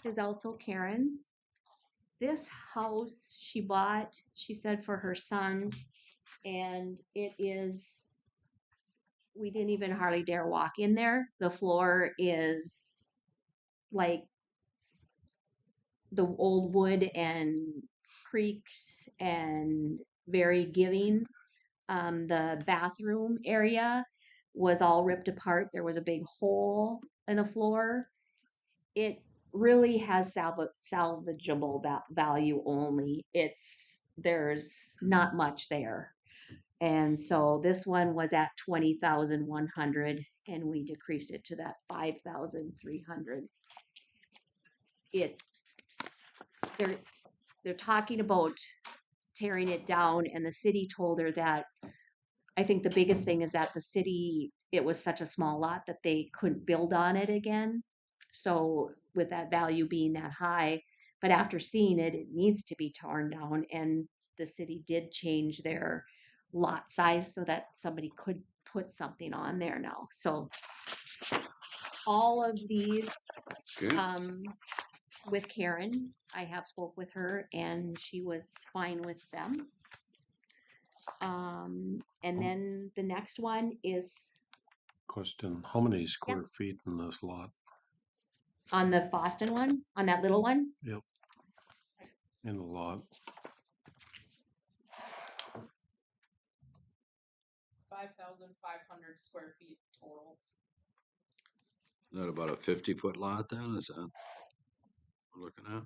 is also Karen's. This house she bought, she said, for her son, and it is, we didn't even hardly dare walk in there. The floor is like the old wood and creaks and very giving. The bathroom area was all ripped apart. There was a big hole in the floor. It really has salvageable value only. There's not much there. And so this one was at 20,100 and we decreased it to that 5,300. They're talking about tearing it down, and the city told her that, I think the biggest thing is that the city, it was such a small lot that they couldn't build on it again. So with that value being that high, but after seeing it, it needs to be torn down, and the city did change their lot size so that somebody could put something on there now. So all of these, with Karen, I have spoke with her and she was fine with them. And then the next one is Question, how many square feet in this lot? on the Boston one, on that little one. Yep. In the lot. 5,500 square feet total. Is that about a 50-foot lot then? Is that what we're looking at?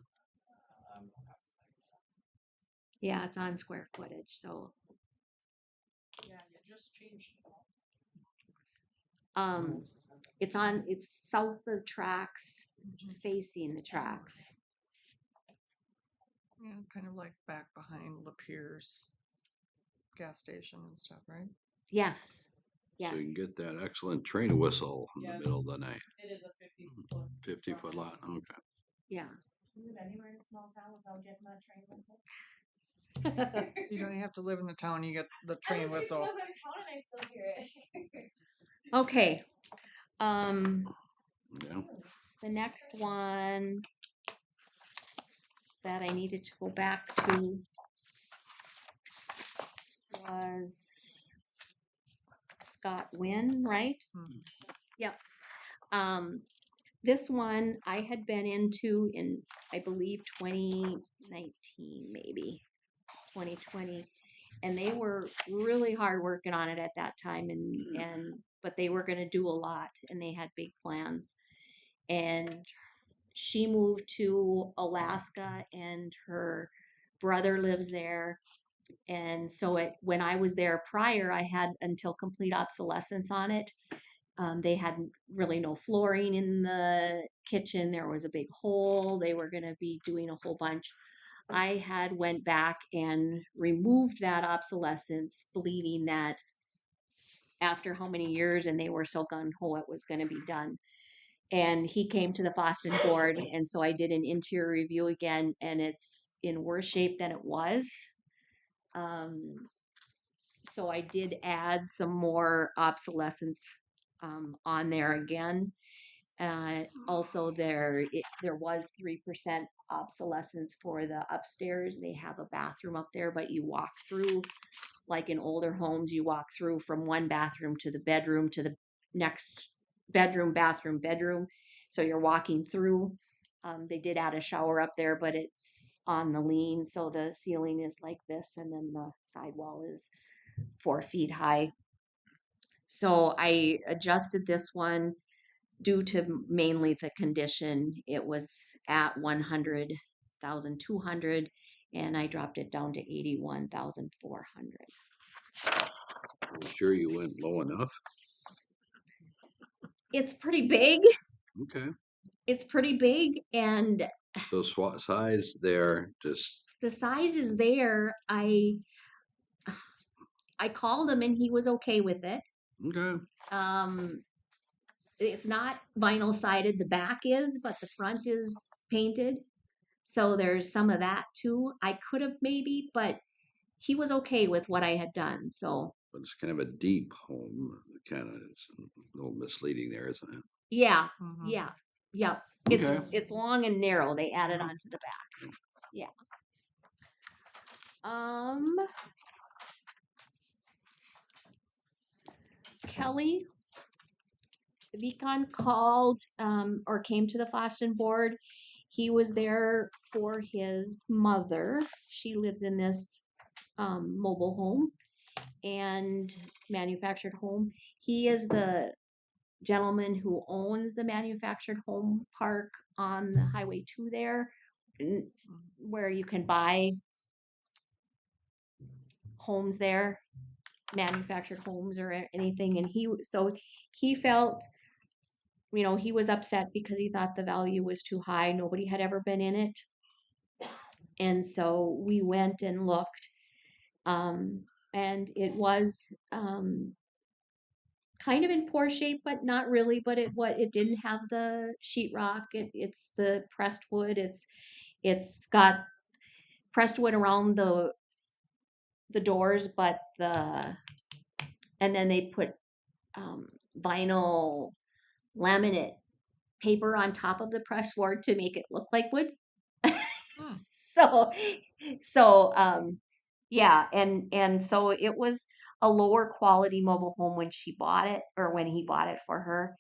Yeah, it's on square footage, so. Yeah, you just changed it. It's south of the tracks, facing the tracks. Yeah, kind of like back behind Lapierre's gas station and stuff, right? Yes. Yes. So you can get that excellent train whistle in the middle of the night. It is a 50-foot. 50-foot lot, okay. Yeah. Live anywhere in a small town without getting that train whistle. You don't have to live in the town, you get the train whistle. I live in town and I still hear it. Okay. Yeah. The next one that I needed to go back to was Scott Wynn, right? Yep. This one I had been into in, I believe, 2019, maybe 2020, and they were really hard working on it at that time, but they were going to do a lot, and they had big plans. And she moved to Alaska, and her brother lives there. And so when I was there prior, I had until complete obsolescence on it. They had really no flooring in the kitchen. There was a big hole. They were going to be doing a whole bunch. I had went back and removed that obsolescence, believing that after how many years, and they were so gung-ho, it was going to be done. And he came to the Boston board, and so I did an interior review again, and it's in worse shape than it was. So I did add some more obsolescence on there again. Also, there was 3% obsolescence for the upstairs. They have a bathroom up there, but you walk through, like in older homes, you walk through from one bathroom to the bedroom to the next bedroom, bathroom, bedroom. So you're walking through. They did add a shower up there, but it's on the lean, so the ceiling is like this, and then the sidewall is 4 feet high. So I adjusted this one due to mainly the condition. It was at 100,200. and I dropped it down to 81,400. I'm sure you went low enough. It's pretty big. Okay. It's pretty big, and So SWAT size there, just the size is there. I called him and he was okay with it. okay. It's not vinyl sided, the back is, but the front is painted. So there's some of that too. I could have maybe, but he was okay with what I had done. So But it's kind of a deep home. Kind of, it's a little misleading there, isn't it? yeah, yeah, yep. Okay. It's long and narrow. They added onto the back. Yeah. Kelly Vicon called or came to the Foston board. He was there for his mother. She lives in this mobile home and manufactured home. He is the gentleman who owns the manufactured home park on the Highway 2 there, where you can buy homes there, manufactured homes or anything. And he felt, he was upset because he thought the value was too high. Nobody had ever been in it. And so we went and looked, and it was kind of in poor shape, but not really. But it didn't have the sheetrock. It's the pressed wood. It's got pressed wood around the doors, but and then they put vinyl laminate paper on top of the pressed wood to make it look like wood. So yeah, and so it was a lower quality mobile home when she bought it, or when he bought it for her.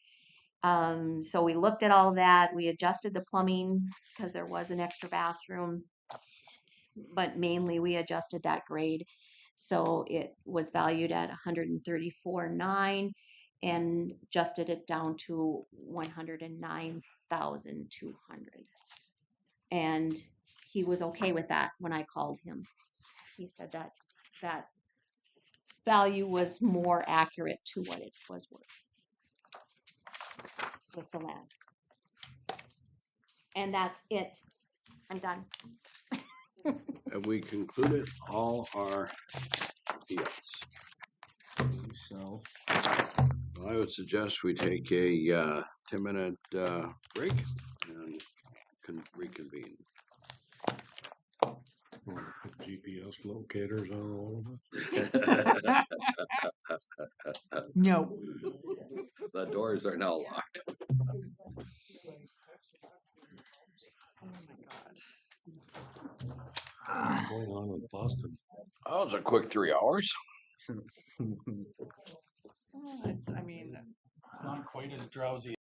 So we looked at all that. We adjusted the plumbing because there was an extra bathroom, but mainly we adjusted that grade. So it was valued at 134,900 and adjusted it down to 109,200. And he was okay with that when I called him. He said that value was more accurate to what it was worth with the land. And that's it. I'm done. Have we concluded all our appeals? So I would suggest we take a 10-minute break and reconvene. Want to put GPS locators on all No. The doors are now locked. What's going on with Boston? Oh, it was a quick 3 hours. I mean, It's not quite as drowsy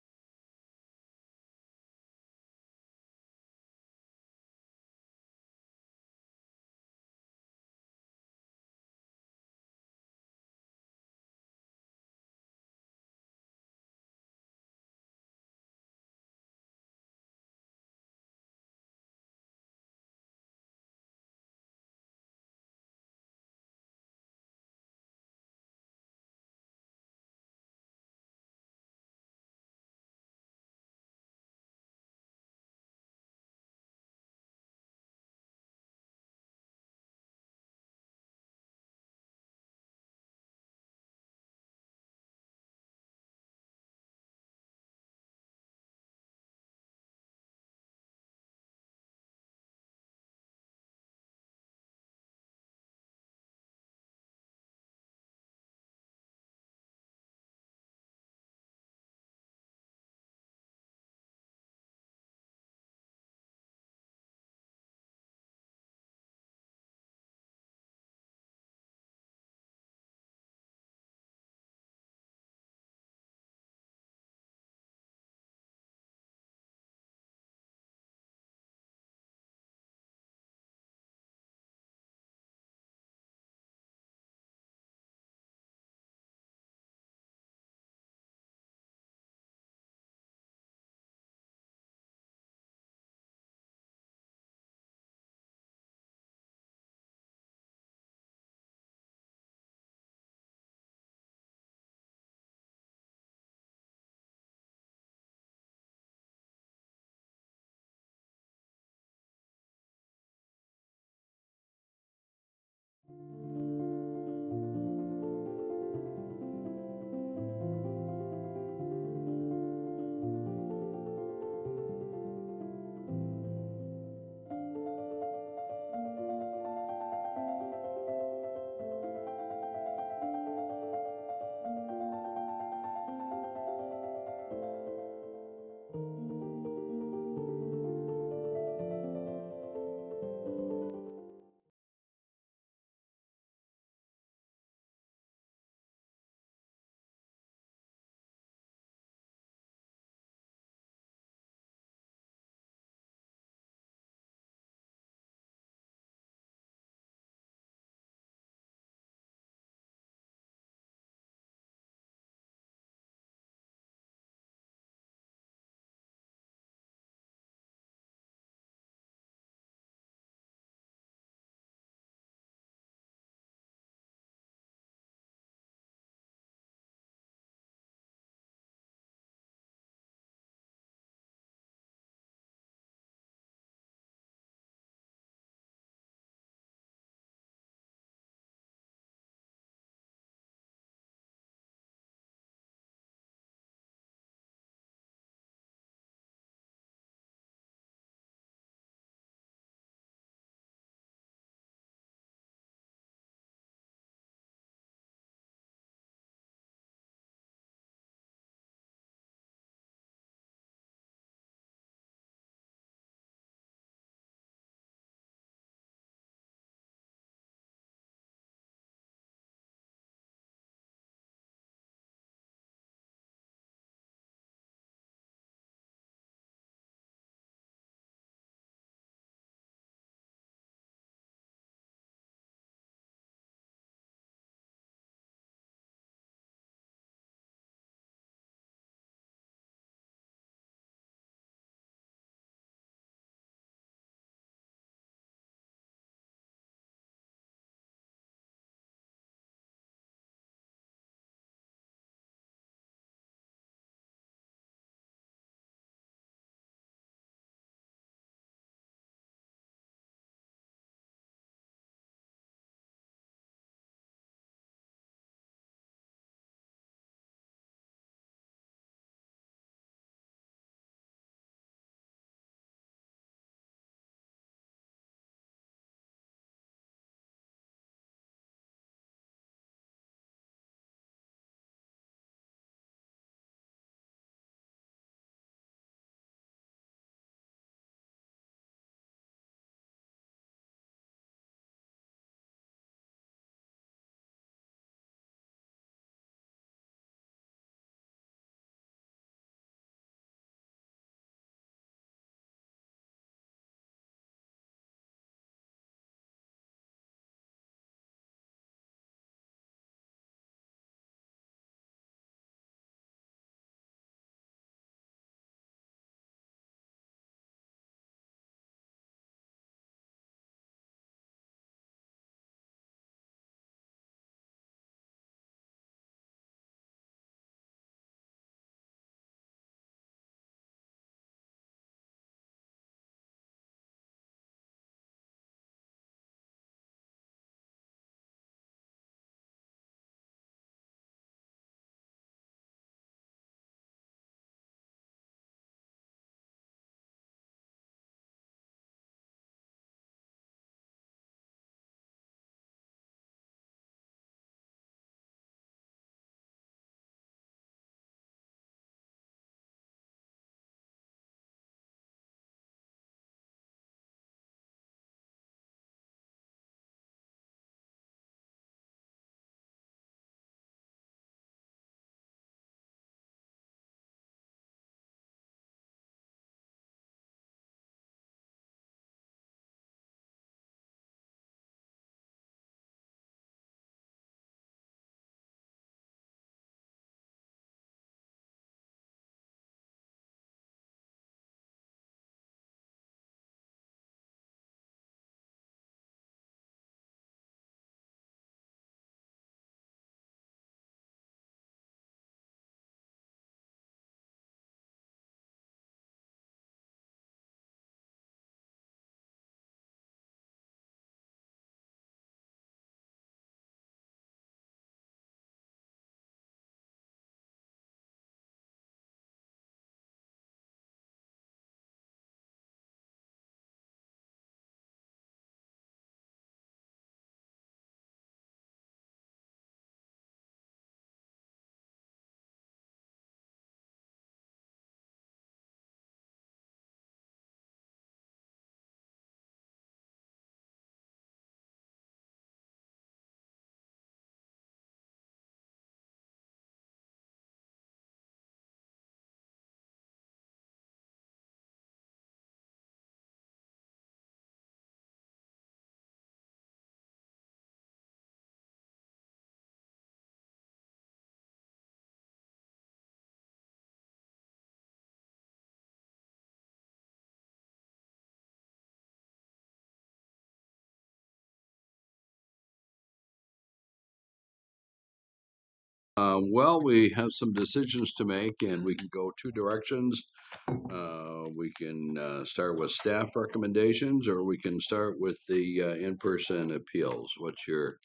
Well, we have some decisions to make and we can go two directions. We can start with staff recommendations or we can start with the in-person appeals. What's your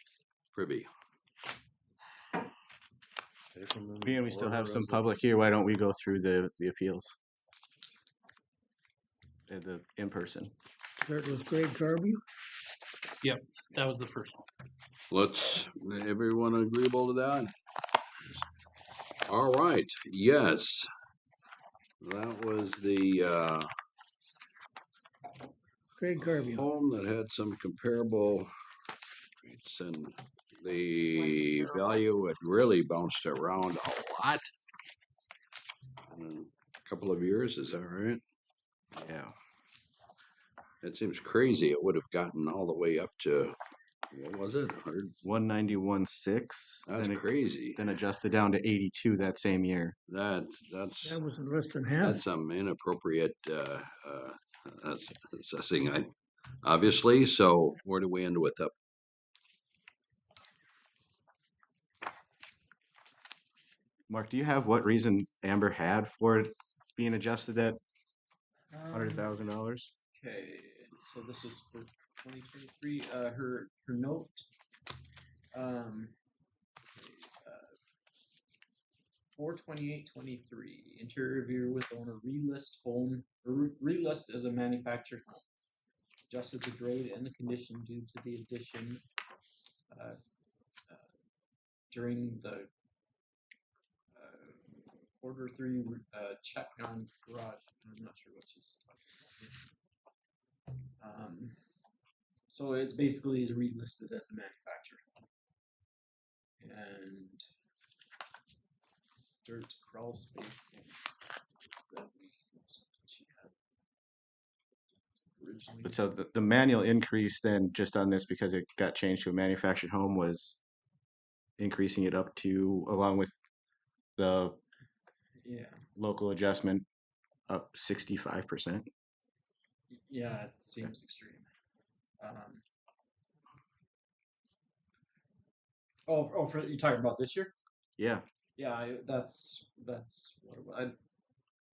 privy? Being we still have some public here, why don't we go through the appeals? The in-person. Start with Greg Carby. Yep, that was the first one. Let's, everyone agreeable to that? All right, yes. That was the Greg Carby. home that had some comparable rates and the value had really bounced around a lot in a couple of years, is that right? Yeah. It seems crazy. It would have gotten all the way up to, what was it? 191.6. That's crazy. Then adjusted down to 82 that same year. That was less than half. That's some inappropriate assessing, obviously. So where do we end with that? Mark, do you have what reason Amber had for it being adjusted at $100,000? Okay, so this was for 2023. Her note. 4/28/23. Interior review with owner relist home relist as a manufactured home. Adjusted the grade and the condition due to the addition during the Q3 check on garage. I'm not sure what she's talking about. So it basically is relisted as a manufactured home. And dirt crawl space. But so the manual increase then just on this because it got changed to a manufactured home was increasing it up to along with the local adjustment up 65%. Yeah, it seems extreme. For you talking about this year? Yeah. Yeah, that's what I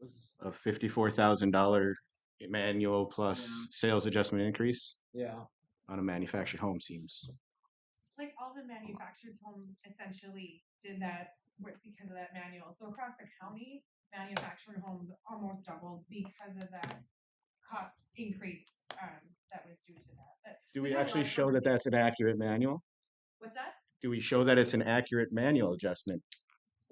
was. A $54,000 manual plus sales adjustment increase. Yeah. On a manufactured home seems. Like all the manufactured homes essentially did that because of that manual. So across the county, manufactured homes almost doubled because of that cost increase that was due to that. But Do we had a lot actually of show that that's an accurate manual? What's that? Do we show that it's an accurate manual adjustment?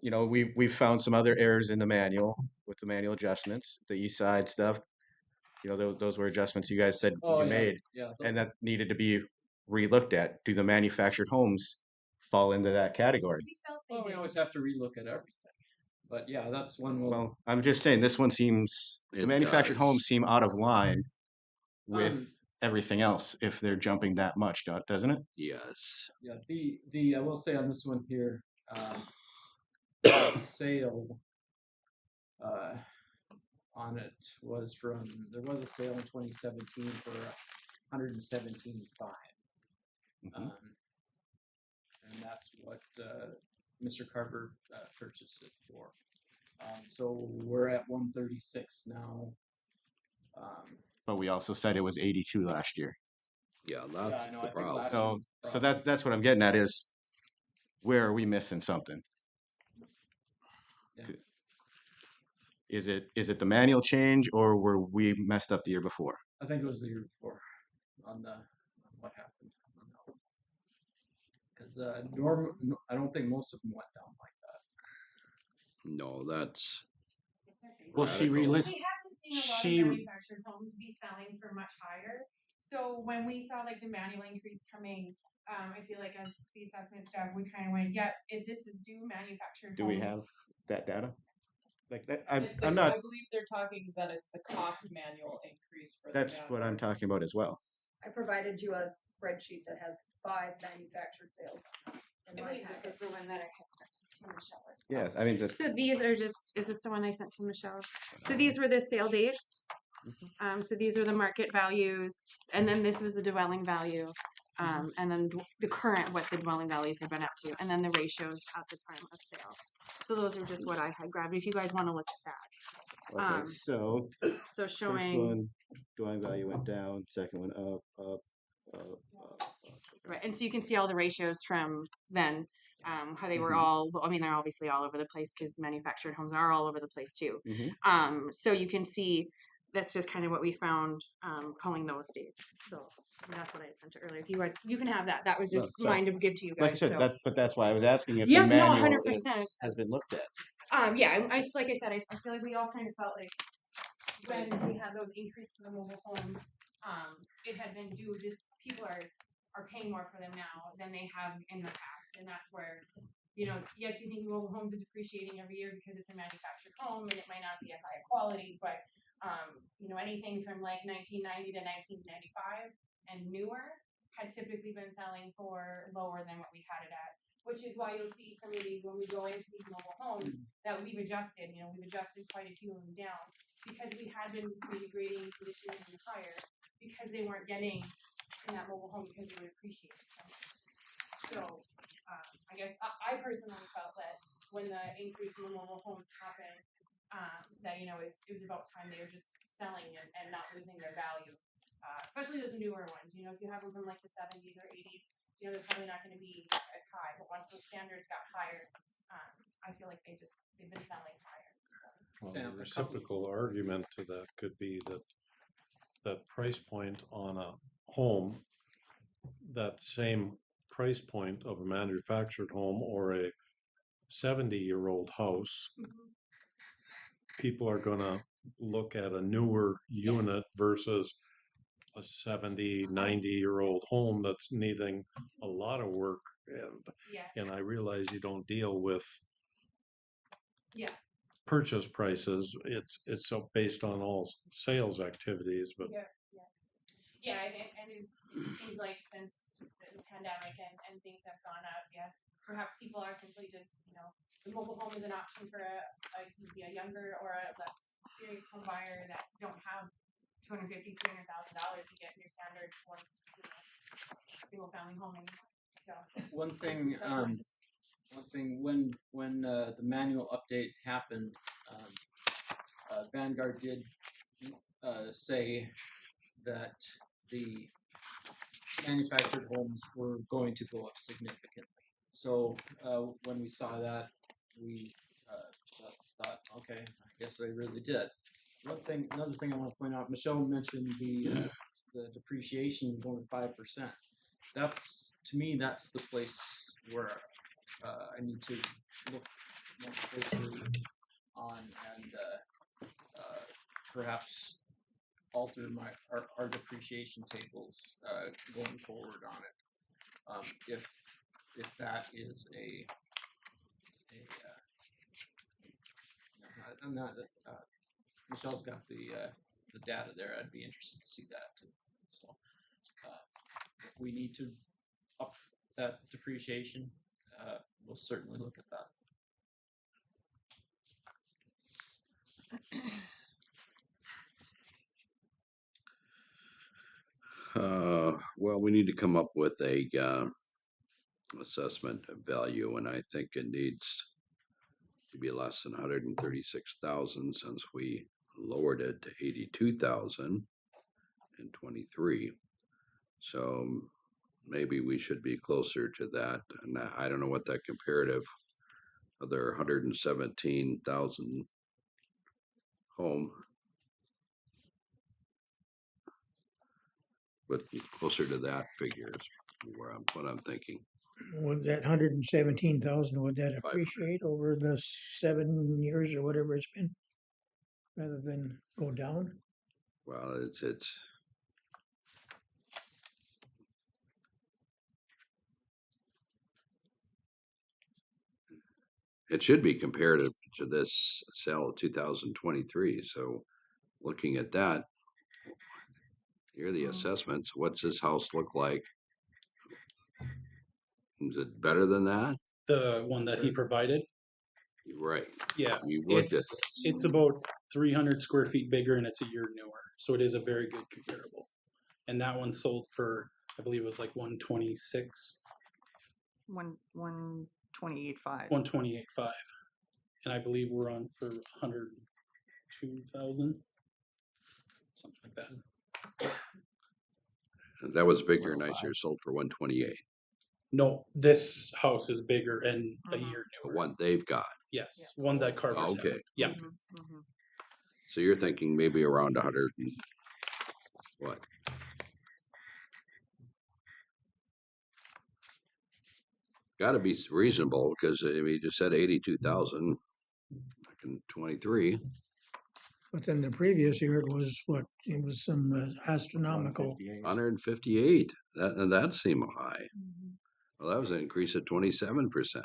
You know, we've found some other errors in the manual with the manual adjustments, the east side stuff. You know, those were adjustments you guys said you made, and that needed to be relooked at. Do the manufactured homes fall into that category? We always have to relook at everything. But yeah, that's one. Well, I'm just saying this one seems the manufactured homes seem out of line with everything else if they're jumping that much, doesn't it? Yes. Yeah, the I will say on this one here, the sale on it was there was a sale in 2017 for $117,500. And that's what Mr. Carver purchased it for. So we're at 136 now. But we also said it was 82 last year. Yeah, that's the problem. So that's what I'm getting at is where are we missing something? Yeah. Is it the manual change or were we messed up the year before? I think it was the year before on what happened. Because I don't think most of them went down like that. No, that's. Well, she relisted. We haven't seen a lot of manufactured homes be selling for much higher. So when we saw like the manual increase coming, I feel like as the assessment staff, we kind of went, "Yeah, this is due manufactured." Do we have that data? Like that, I I'm not. believe they're talking that it's the cost manual increase for. That's what I'm talking about as well. I provided you a spreadsheet that has 5 manufactured sales. I believe this is the one that I had sent to Michelle. Yeah, I mean that's. So these are just, is this the one I sent to Michelle? So these were the sale dates. So these are the market values, and then this was the dwelling value. and then the current what the dwelling values have been up to, and then the ratios at the time of sale. So those are just what I had grabbed. If you guys want to look at that. Okay, so So first showing one, dwelling value went down, second one up, up, up. right, and so you can see all the ratios from then. How they were Mhm. all, I mean, they're obviously all over the place because manufactured homes are all over the place too. Mhm. So you can see that's just kind of what we found calling those dates. So that's what I had sent earlier. If you guys, you can have that. That was just So, mine to give to you guys. like I said, so. but that's why I was asking if Yeah, the no, manual 100%. has been looked at. Yeah, I like I said, I feel like we all kind of felt like when we had those increases in the mobile homes, it had been due just people are paying more for them now than they have in the past, and that's where, you know, yes, you think mobile homes are depreciating every year because it's a manufactured home and it might not be a high quality, but you know, anything from like 1990 to 1995 and newer had typically been selling for lower than what we had it at. Which is why you'll see some of these when we go into these mobile homes that we've adjusted. You know, we've adjusted quite a few of them down because we had been maybe grading conditions even higher because they weren't getting in that mobile home because they would appreciate it so much. So I guess I personally felt that when the increase in the mobile homes happened, that you know it was about time they were just selling and not losing their value. Especially those newer ones. You know, if you have them from like the 70s or 80s, you know, they're probably not going to be as high. But once those standards got higher, I feel like they've been selling higher. So. Well, the reciprocal argument to that could be that that price point on a home, that same price point of a manufactured home or a 70-year-old house, people are going to look at a newer unit versus a 70, 90-year-old home that's needing a lot of work. And I realize you don't deal with purchase prices. It's so based on all sales activities, but Yeah, and it seems like since the pandemic and things have gone up, perhaps people are simply just, you know, the mobile home is an option for a younger or a less experienced home buyer that don't have $250,000, $300,000 to get your standard one, you know, single family home anymore. So One thing when the manual update happened, Vanguard did say that the manufactured homes were going to go up significantly. So when we saw that, we thought, okay, I guess they really did. Another thing I want to point out, Michelle mentioned the depreciation going 5%. That's, to me, that's the place where I need to look more closely on and perhaps alter our depreciation tables going forward on it. If that is I'm not. Michelle's got the data there. I'd be interested to see that too. So if we need to up that depreciation, we'll certainly look at that. Well, we need to come up with a assessment value, and I think it needs to be less than 136,000 since we lowered it to 82,000 in 23. So maybe we should be closer to that. And I don't know what that comparative other 117,000 home, but closer to that figure is what I'm thinking. Would that 117,000, would that appreciate over the 7 years or whatever it's been, rather than go down? Well, it should be comparative to this sale of 2023. So looking at that, here are the assessments. What's this house look like? Is it better than that? The one that he provided? Right. Yeah, You looked at it's about 300 square feet bigger and it's a year newer. So it is a very good comparable. And that one sold for I believe it was like 126, 128.5. 128.5, and I believe we're on for 102,000, something like that. That was bigger, nicer, sold for 128. No, this house is bigger and a year The newer. one they've got. Yes, one that Carver's had. Okay. Yeah. So you're thinking maybe around 100 and what? Got to be reasonable because we just said 82,000 back in 23. But then the previous year it was what? It was some astronomical. 158. That seemed high. Well, that was an increase of 27%.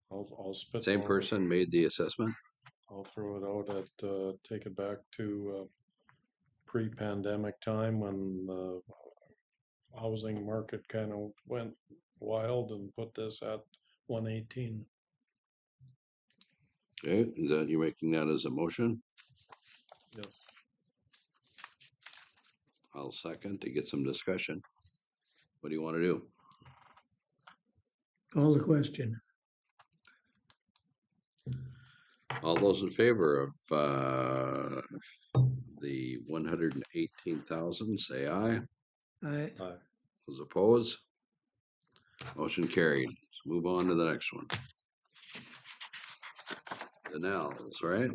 I'll spit. Same person made the assessment. I'll throw it out at take it back to pre-pandemic time when the housing market kind of went wild, and put this at 118. Okay, is that you making that as a motion? Yes. I'll second to get some discussion. What do you want to do? Call the question. All those in favor of the 118,000, say aye. Aye. Those opposed? Motion carried. Let's move on to the next one. Danelle's, right?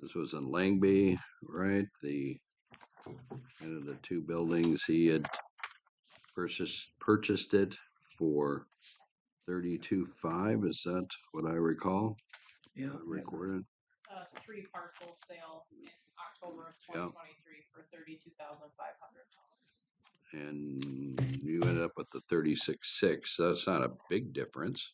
This was in Langby, right? The kind of the two buildings. He had purchased it for 32.5. Is that what I recall? Yeah. Recorded. 3 parcel sale in October of 2023 for $32,500. And you ended up with the 36.6. That's not a big difference.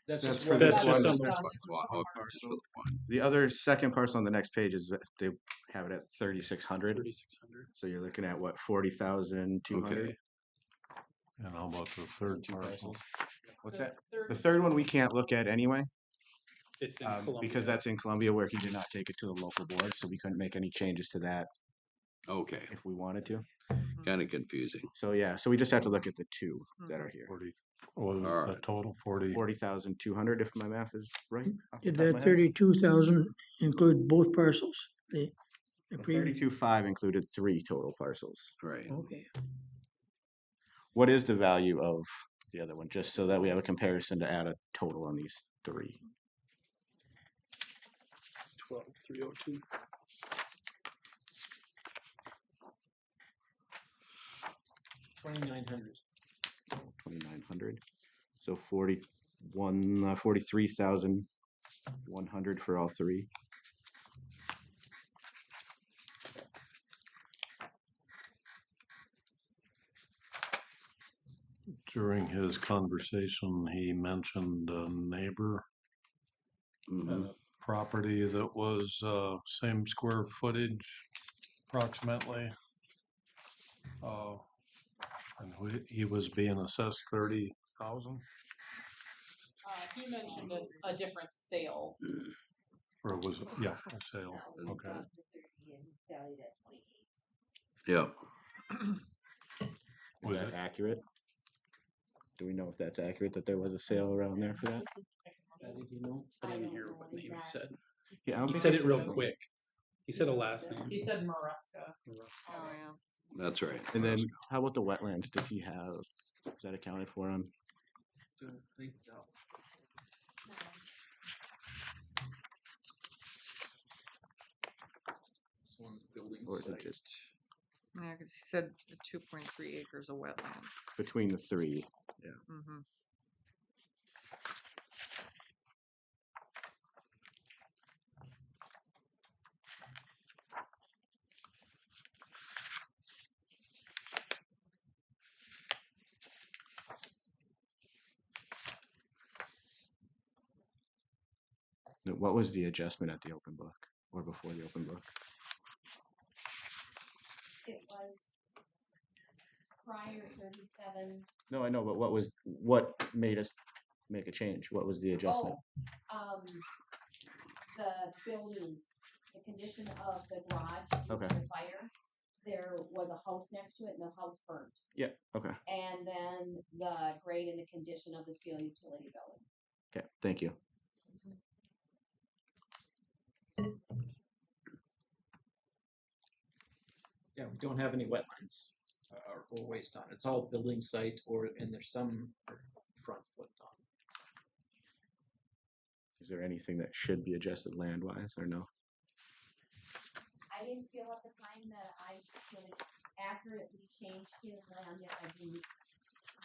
That's just for one this parcel. one. Just for the one. The other second parcel on the next page is that they have it at 3,600. 3,600. So you're looking at what, 40,200? Okay. And how about the third parcel? What's that? The third one we can't look at anyway. It's in Columbia. Because that's in Columbia, where he did not take it to the local board, so we couldn't make any changes to that. Okay. If we wanted to. Kind of confusing. So yeah, so we just have to look at the two that are here. 40. What was All the right. total? 40. 40,200, if my math is right. Did that 32,000 include both parcels? The previous. 32.5 included 3 total parcels. Right. Okay. What is the value of the other one, just so that we have a comparison to add a total on these 3? 12,302. $2,900. So 43,100 for all 3. During his conversation, he mentioned a neighbor and a property that was same square footage, approximately. And he was being assessed 30,000. He mentioned a different sale. Or was it? Yeah, a sale. Okay. Valued at 28. Yeah. Was that accurate? Do we know if that's accurate, that there was a sale around there for that? I didn't hear what name he said. Yeah, he said it real quick. He said a last name. He said Maruska. Oh yeah. That's right. And then how about the wetlands? Does he have, is that accounted for him? Don't think so. This one's building Or is it site. just Yeah, because he said 2.3 acres of wetland. between the 3? Yeah. Mm-hmm. What was the adjustment at the open book or before the open book? It was prior 37. No, I know, but what made us make a change? What was the adjustment? The buildings the condition of the garage due Okay. to the fire. There was a house next to it and the house burnt. Yeah, okay. And then the grade and the condition of the steel utility building. Okay, thank you. Yeah, we don't have any wetlands or waste on it. It's all building site and there's some front foot on it. Is there anything that should be adjusted land-wise or no? I didn't feel at the time that I could accurately change his land yet. I didn't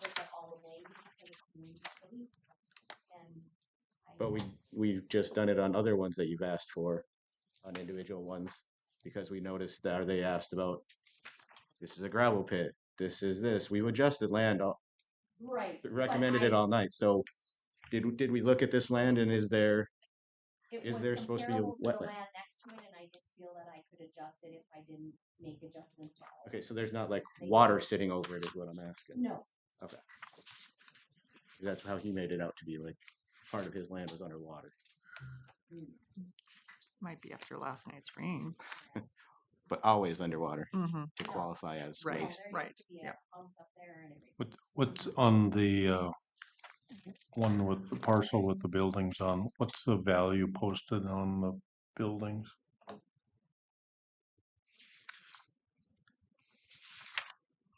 look at all the land because it's community city. And But we've just done it on other ones that you've asked for, on individual ones, because we noticed that they asked about, this is a gravel pit, this is this. We've adjusted land, right. recommended it all night. So did we look at this land and is there supposed to be a comparable to the wetland? land next to it, and I didn't feel that I could adjust it if I didn't make adjustments to all. Okay, so there's not like They water don't. sitting over it is what I'm asking. No. Okay. That's how he made it out to be, like part of his land was underwater. Might be after last night's rain. But always underwater Mhm. to qualify as Right, waste. right. Yeah. House up there and everything. What's on the one with the parcel with the buildings on? What's the value posted on the buildings?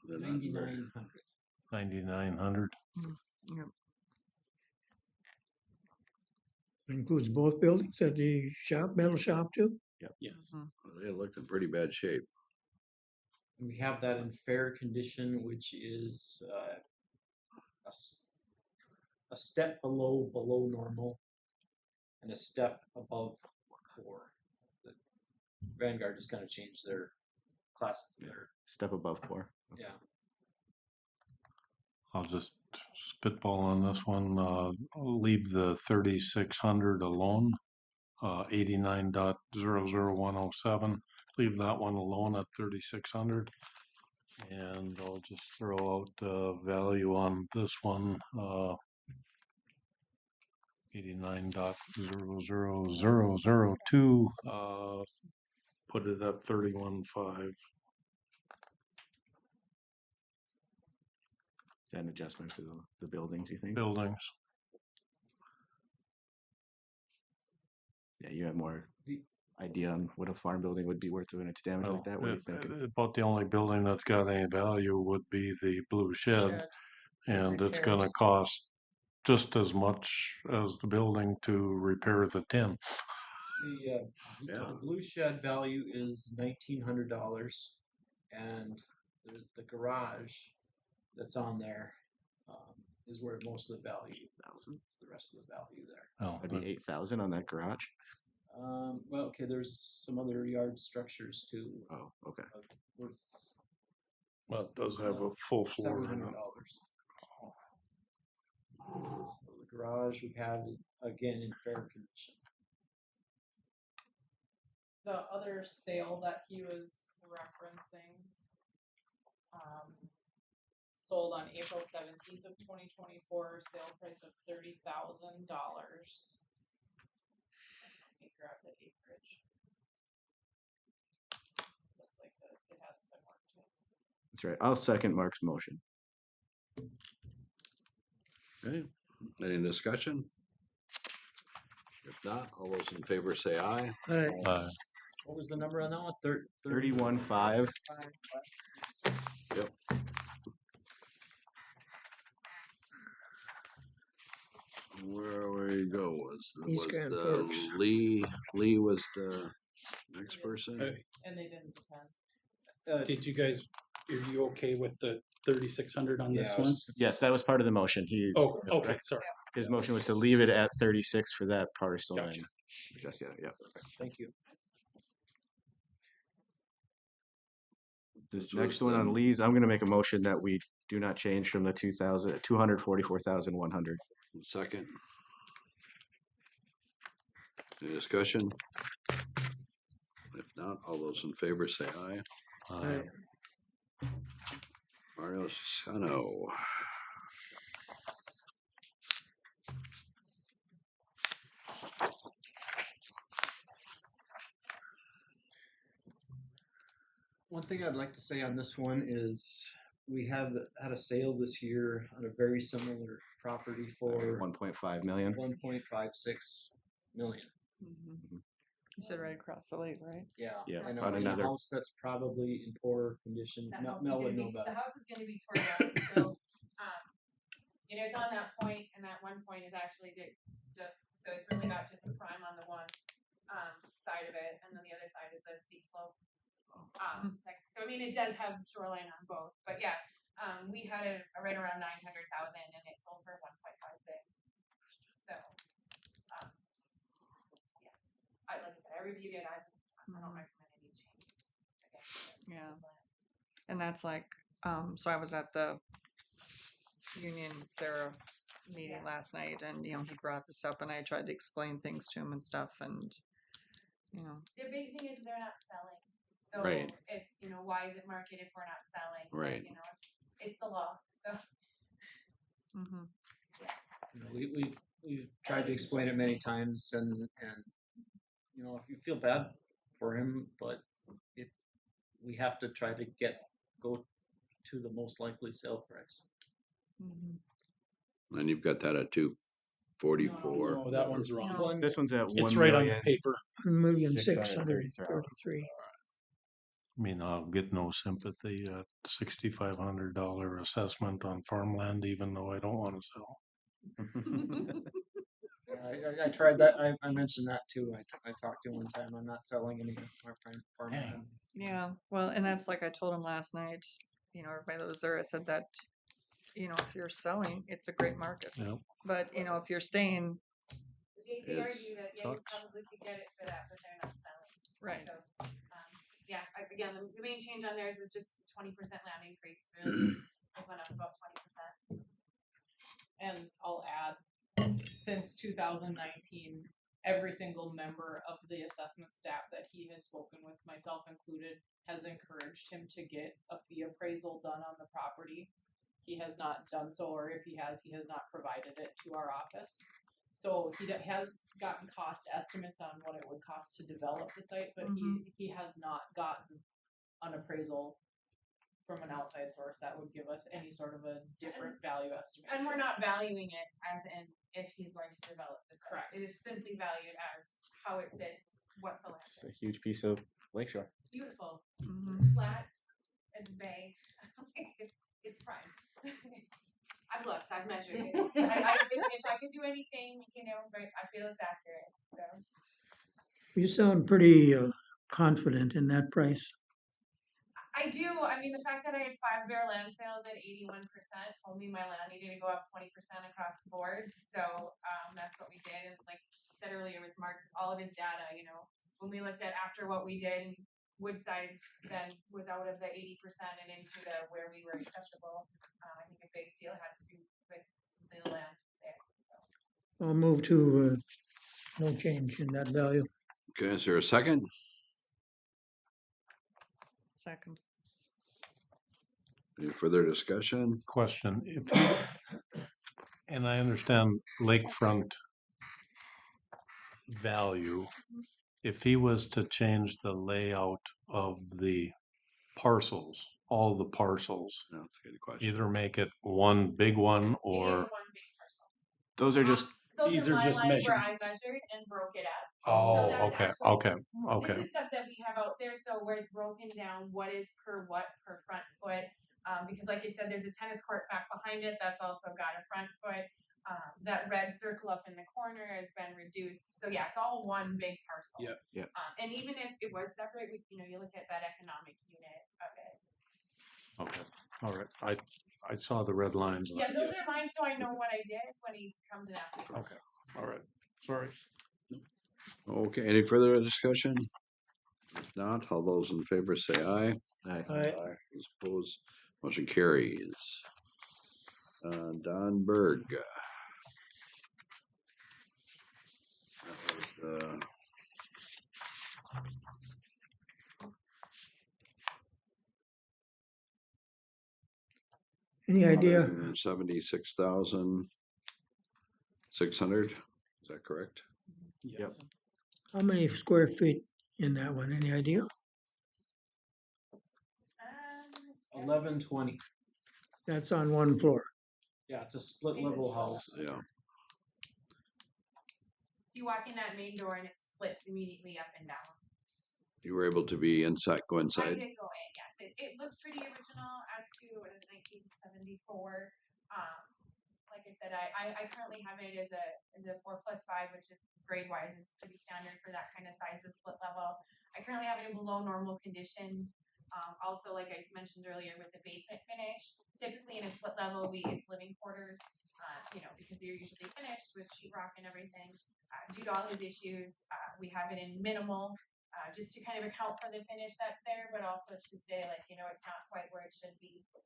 $9,900. 9,900. Yep. Includes both buildings at the shop, metal shop too? Yep. Yes. They look in pretty bad shape. And we have that in fair condition, which is a step below normal and a step above poor. The Vanguard just kind of changed their class. Step above poor. Yeah. I'll just spitball on this one. I'll leave the 3600 alone. 89.00107. Leave that one alone at 3600. And I'll just throw out value on this one. 89.00002. Put it at 31.5. Is that an adjustment for the buildings, you think? Buildings. Yeah, you have more idea on what a farm building would be worth when it's damaged like that. What are you thinking? About the only building that's got any value would be the blue shed. And it's going to cost just as much as the building to repair the tin. The blue shed value is $1,900, and the garage that's on there is where most of the value. It's the rest of the value there. Oh, that'd be 8,000 on that garage. Well, okay. There's some other yard structures too. Oh, okay. Well, it does have a full floor in $700. it. So the garage we have again in fair condition. The other sale that he was referencing sold on April 17th of 2024, sale price of $30,000. Let me grab the acreage. Looks like it hasn't been marked yet. That's right. I'll second Mark's motion. Okay, any discussion? If not, all those in favor say aye. Aye. What was the number on that one? 31.5. Yep. Where we go was Folks. Lee was the next person. And they didn't attend. Did you guys, are you okay with the 3,600 on this one? Yes, that was part of the motion. Oh, okay, sorry. His motion was to leave it at 36 for that parcel. Gotcha. And just yeah. Thank you. This next one on Lee's, I'm going to make a motion that we do not change from the 244,100. Second. Any discussion? If not, all those in favor say aye. Aye. Mario Sano. One thing I'd like to say on this one is we have had a sale this year on a very similar property for 1.5 million. 1.56 million. You said right across the lake, right? Yeah. Yeah, And about a another. house that's probably in poor condition. That Mel house is Mel would gonna know be, better. the house is gonna be torn down, so, you know, it's on that point, and that one point is actually so it's really got just a prime on the one, side of it, and then the other side is a steep slope. So I mean, it does have shoreline on both, but yeah, we had it right around 900,000 and it sold for 1.56. So, yeah, like I said, I reviewed it, I don't recommend any changes. Yeah. And that's like, so I was at the Union Sarah meeting last night, and he brought this up, and I tried to explain things to him and stuff, and The big thing is they're not selling. So Right. it's, why is it market if we're not selling? Right. It's the law, so. We've tried to explain it many times, and if you feel bad for him, but we have to try to go to the most likely sale price. And you've got that at 244. No, that one's wrong. This one's at 1 It's right on the million. paper. 1,633,000. I mean, I'll get no sympathy at $6,500 assessment on farmland, even though I don't want to sell. I tried that. I mentioned that too. I talked to him one time. I'm not selling any of our farmland. yeah. Well, and that's like I told him last night. Everybody that was there, I said that, if you're selling, it's a great market. Yep. But if you're staying, They argue that you probably could get it for that, but they're not selling. Right. So, yeah, again, the main change on theirs is just 20% land increase. Really, it went up about 20%. And I'll add, since 2019, every single member of the assessment staff that he has spoken with, myself included, has encouraged him to get a fee appraisal done on the property. He has not done so, or if he has not provided it to our office. So he has gotten cost estimates on what it would cost to develop the site, but he has not gotten an appraisal from an outside source that would give us any sort of a different value estimate. And we're not valuing it as in if he's going to develop this. Correct. It is simply valued as how it sits, what the land It's is. a huge piece of lakeshore. Beautiful. Flat as a bay. It's prime. I've looked, I've measured it. If I could do anything, but I feel it's accurate. So. You sound pretty confident in that price. I do. I mean, the fact that I had 5 bare land sales at 81% told me my land needed to go up 20% across the board. So that's what we did. And like I said earlier with Mark's, all of his data, when we looked at after what we did, Woodside then was out of the 80% and into the where we were acceptable. I think a big deal had to do with the land there. So. I'll move to no change in that value. Okay, is there a second? Second. Any further discussion? Question, and I understand lakefront value, if he was to change the layout of the parcels, all the parcels, That's a good question. either make it one big one It is or one big parcel. Those are just Those are just measurements. where I measured and broke it up. Oh, So okay, actually, okay. This is stuff that we have out there, so where it's broken down, what is per front foot. Because like I said, there's a tennis court back behind it that's also got a front foot. That red circle up in the corner has been reduced. So yeah, it's all one big parcel. Yep. And even if it was separate, you look at that economic unit of it. Okay, all right. I saw the red lines. Yeah, those are mine, so I know what I did when he comes and asks me. Okay, all right. Sorry. Okay, any further discussion? If not, all those in favor say aye. Aye. Those opposed, motion carries. Don Berg. That was, Any idea? 76,600. Is that correct? Yep. How many square feet in that one? Any idea? 1120. That's on one floor. Yeah, it's a split level house. Yeah. So you walk in that main door and it splits immediately up and down. You were able to be inside, go I inside? did go in, yes. It looks pretty original as to what is 1974. Like I said, I currently have it as a 4+5, which is grade wise is pretty standard for that kind of size of split level. I currently have it in below normal condition. Also, like I mentioned earlier, with the basement finish, typically in a split level we use living quarters, because they're usually finished with sheetrock and everything. Due to all his issues, we have it in minimal. Just to kind of account for the finish that's there, but also to say it's not quite where it should be for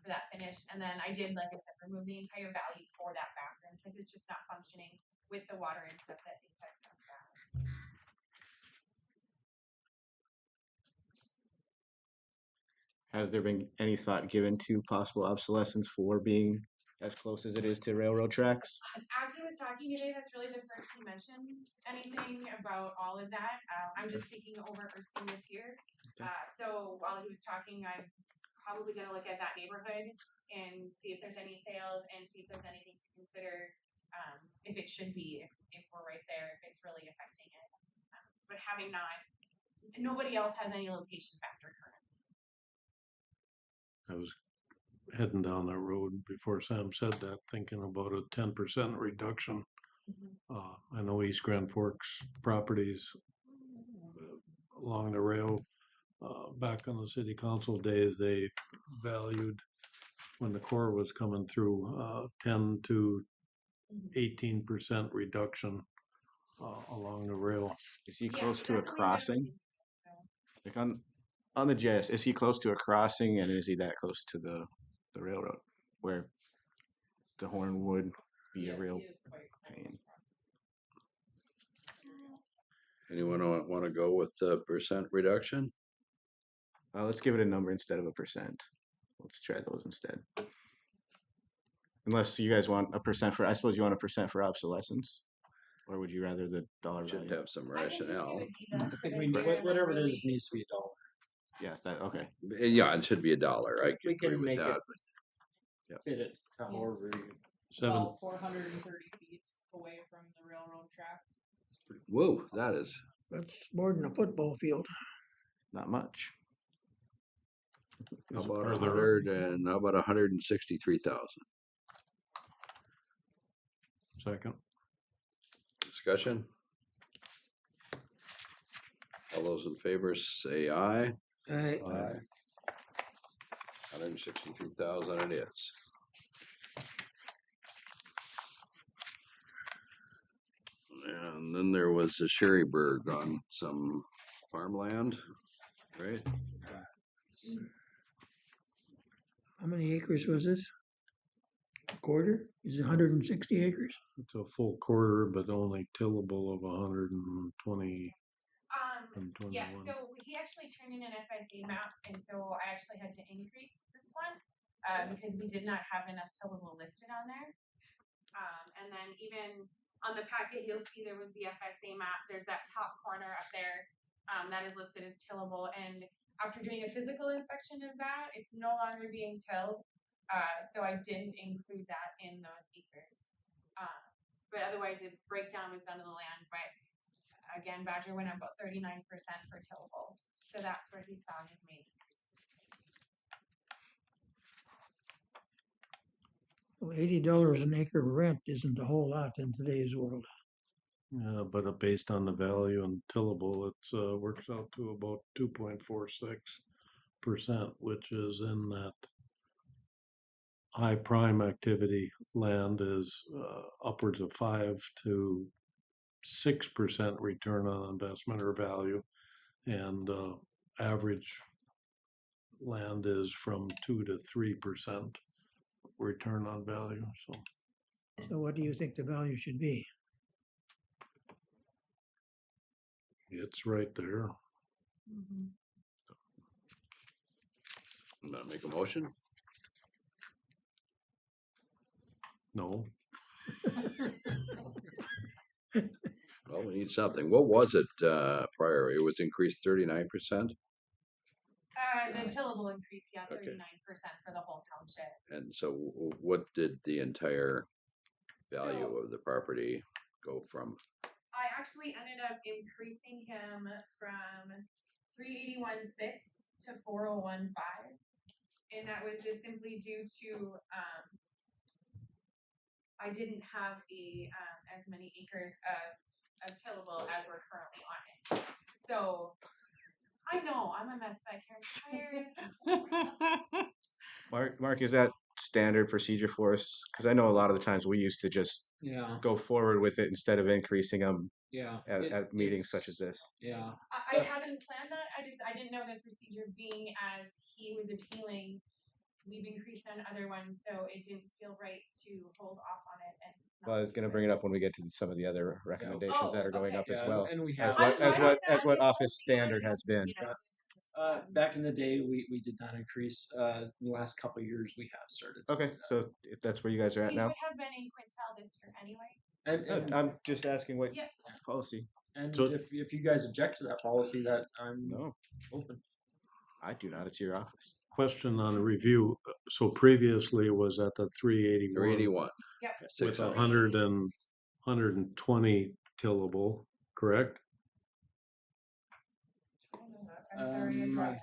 that finish. And then I did, like I said, remove the entire value for that bathroom because it's just not functioning with the water and stuff that affects that. Has there been any thought given to possible obsolescence for being as close as it is to railroad tracks? As he was talking today, that's really the first he mentioned anything about all of that. I'm just taking over Erskine this year. So while he was talking, I'm probably going to look at that neighborhood and see if there's any sales and see if there's anything to consider if it should be, if we're right there, if it's really affecting it. But having nobody else has any location factor currently. I was heading down that road before Sam said that, thinking about a 10% reduction. I know East Grand Forks properties along the rail, back on the city council days, they valued when the core was coming through 10 to 18% reduction along the rail. Is he close to a crossing? Like on the GIS, is he close to a crossing, and is he that close to the railroad where the horn would be a real pain? Anyone want to go with the percent reduction? Let's give it a number instead of a percent. Let's try those instead. Unless you guys want a percent for, I suppose you want a percent for obsolescence, or would you rather the dollar Should value? have some rationale. I think whatever it is needs to be $1. Yeah, that okay. Yeah, it should be $1. I We agree can with make that. it fit it however you. About 430 feet away from the railroad track. Whoa, that is. That's more than a football field. Not much. How about 163,000? Second. Discussion. All those in favor say aye. Aye. 163,000 it is. And then there was a Sherryburg on some farmland, right? How many acres was this? A quarter? Is it 160 acres? It's a full quarter, but only tillable of 120 and 21. Yeah, so he actually turned in an FSA map, and so I actually had to increase this one because we did not have enough tillable listed on there. And then even on the packet, you'll see there was the FSA map. There's that top corner up there that is listed as tillable. And after doing a physical inspection of that, it's no longer being tilled. So I didn't include that in those acres. But otherwise, the breakdown was done of the land. But again, Badger went up about 39% for tillable. So that's where he saw his main increases. Well, $80 an acre rent isn't a whole lot in today's world. Yeah, but based on the value and tillable, it works out to about 2.46%, which is in that high prime activity land is upwards of 5 to 6% return on investment or value, and average land is from 2 to 3% return on value. So what do you think the value should be? It's right there. I'm gonna make a motion. No. Well, we need something. What was it prior? It was increased 39%. The tillable increase, yeah, Okay. 39% for the whole township. And so what did the entire value So- of the property go from? I actually ended up increasing him from 381.6 to 401.5, and that was just simply due to I didn't have as many acres of tillable as we're currently on it. So I know I'm a mess back here. Mark, is that standard procedure for us? Because I know a lot of the times we used to just Yeah. go forward with it instead of increasing them Yeah. at meetings such as this. Yeah. I hadn't planned that. I didn't know the procedure being as he was appealing. We've increased on other ones, so it didn't feel right to hold off on it. And Well, I was going to bring it up when we get to some of the other recommendations that are going up as Yeah, well. and we as have- what office standard has been. Back in the day, we did not increase. In the last couple of years, we have started. Okay, so if that's where you guys are at He now, would have been in Quintel this year anyway. And I'm just asking what Yeah. policy. And So- if you guys object to that policy, that I'm No, open. I do not. It's your office. Question on the review. So previously it was at the 381. 381. Yep. With 600. 120 tillable, correct? I'm sorry, I dropped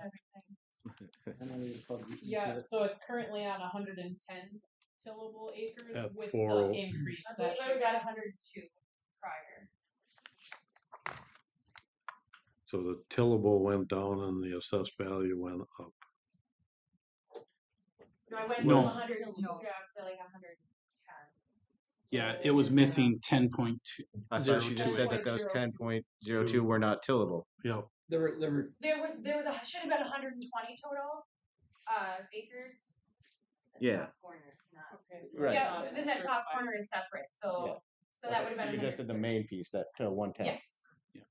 everything. Yeah, so it's currently on 110 tillable acres At with 40. the increase. I believe I was at 102 prior. So the tillable went down and the assessed value went up. No, I went No. from 102 to like 110. Yeah, it was missing 10.2. I thought she just said that those 10.02 were not tillable. Yep. There were There was should have been 120 total acres. Yeah. Okay, so Right. yeah, but then that top corner is separate, so that would have been You just did the main piece, that 110. Yes. Sorry.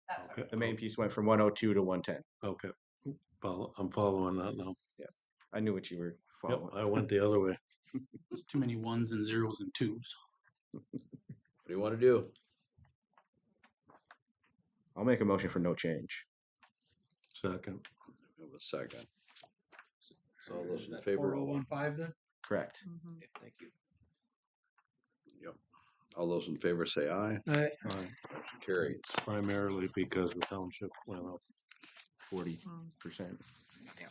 That's Okay. The main piece went from 102 to 110. Okay. I'm following that now. Yeah. I knew what you were Yep, following. I went the other way. There's too many ones and zeros and twos. What do you want to do? I'll make a motion for no change. Second. Have a second. So all those in that favor? 4015 then. Correct. Okay, thank you. Yep. All those in favor say aye. Aye. Motion carries. Primarily because the township went up 40%. Yeah.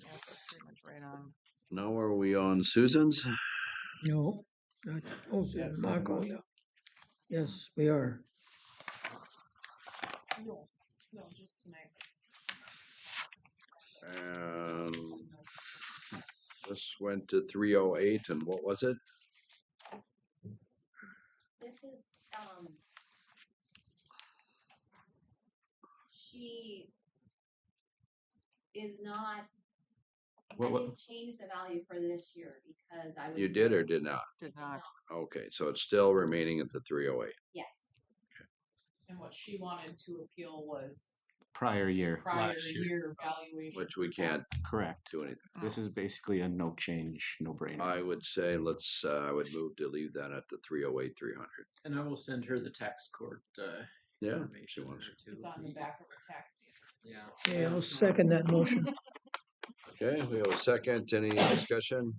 Yeah, so pretty much right on. Now are we on Susan's? No, not, oh, Susan Mako, yeah. Yes, we are. No, just tonight. And this went to 308, and what was it? This is, she is not, I What- didn't change the value for this year because I was. You did or did not? Did not. Okay, so it's still remaining at the 308. Yes. And what she wanted to appeal was Prior year. prior year valuation. Which we can't Correct. do anything. This is basically a no change, no brainer. I would say I would move to leave that at the 308, 300. And I will send her the tax court Yeah, information she wants there too. It's on the back of the tax statement. Yeah. Okay, I'll second that motion. Okay, we have a second. Any discussion?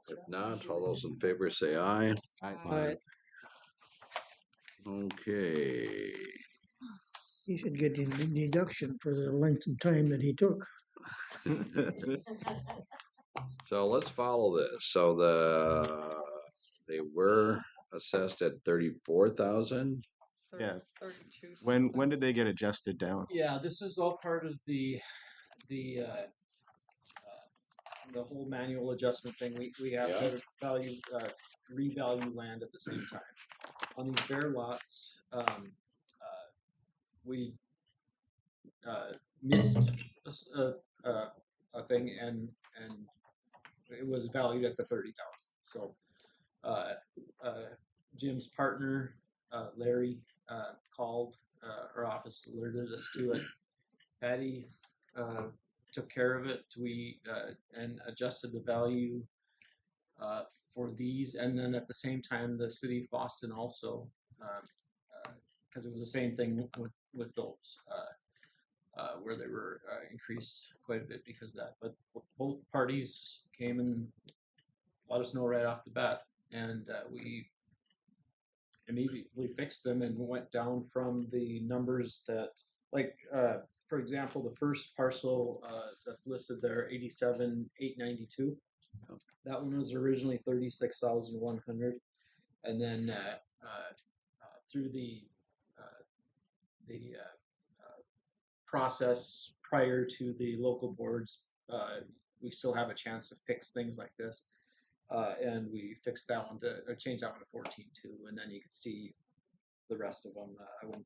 If not, all those in favor say aye. Aye. Okay. He should get a deduction for the length of time that he took. So let's follow this. So they were assessed at 34,000. Yeah. 32. When did they get adjusted down? Yeah, this is all part of the whole manual adjustment thing. We have Yeah. to revalue land at the same time. On these bare lots, we missed a thing and it was valued at the 30,000. So Jim's partner Larry called our office, alerted us to it. Patty took care of it. We and adjusted the value for these, and then at the same time, the city of Boston also, because it was the same thing with those. where they were increased quite a bit because of that. But both parties came and let us know right off the bat, and we immediately fixed them and went down from the numbers that, like, for example, the first parcel that's listed there, 87,892. That one was originally 36,100, and then through the process prior to the local boards, we still have a chance to fix things like this. And we fixed that one to, or changed that one to 14 too, and then you can see the rest of them. I won't,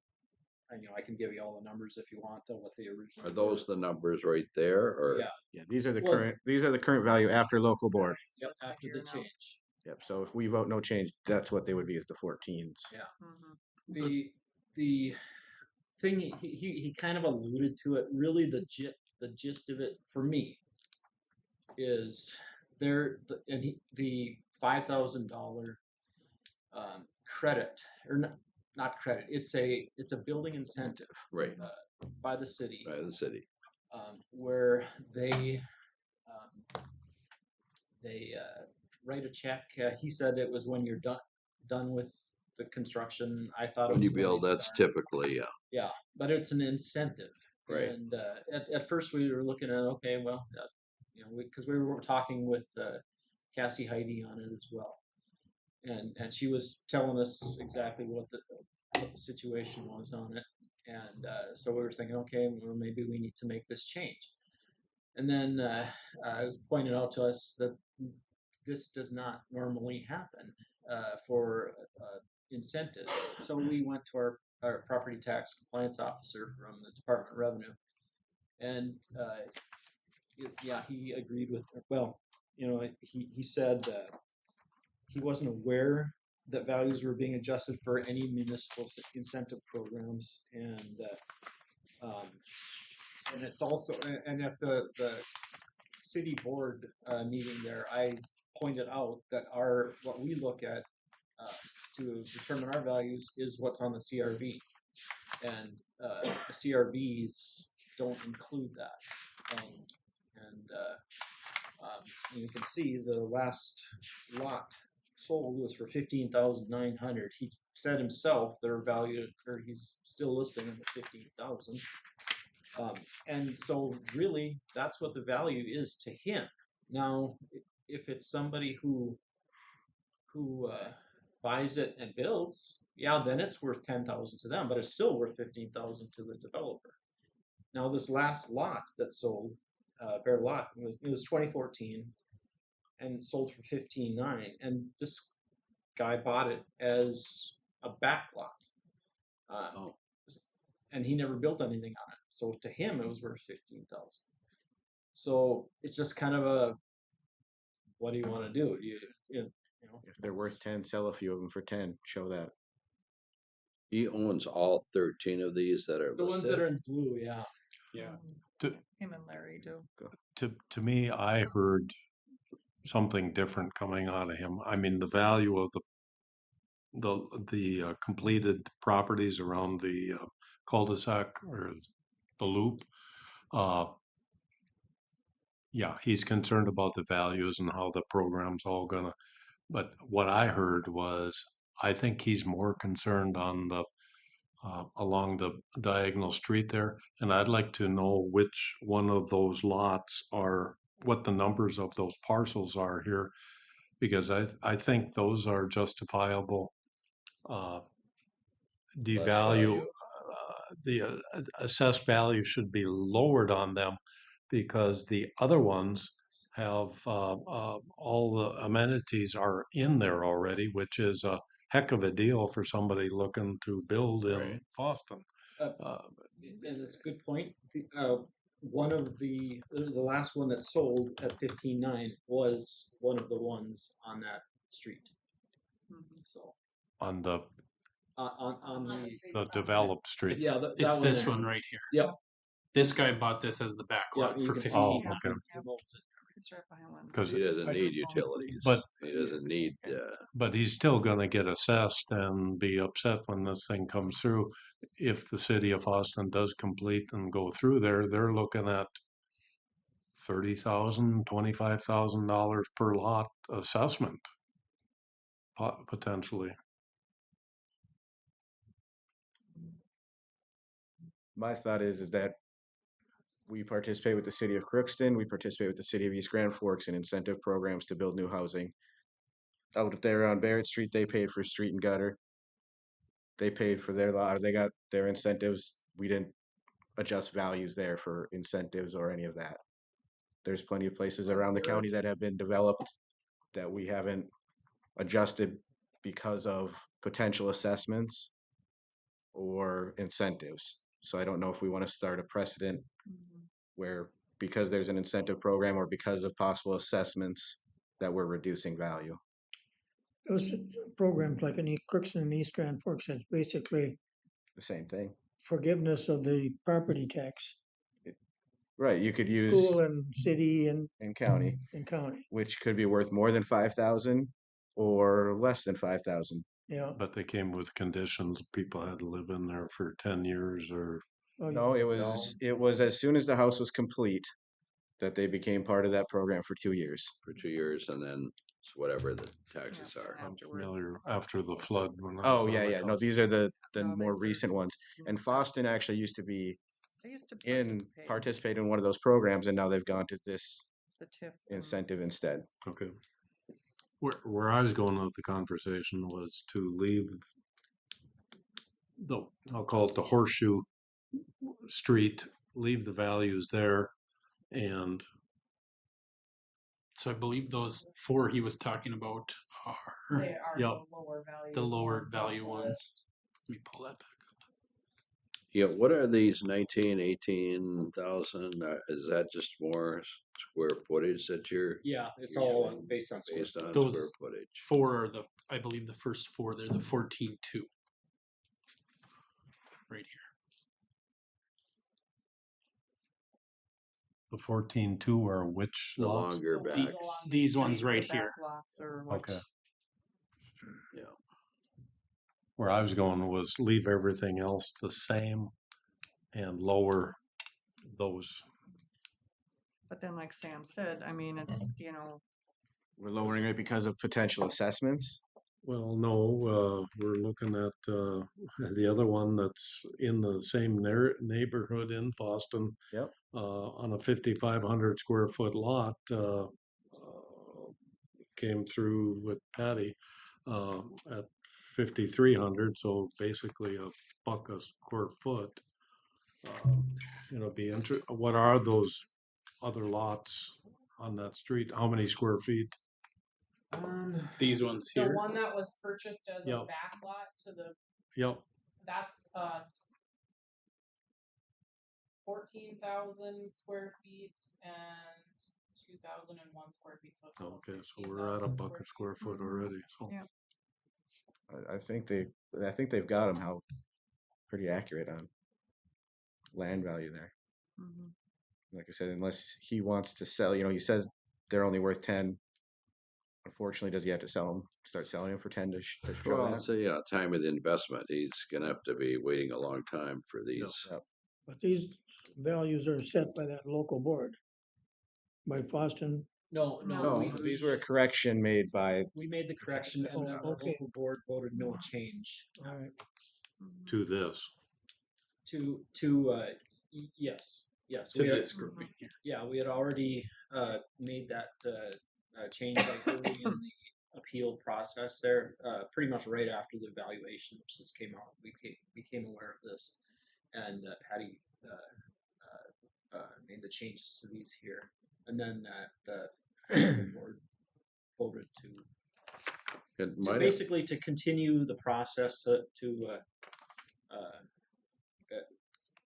I can give you all the numbers if you want, what they originally Are those the numbers right there, or? Yeah, these are the Well- current, these are the current value after local board. Yep, after the change. Yep, so if we vote no change, that's what they would be, is the 14s. Yeah. The thing he kind of alluded to it. Really, the gist of it for me is the $5,000 credit, or not credit. It's a building incentive, right, by the city. By the city. Where they write a check. He said it was when you're done with the construction. I thought When it you was build, they that's start. typically, yeah. Yeah, but it's an incentive. Right. And at first we were looking at, okay, well, because we were talking with Cassie Heidi on it as well, and she was telling us exactly what the situation was on it, and so we were thinking, okay, well, maybe we need to make this change. And then it was pointed out to us that this does not normally happen for incentives. So we went to our property tax compliance officer from the Department of Revenue, and yeah, he agreed with. Well, he said he wasn't aware that values were being adjusted for any municipal incentive programs, and it's also, and at the city board meeting there, I pointed out that what we look at to determine our values is what's on the CRV, and the CRVs don't include that. And you can see the last lot sold was for 15,900. He said himself they're valued, or he's still listing them at 15,000. And so really, that's what the value is to him. Now, if it's somebody who buys it and builds, yeah, then it's worth 10,000 to them, but it's still worth 15,000 to the developer. Now, this last lot that sold, bare lot, it was 2014, and sold for 15,900, and this guy bought it as a back lot. And he never built anything on it. So to him, it was worth 15,000. So it's just kind of a, what do you want to do? If they're worth 10, sell a few of them for 10. Show that. He owns all 13 of these that are the ones that are in blue. Yeah. Yeah. Him and Larry do. To me, I heard something different coming out of him. I mean, the value of the completed properties around the cul-de-sac or the loop. Yeah, he's concerned about the values and how the program's all gonna. But what I heard was, I think he's more concerned on the along the diagonal street there, and I'd like to know which one of those lots are, what the numbers of those parcels are here, because I think those are justifiable. Devalue, the assessed value should be lowered on them, because the other ones have all the amenities are in there already, which is a heck of a deal for somebody looking to build in Boston. And it's a good point. One of the last one that sold at 15,900 was one of the ones on that street. So On the on the developed streets. Yeah, It's that this there. one right here. Yep. This guy bought this as the back lot you for can see 15. Oh, okay. It's right behind one. Because he doesn't need utilities. But he doesn't need. But he's still going to get assessed and be upset when this thing comes through, if the city of Austin does complete and go through there, they're looking at $30,000, $25,000 per lot assessment, potentially. My thought is that we participate with the city of Crookston, we participate with the city of East Grand Forks in incentive programs to build new housing. Out there on Barrett Street, they paid for street and gutter. They paid for their lot, or they got their incentives. We didn't adjust values there for incentives or any of that. There's plenty of places around the county that have been developed that we haven't adjusted because of potential assessments or incentives. So I don't know if we want to start a precedent where because there's an incentive program or because of possible assessments that we're reducing value. Those programs like in Crookston and East Grand Forks, that's basically The same thing. forgiveness of the property tax. Right, you could use School and city and county, county. which could be worth more than 5,000 or less than 5,000. Yeah. But they came with conditions, people had to live in there for 10 years or. No, it was as soon as the house was complete that they became part of that program for 2 years. For 2 years, and then whatever the taxes are. I'm familiar after the flood. When I Oh was yeah, on the yeah. No, council. these are the more recent ones. And Foston actually used to be participate in one of those programs, and now they've gone to this The TIF. incentive instead. Okay. Where I was going with the conversation was to leave I'll call it the horseshoe street, leave the values there, and So I believe those 4 he was talking about are They are Yep. the lower value. the lower ones. value ones. Let me pull that back. Yeah, what are these 19, 18,000? Is that just more square footage that you're? Yeah, it's all based on Based on square Those footage. 4 are I believe the first 4, they're the 14.2. Right here. the 14.2 are which The lots? longer back. These ones right The here. back lots or what? Okay. Yeah. Where I was going was leave everything else the same and lower those. But then, like Sam said, I mean, it's, We're lowering it because of potential assessments. Well, no, we're looking at the other one that's in the same neighborhood in Boston. Yep. On a 5,500 square foot lot, came through with Patty at 5,300. So basically $1 a square foot. What are those other lots on that street? How many square feet? These ones The here. one that was purchased as a Yep. back lot to the, Yep. that's 14,000 square feet and 2,001 square feet. So it's almost Okay, so we're at $1 a square foot already. So. Yeah. I think they've got them how pretty accurate on land value there. Like I said, unless he wants to sell, he says they're only worth 10. Unfortunately, does he have to start selling them for 10 to show Well, that? so yeah, time of the investment, he's gonna have to be waiting a long time for these. Yep. But these values are set by that local board, by Boston. No, No, these were a correction made by. we made the correction and then our okay. local board voted no change. All right. To this. Yes. To we had- this grouping here. Yeah, we had already made that change like early in the appeal process there, pretty much right after the valuation notices came out. We became aware of this, and Patty made the changes to these here, and then the board voted to basically to continue the process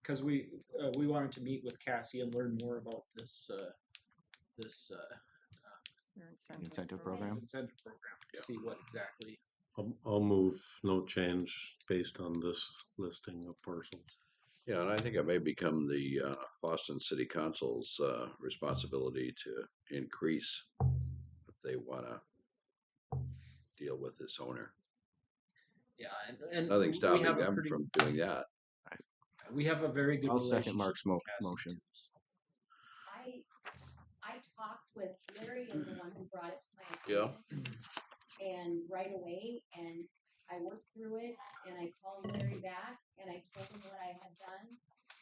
because we wanted to meet with Cassie and learn more about this Incentive program. Incentive program. See what exactly. I'll move no change based on this listing of parcels. Yeah, and I think it may become the Boston City Council's responsibility to increase if they want to deal with this owner. Yeah, and nothing's stopping we have a them pretty, from doing that. We have a very good I'll relationship. second Mark's with Cassie, motion. I talked with Larry is the one who brought it to my Yeah. attention. And right away, and I worked through it, and I called Larry back, and I told him what I had done,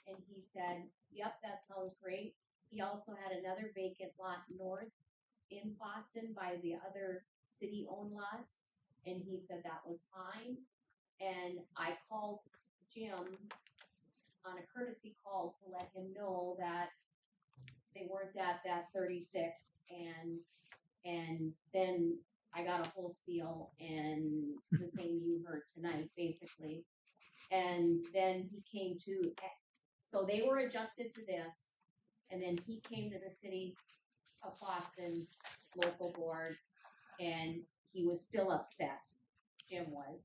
and he said, yep, that sounds great. He also had another vacant lot north in Boston by the other city-owned lots, and he said that was fine. And I called Jim on a courtesy call to let him know that they weren't at that 36, and then I got a whole spiel and the same you heard tonight, basically. And then he came to, so they were adjusted to this, and then he came to the city of Boston local board, and he was still upset, Jim was.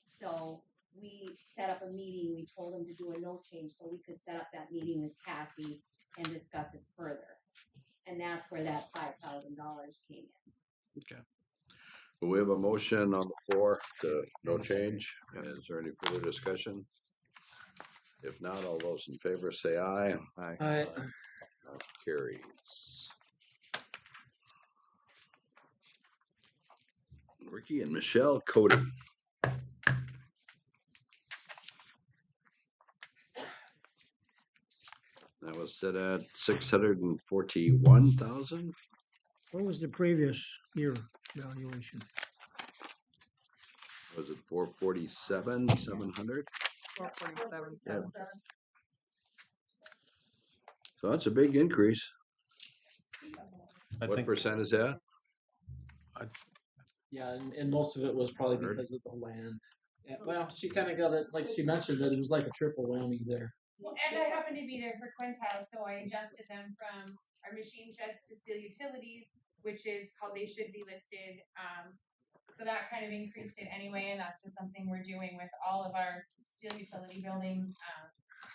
So we set up a meeting, we told him to do a no change so we could set up that meeting with Cassie and discuss it further. And that's where that $5,000 came in. Okay. Well, we have a motion on the floor to no change. Is there any further discussion? If not, all those in favor say aye. Aye. Aye. Motion carries. Ricky and Michelle Cody. That was set at 641,000. What was the previous year valuation? Was it 447, 700? 447. So that's a big increase. I What think percent is that? Yeah, and most of it was probably because of the land. Yeah, well, she kind of got it, like she mentioned, that it was like a triple whammy there. Well, and I happened to be there for Quinn's house, so I adjusted them from our machine sheds to steel utilities, which is how they should be listed. So that kind of increased it anyway, and that's just something we're doing with all of our steel utility buildings.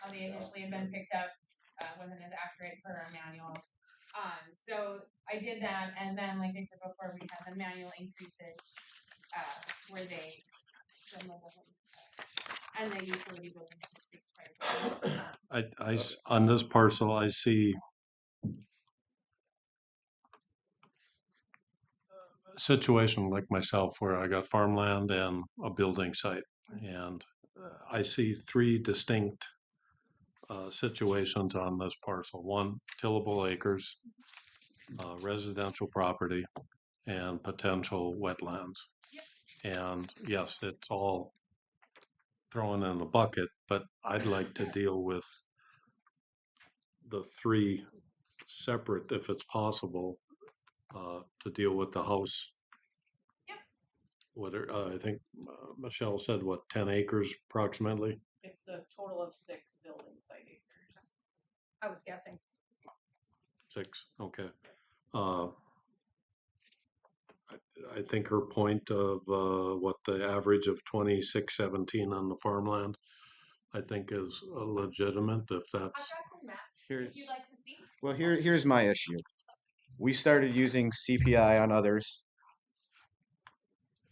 How they initially had been picked up wasn't as accurate per our manual. So I did that, and then, like I said before, we had the manual increases where they, and the utility buildings increased quite a bit. on this parcel, I see a situation like myself where I got farmland and a building site, and I see three distinct situations on this parcel. One, tillable acres, residential property, and potential wetlands. And yes, it's all thrown in a bucket, but I'd like to deal with the three separate, if it's possible, to deal with the house. What I think Michelle said, what, 10 acres approximately? It's a total of 6 building site acres. I was guessing. 6, okay. I think her point of what the average of 2617 on the farmland, I think is legitimate if I've that's. got some maps Here's, if you'd like to see. well, here's my issue. We started using CPI on others.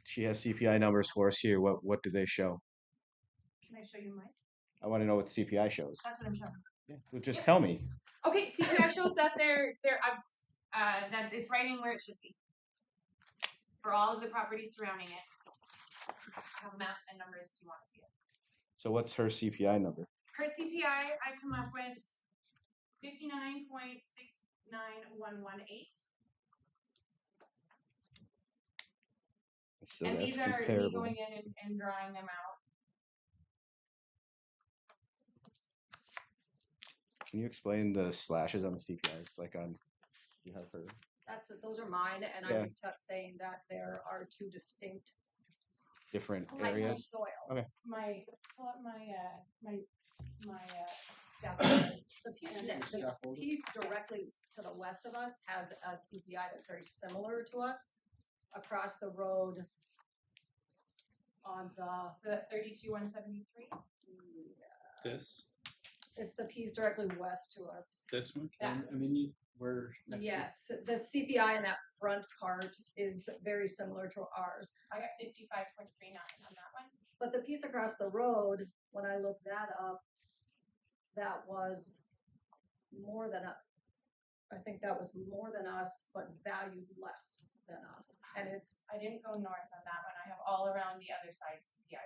She has CPI numbers for us here. What do they show? Can I show you mine? I want to know what CPI shows. That's what I'm showing. Yeah, well, just tell me. Okay, CPI shows that that it's right in where it should be for all of the properties surrounding it. I have a map and numbers if you want to see it. So what's her CPI number? Her CPI, I come up with 59.69118. So And that's these are me comparable. going in and drawing them out. Can you explain the slashes on the CPIs? Like on, you have her. Those are mine, and Yeah. I'm just saying that there are two distinct Different types of areas. soil. Okay. Pull up my The piece directly to the west of us has a CPI that's very similar to us. Across the road on the 32173. This it's the piece directly west to us. this one. Yeah. I mean, we're next to Yes, the CPI in that front part is very similar to ours. I got 55.39 on that one. But the piece across the road, when I looked that up, that was more than I think that was more than us, but valued less than us. And it's, I didn't go north on that one. I have all around the other side's CPI.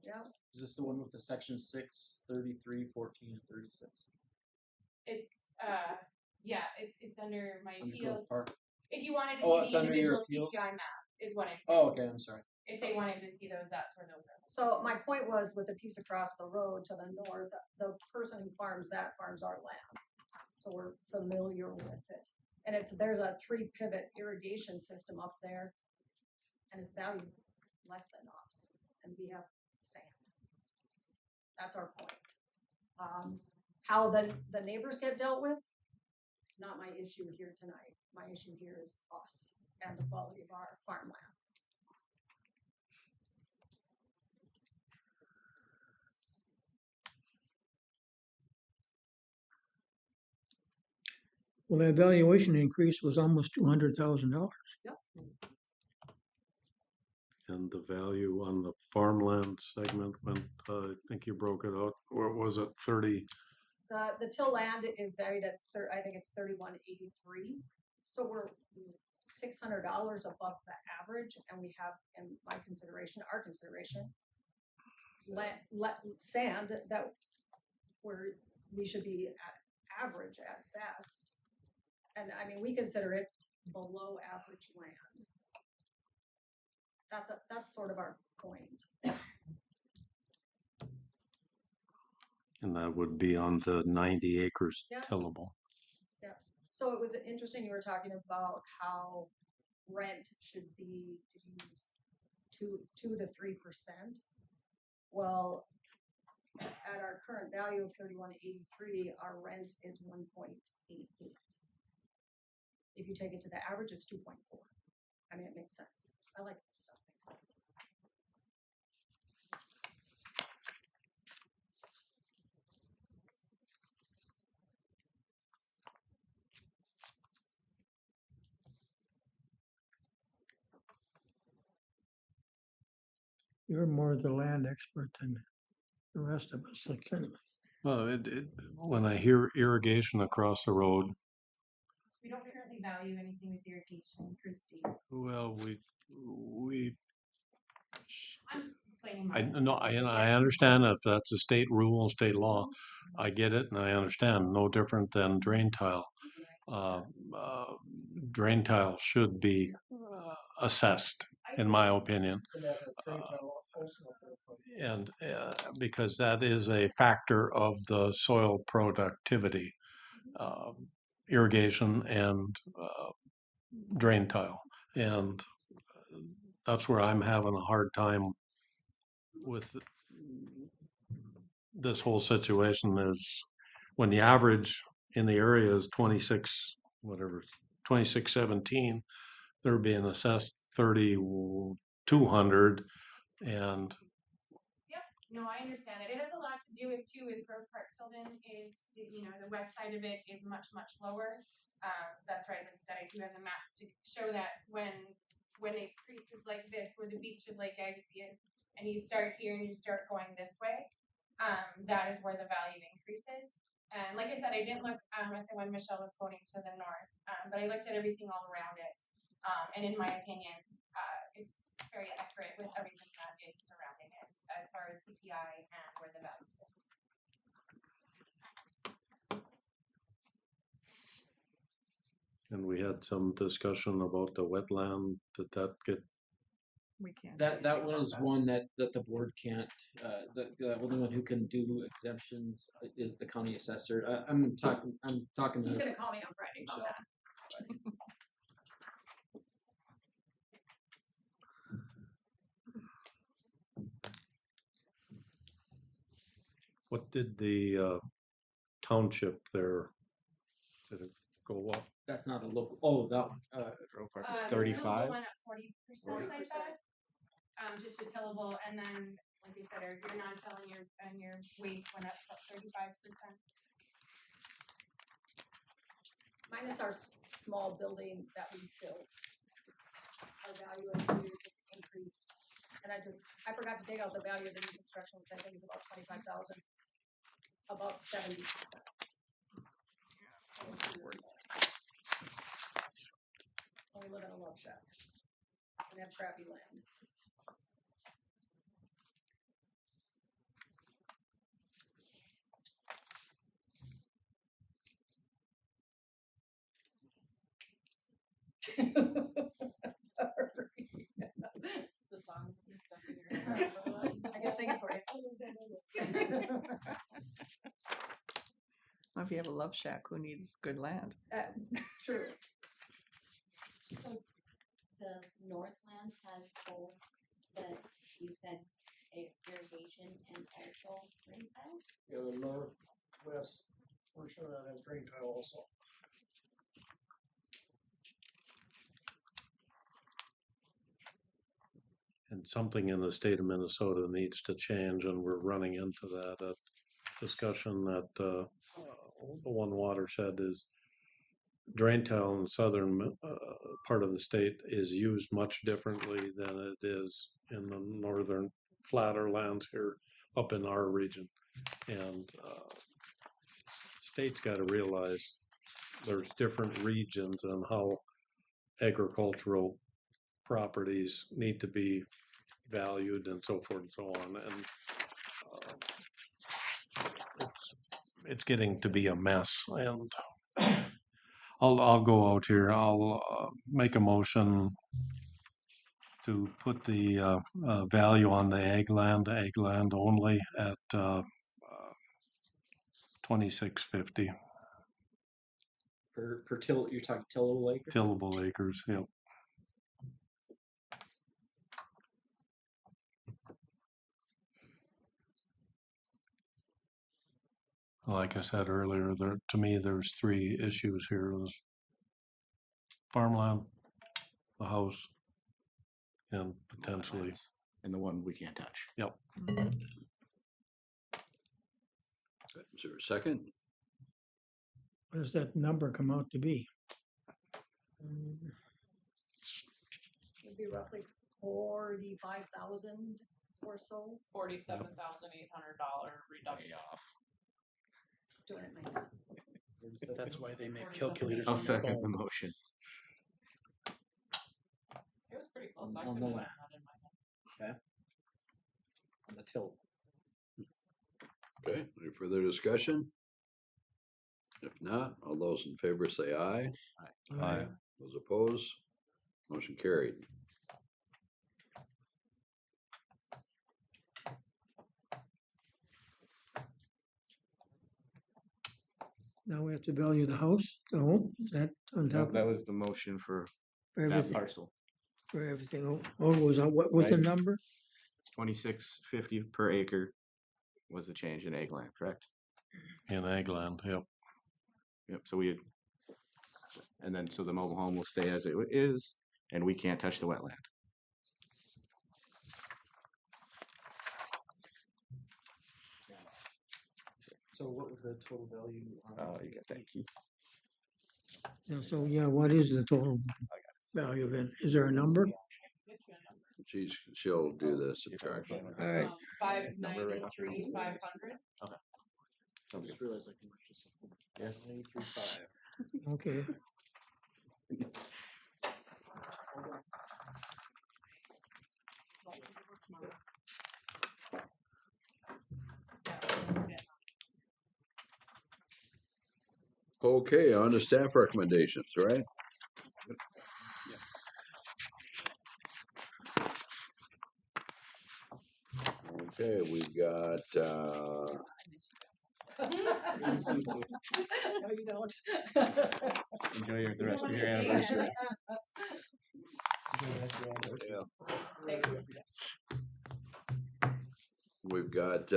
yeah, Is this the one with the section 6, 33, 14, and 36? It's yeah, it's under my Under appeals. Grove Park? If you wanted to Oh, see it's the under your individual appeals? CPI map, is what I'm saying. Oh, okay, I'm sorry. If they wanted to see those, that's where those are. so my point was with the piece across the road to the north, the person who farms that farms our land. So we're familiar with it. And there's a 3-pivot irrigation system up there and it's valued less than us. And we have sand. That's our point. How the neighbors get dealt with, not my issue here tonight. My issue here is us and the quality of our farmland. Well, that valuation increase was almost $200,000. Yep. And the value on the farmland segment went, I think you broke it out, or was it 30? The till land is valued at I think it's 3183. So we're $600 above the average, and we have, in my consideration, our consideration, sand that we should be at average at best. And I mean, we consider it below average land. That's sort of our point. And that would be on the 90 acres Yeah. tillable. Yeah. So it was interesting you were talking about how rent should be to use 2 to 3%. Well, at our current value of 3183, our rent is 1.88. If you take it to the average, it's 2.4. I mean, it makes sense. I like that stuff. Makes sense. You're more the land expert than the rest of us. Like, kind of. Well, when I hear irrigation across the road, We don't currently value anything with irrigation, Christie. well, we I'm explaining. I understand if that's a state rule and state law. I get it and I understand. No different than drain tile. Drain tile should be assessed, in my opinion. And because that is a factor of the soil productivity, irrigation and drain tile. And that's where I'm having a hard time with this whole situation is when the average in the area is 2617, they're being assessed 3,200 and Yep, no, I understand that. It has a lot to do with too with Grove Park Tilden is, the west side of it is much, much lower. That's right, like I said, I do have the map to show that when it creases like this, where the beach of Lake Agassiz is, and you start here and you start going this way, that is where the value increases. And like I said, I didn't look at the one Michelle was quoting to the north, but I looked at everything all around it. And in my opinion, it's very accurate with everything that is surrounding it as far as CPI and where the value sits. And we had some discussion about the wetland. Did that get? We can't. That was one that the board can't. The only one who can do exemptions is the county assessor. I'm talking. He's to. gonna call me on Friday about that. What did the township there? Did it go up? That's not a local. Oh, that one. Grove Park The is tillable 35. went up 40%, I said. Just the tillable, and then, like I said, your non-till and your waste went up about 35%. Minus our small building that we built. Our value of the years has increased. And I forgot to take out the value of the new construction, which I think is about 25,000. about 70%. We live in a love shack and have crappy land. Sorry. The songs and stuff in your head. I can sing it for you. Well, if you have a love shack, who needs good land? True. So the Northland has both the, you said irrigation and also rain tile? Yeah, the northwest portion of that has drain tile also. And something in the state of Minnesota needs to change, and we're running into that discussion that the one watershed is drain tile in the southern part of the state is used much differently than it is in the northern flatter lands here up in our region. And state's got to realize there's different regions and how agricultural properties need to be valued and so forth and so on. And it's getting to be a mess. And I'll go out here. I'll make a motion to put the value on the ag land only at $26.50 Per till, you're talking tillable acre? tillable acres. Yep. Like I said earlier, to me, there's three issues here: there's farmland, the house, and potentially, and the one we can't touch. Yep. Is there a second? What does that number come out to be? It'd be roughly 45,000 or so. $47,800 reduction. Doing it like that. That's why they make calculators I'll on their second the phone. motion. It was pretty close. I On couldn't the have land. done that in my head. Okay. On the till. Okay, any further discussion? If not, all those in favor say aye. Aye. Those opposed, motion carried. Now we have to value the house, the home, is that on top That was the motion for for that everything? parcel. For everything, oh, was on, what was the Right. number? $26.50 per acre was the change in ag land, correct? in ag land. Yep. Yep, so we had, and then so the mobile home will stay as it is, and we can't touch the wetland. So what was the total value on? You got that key. Yeah, so, yeah, what is the total value then? Is there a number? She'll do this. All right. 593, 500. Okay. I just realized I can merge this. Yeah. Okay. Okay, on to staff recommendations, right? Okay, we've got, No, you don't. Enjoy the rest of your anniversary. we've got,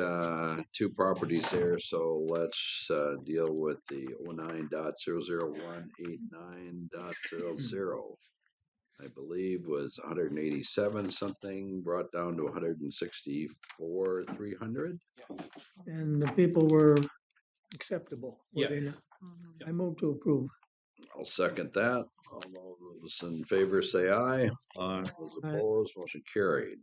two properties here, so let's, deal with the 09.00189.00. I believe was 187 something, brought down to 164,300. And the people were acceptable? were they Yes. not? I move to approve. I'll second that. All those in favor say aye. Aye. Those opposed, motion carried.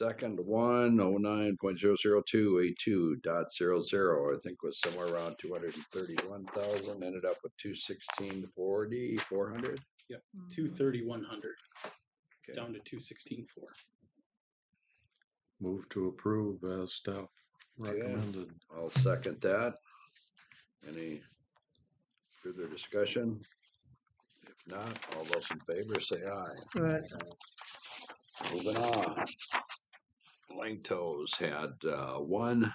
second one, 09.00282.00, I think was somewhere around 231,000, ended up with 216.40, 400. Yep, 230,100 Okay. down to 216,400. Move to approve as staff recommended. I'll second that. Any further discussion? If not, all those in favor say aye. Right. Moving on. Langtos had one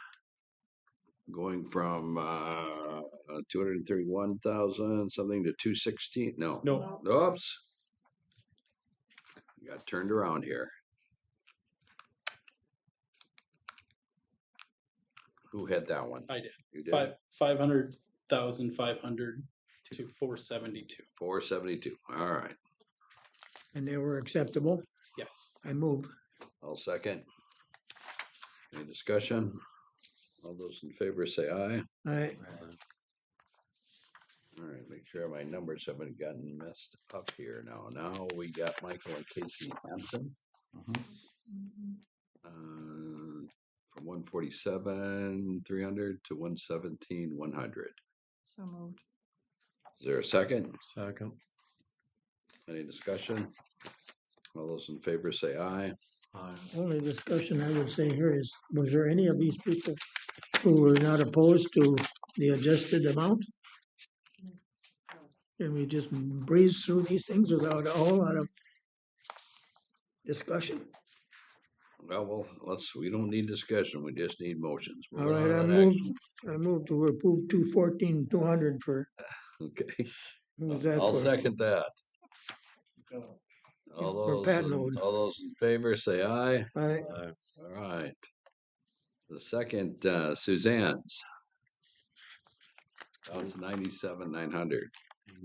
going from 231,000 something to 216. No. Oops. Got turned around here. Who had that one? I did. You did? 500,500 to 472. 472. All right. And they were acceptable? Yes. I move. I'll second. Any discussion? All those in favor say aye. Aye. All right, make sure my numbers haven't gotten messed up here now. Now we got Michael and Casey Hansen. From 147,300 to 117,100. So moved. Is there a second? Second. Any discussion? All those in favor say aye. Aye. Only discussion I would say here is, was there any of these people who were not opposed to the adjusted amount? Can we just breeze through these things without a whole lot of discussion? Well, we don't need discussion, we just need motions. All right, I move to approve 214,200 for. Okay. Who's that I'll for? second that. All those in favor say aye. Aye. All right. The second, Suzanne's. Down to 97,900.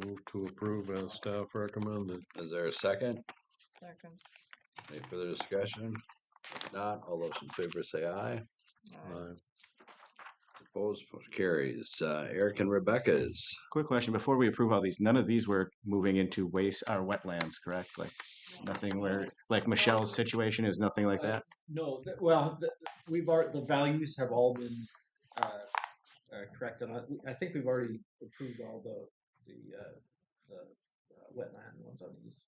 Move to approve as staff recommended. Is there a second? Second. Any further discussion? If not, all those in favor say aye. Aye. Opposed, motion carries. Eric and Rebecca's. Quick question, before we approve all these, none of these were moving into waste or wetlands, correct? Like nothing where, like Michelle's situation is nothing like that? No, the values have all been corrected. I think we've already approved all the wetland ones on these.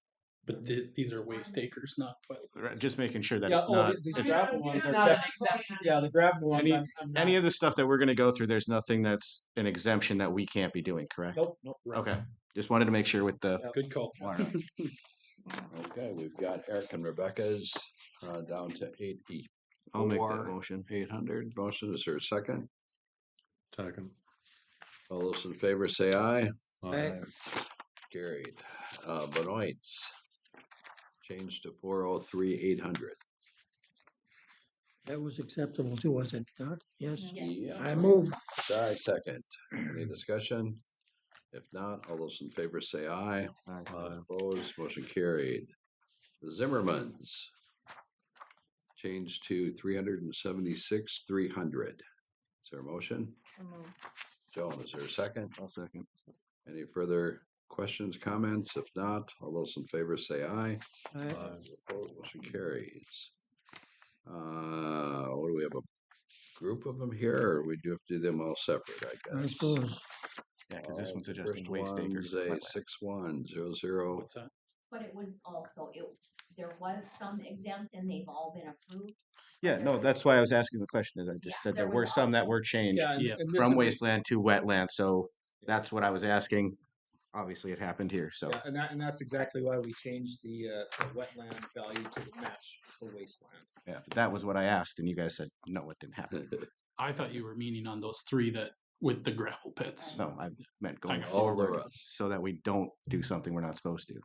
But these are waste acres, not wetlands. Right, just making sure that Yeah, it's not. the it's- gravel ones it's are not an definitely, yeah, the gravel ones. Any, I'm not- any of the stuff that we're gonna go through, there's nothing that's an exemption that we can't be doing, correct? Nope. Right. Okay, just wanted to make sure with the. Good call. Okay, we've got Eric and Rebecca's down to 80. I'll make that motion. 800 motion. Is there a second? Second. All those in favor say aye. Aye. Carried. Benoit's changed to 403,800. That was acceptable too, was it not? Yes. Yeah. I move. Sorry, second. Any discussion? If not, all those in favor say aye. Opposed, motion carried. The Zimmerman's changed to 376,300. Is there a motion? So moved. Joan, is there a second? I'll second. Any further questions, comments? If not, all those in favor say aye. Aye. Opposed, motion carries. What do we have, a group of them here, or we do have to do them all separate, I guess? I suppose. Yeah, because this one's adjusting First waste acres. one's to a wetland. 6100. What's that? But it was also, there was some exempt and they've all been approved. Yeah, no, that's why I was asking the question, is I just Yeah, said there there were was some that also- were changed Yeah, and this from is- wasteland to wetland, so that's what I was asking. Obviously, it happened here, so. Yeah, and that's exactly why we changed the wetland value to the match for wasteland. Yeah, that was what I asked, and you guys said, no, it didn't happen. I thought you were meaning on those three that with the gravel pits. No, I meant going got it. All the forward, rest. so that we don't do something we're not supposed to.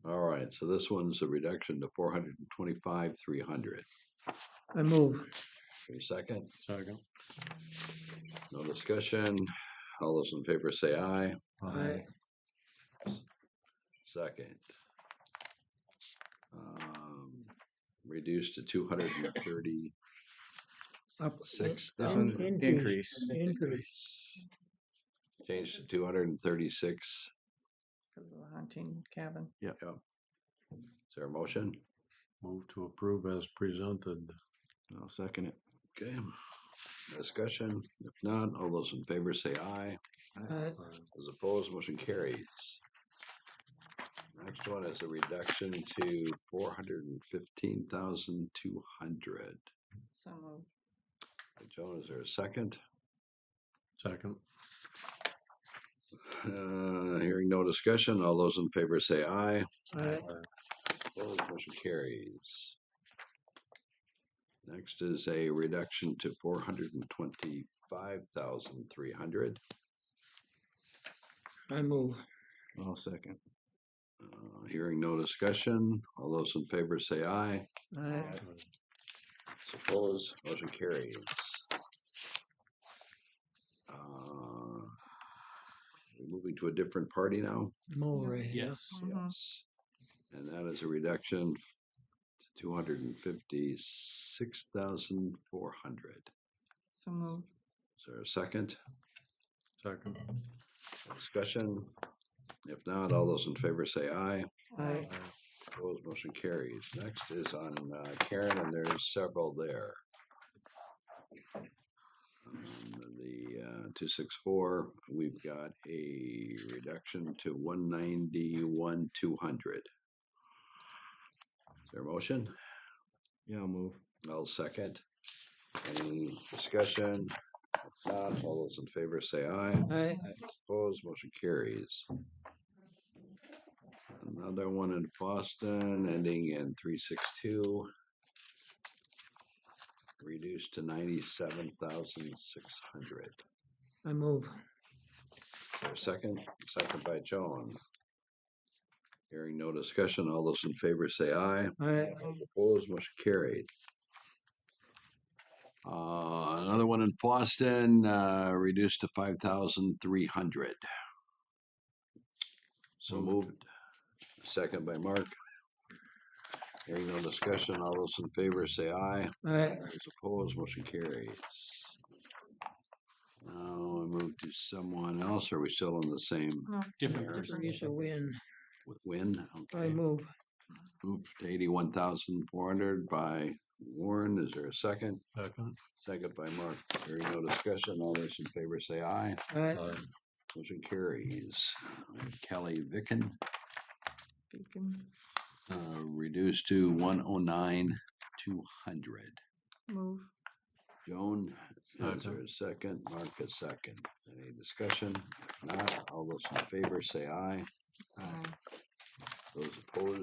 All right, so this one's a reduction to 425,300. I move. Any second? Second. No discussion. All those in favor say aye. Aye. Second. Reduced to 230. Up. Six This thousand. one's increase. Increase. Changed to 236. Because of the hunting cabin. Yep. Is there a motion? Move to approve as presented. I'll second it. Okay. Discussion. If not, all those in favor say aye. Aye. Those opposed, motion carries. Next one is a reduction to 415,200. So moved. Joan, is there a second? Second. Hearing no discussion, all those in favor say aye. Aye. Opposed, motion carries. Next is a reduction to 425,300. I move. I'll second. Hearing no discussion, all those in favor say aye. Aye. Opposed, motion carries. We're moving to a different party now. Mulray. Yes. Yes. And that is a reduction to 256,400. So moved. Is there a second? Second. Discussion? If not, all those in favor say aye. Aye. Opposed, motion carries. Next is on Karen, and there's several there. The 264, we've got a reduction to 191,200. Is there a motion? Yeah, I'll move. I'll second. Any discussion? If not, all those in favor say aye. Aye. Opposed, motion carries. Another one in Boston, ending in 362. Reduced to 97,600. I move. Is there a second? Second by Joan. Hearing no discussion, all those in favor say aye. Aye. Opposed, motion carried. Another one in Boston, reduced to 5,300. So moved. Second by Mark. Hearing no discussion, all those in favor say aye. Aye. Those opposed, motion carries. Now I move to someone else. Are we still in the same? No, Different area? person. Teresa Wynn. With Win? I Okay. move. Moved to 81,400 by Warren. Is there a second? Second. Second by Mark. Hearing no discussion, all those in favor say aye. Aye. Motion carries. Kelly Vicken, Beacon. reduced to 109,200. Move. Joan, is there a second? Mark, a second. Any discussion? If not, all those in favor say aye. Aye. Those opposed,